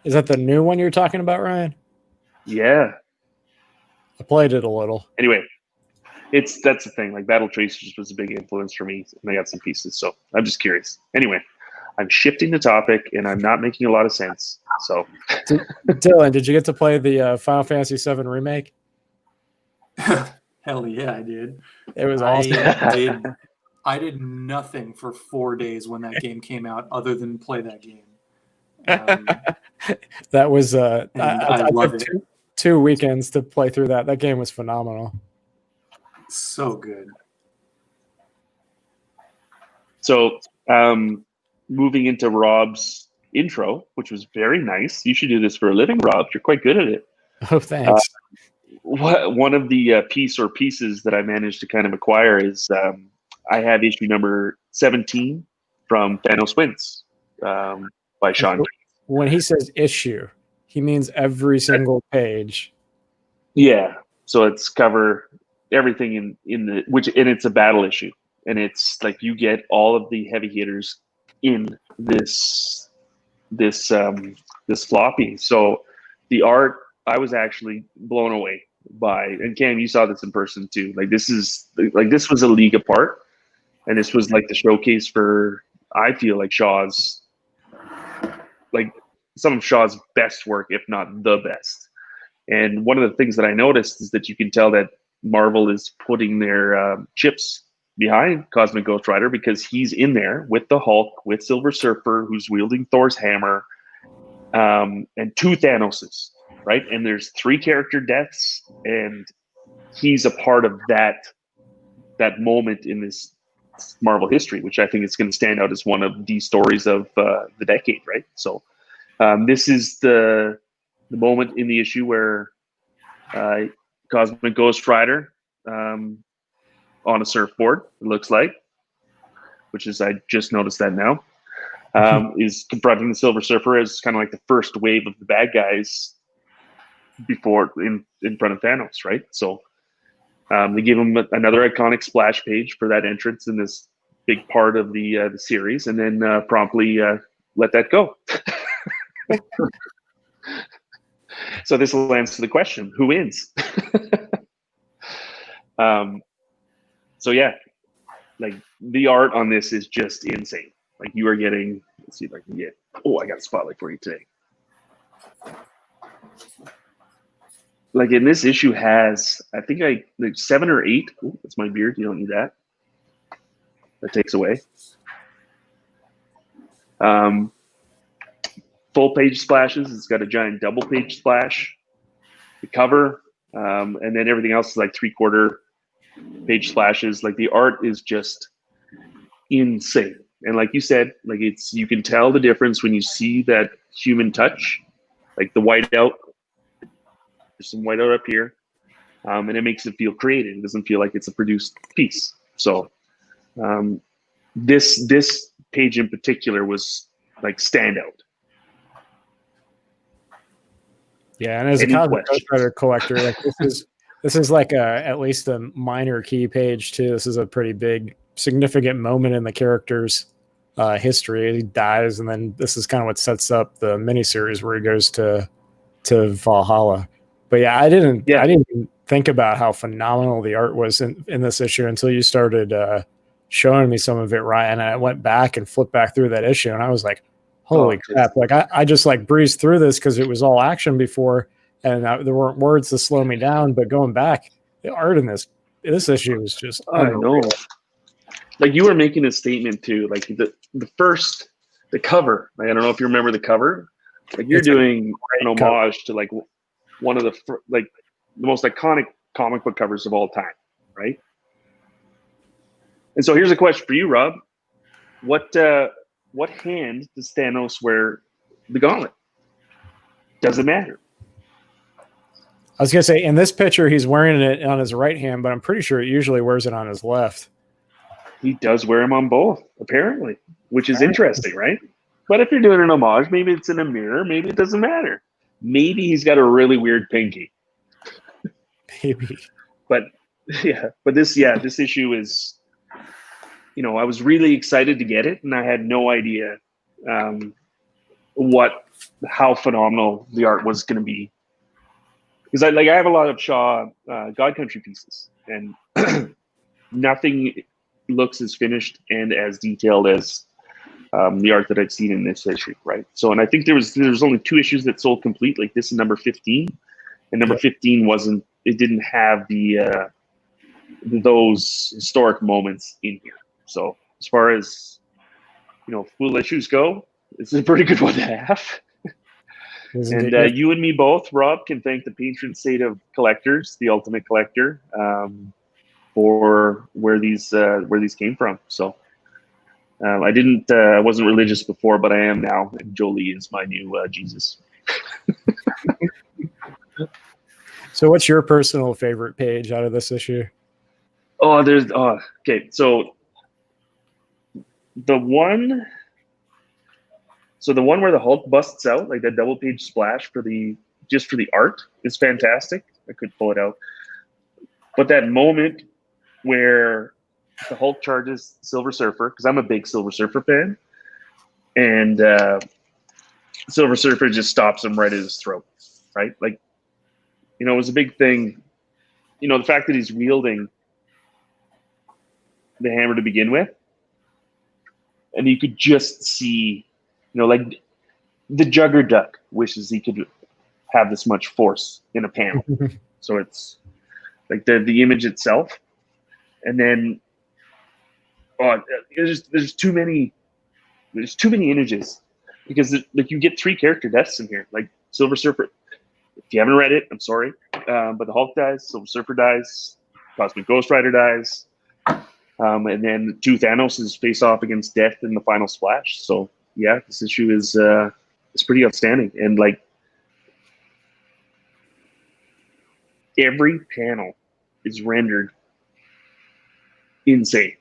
Is that the new one you're talking about, Ryan? Yeah. I played it a little. Anyway, that's the thing. Like, Battle Chasers was a big influence for me, and I got some pieces. So I'm just curious. Anyway, I'm shifting the topic, and I'm not making a lot of sense. So, Dylan, did you get to play the Final Fantasy VII remake? Hell yeah, I did. It was awesome. I did nothing for 4 days when that game came out, other than play that game. That was I love took it. two weekends to play through that. That game was phenomenal. So good. So, moving into Rob's intro, which was very nice. You should do this for a living, Rob. You're quite good at it. Oh, thanks. One of the pieces that I managed to kind of acquire is I have issue number 17 from Thanos Wins by Sean. When he says issue, he means every single page. Yeah. So it's cover everything in it's a battle issue, and it's like you get all of the heavy hitters in this floppy. So the art, I was actually blown away by, and Cam, you saw this in person too. Like this was a league apart, and this was like the showcase for, I feel like Shaw's, like some of Shaw's best work, if not the best. And one of the things that I noticed is that you can tell that Marvel is putting their chips behind Cosmic Ghost Rider, because he's in there with the Hulk, with Silver Surfer, who's wielding Thor's hammer, and 2 Thanoses, right? And there's 3 character deaths, and he's a part of that moment in this Marvel history, which I think is going to stand out as one of the stories of the decade, right? So this is the moment in the issue where Cosmic Ghost Rider, on a surfboard, it looks like, which is, I just noticed that now, is confronting the Silver Surfer as kind of like the first wave of the bad guys before in front of Thanos, right? So they give him another iconic splash page for that entrance in this big part of the series, and then promptly let that go. So this will answer the question: who wins? So yeah, like the art on this is just insane. Like you are getting, let's see if I can get, I got a spotlight for you today. Like in this issue has, I think like 7 or 8. Ooh, that's my beard. You don't need that. That takes away. Full page splashes. It's got a giant double page splash. The cover, and then everything else is like 3/4 page splashes. Like the art is just insane. And like you said, like you can tell the difference when you see that human touch, like the whiteout. There's some whiteout up here, and it makes it feel creative. It doesn't feel like it's a produced piece. So this page in particular was like standout. Yeah, and as a Cosmic Ghost Rider collector, like this is like at least a minor key page too. This is a pretty big, significant moment in the character's history. He dies, and then this is kind of what sets up the miniseries where he goes to Valhalla. But yeah, I didn't even think about how phenomenal the art was in this issue until you started showing me some of it, Ryan. And I went back and flipped back through that issue, and I was like, holy crap. Like I just like breezed through this because it was all action before, and there weren't words to slow me down. But going back, the art in this issue was just unreal. Like you were making a statement too, like the cover. Like, I don't know if you remember the cover. Like you're doing an homage to like one of the most iconic comic book covers of all time, right? And so here's a question for you, Rob. What hand does Thanos wear the gauntlet? Does it matter? I was gonna say in this picture he's wearing it on his right hand, but I'm pretty sure he usually wears it on his left. He does wear them on both, apparently, which is interesting, right? But if you're doing an homage, maybe it's in a mirror, maybe it doesn't matter. Maybe he's got a really weird pinky. Maybe. But this issue is, I was really excited to get it, and I had no idea how phenomenal the art was going to be. Because I have a lot of Shaw God Country pieces, and nothing looks as finished and as detailed as the art that I've seen in this issue, right? So, and I think there was only 2 issues that sold complete, like this and number 15, and number 15 didn't have those historic moments in here. So as far as full issues go, this is a pretty good one to have. And you and me both, Rob, can thank the patron saint of collectors, the ultimate collector, for where these came from. So I wasn't religious before, but I am now, and Jolie is my new Jesus. So what's your personal favorite page out of this issue? Okay. So the one where the Hulk busts out, like that double page splash for the art, is fantastic. I could pull it out. But that moment where the Hulk charges Silver Surfer, because I'm a big Silver Surfer fan, and Silver Surfer just stops him right at his throat, right? Like, it was a big thing. The fact that he's wielding the hammer to begin with, and you could just see, like the Jugger Duck wishes he could have this much force in a panel. So it's like the image itself, and then there's too many images, because like you get 3 character deaths in here. Like Silver Surfer, if you haven't read it, I'm sorry, but the Hulk dies, Silver Surfer dies, Cosmic Ghost Rider dies, and then 2 Thanoses face off against Death in the final splash. So yeah, this issue is pretty outstanding, and like every panel is rendered insane.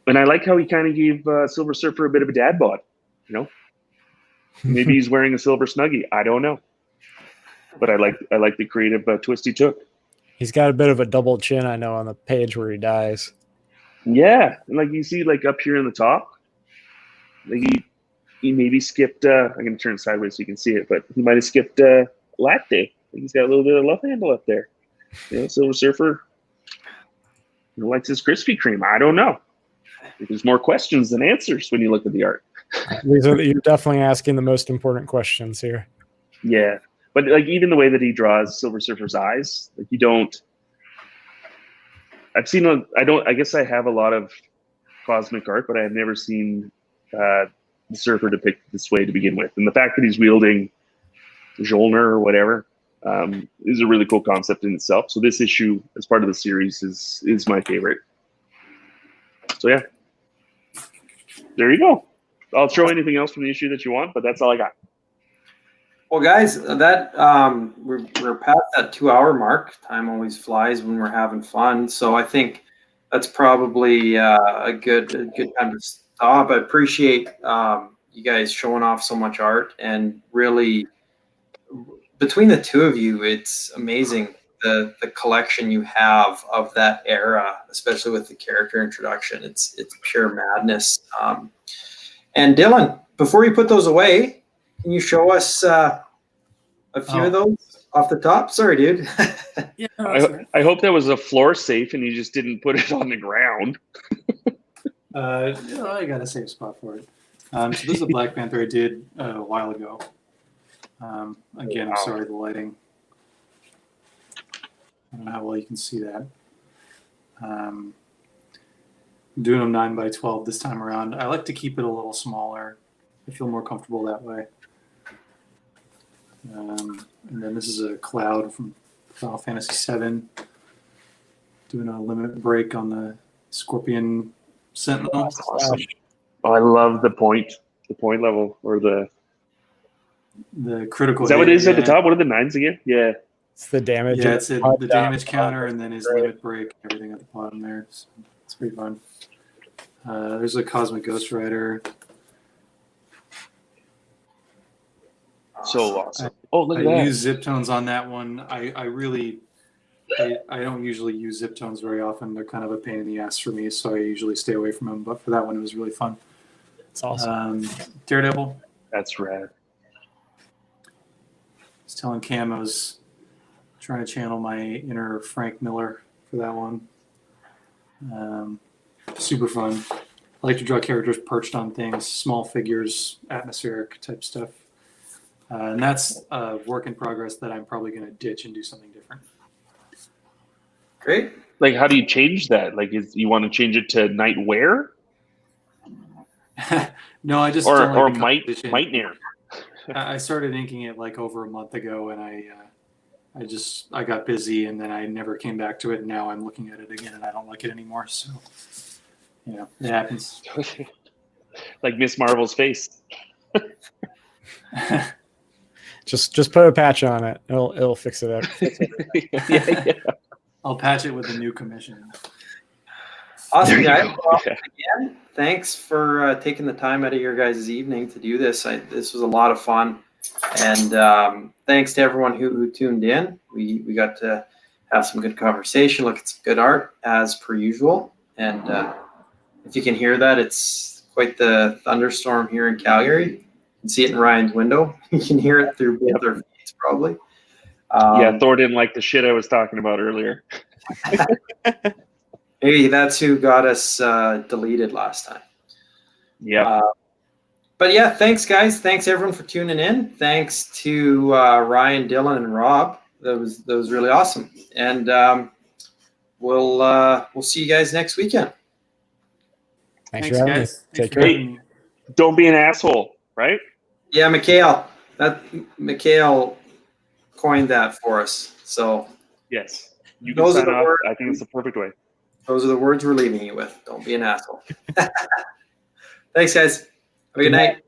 And I like how he kind of gave Silver Surfer a bit of a dad bod, Maybe he's wearing a silver Snuggie. I don't know. But I like the creative twist he took. He's got a bit of a double chin, I know, on the page where he dies. Yeah, and like you see, like up here in the top, like he maybe skipped. I'm gonna turn sideways so you can see it, but he might have skipped latte. He's got a little bit of love handle up there. Silver Surfer likes his Krispy Kreme. I don't know. There's more questions than answers when you look at the art. You're definitely asking the most important questions here. Yeah, but like even the way that he draws Silver Surfer's eyes, like you don't. I guess I have a lot of cosmic art, but I have never seen the Surfer depicted this way to begin with. And the fact that he's wielding Mjolnir or whatever is a really cool concept in itself. So this issue, as part of the series, is my favorite. So yeah, there you go. I'll throw anything else from the issue that you want, but that's all I got. Well, guys, that we're past that 2-hour mark. Time always flies when we're having fun. So I think that's probably a good time to stop. I appreciate you guys showing off so much art, and really between the two of you, it's amazing the collection you have of that era, especially with the character introduction. It's pure madness. And Dylan, before you put those away, can you show us a few of those off the top? Sorry, dude. Yeah, I hope that was a floor safe and you just didn't put it on the ground. I got a safe spot for it. So this is a Black Panther I did a while ago. Again, I'm sorry, the lighting. I don't know how well you can see that. I'm doing them 9x12 this time around. I like to keep it a little smaller. I feel more comfortable that way. And then this is a Cloud from Final Fantasy VII. Doing a limit break on the Scorpion Sentinel. That's awesome. Oh, I love the point level, or the critical. Is that what it is at the top? What are the 9s again? Yeah. It's the damage. Yeah, it's the damage counter, and then his limit break, everything at the bottom there. So it's pretty fun. There's a Cosmic Ghost Rider. So awesome. Oh, look at I that. use zip tones on that one. I don't usually use zip tones very often. They're kind of a pain in the ass for me, so I usually stay away from them. But for that one, it was really fun. It's awesome. Daredevil. That's rad. I was telling Cam I was trying to channel my inner Frank Miller for that one. Super fun. I like to draw characters perched on things, small figures, atmospheric type stuff. And that's a work in progress that I'm probably going to ditch and do something different. Great. Like, how do you change that? Like, you want to change it to Nightwear? No, I just or Mightmare. I started inking it like over a month ago, and I got busy, and then I never came back to it. And now I'm looking at it again, and I don't like it anymore. So, it happens. Like Miss Marvel's face. Just put a patch on it. It'll fix it up. Yeah. I'll patch it with a new commission. Awesome, guys. Well, again, thanks for taking the time out of your guys' evening to do this. This was a lot of fun, and thanks to everyone who tuned in. We got to have some good conversation, look at some good art as per usual, and If you can hear that, it's quite the thunderstorm here in Calgary. You can see it in Ryan's window. You can hear it through both their feeds, probably. Yeah, Thor didn't like the shit I was talking about earlier. Maybe that's who got us deleted last time. Yeah. But yeah, thanks guys. Thanks everyone for tuning in. Thanks to Ryan, Dylan, and Rob. That was really awesome. And we'll see you guys next weekend. Thanks for having me. guys. Take Thanks for care. having me. Don't be an asshole, right? Yeah, Mikhail coined that for us. So Yes. You can those are sign the off. words. I think it's the perfect way. Those are the words we're leaving you with. Don't be an asshole. Thanks, guys. Have a good night.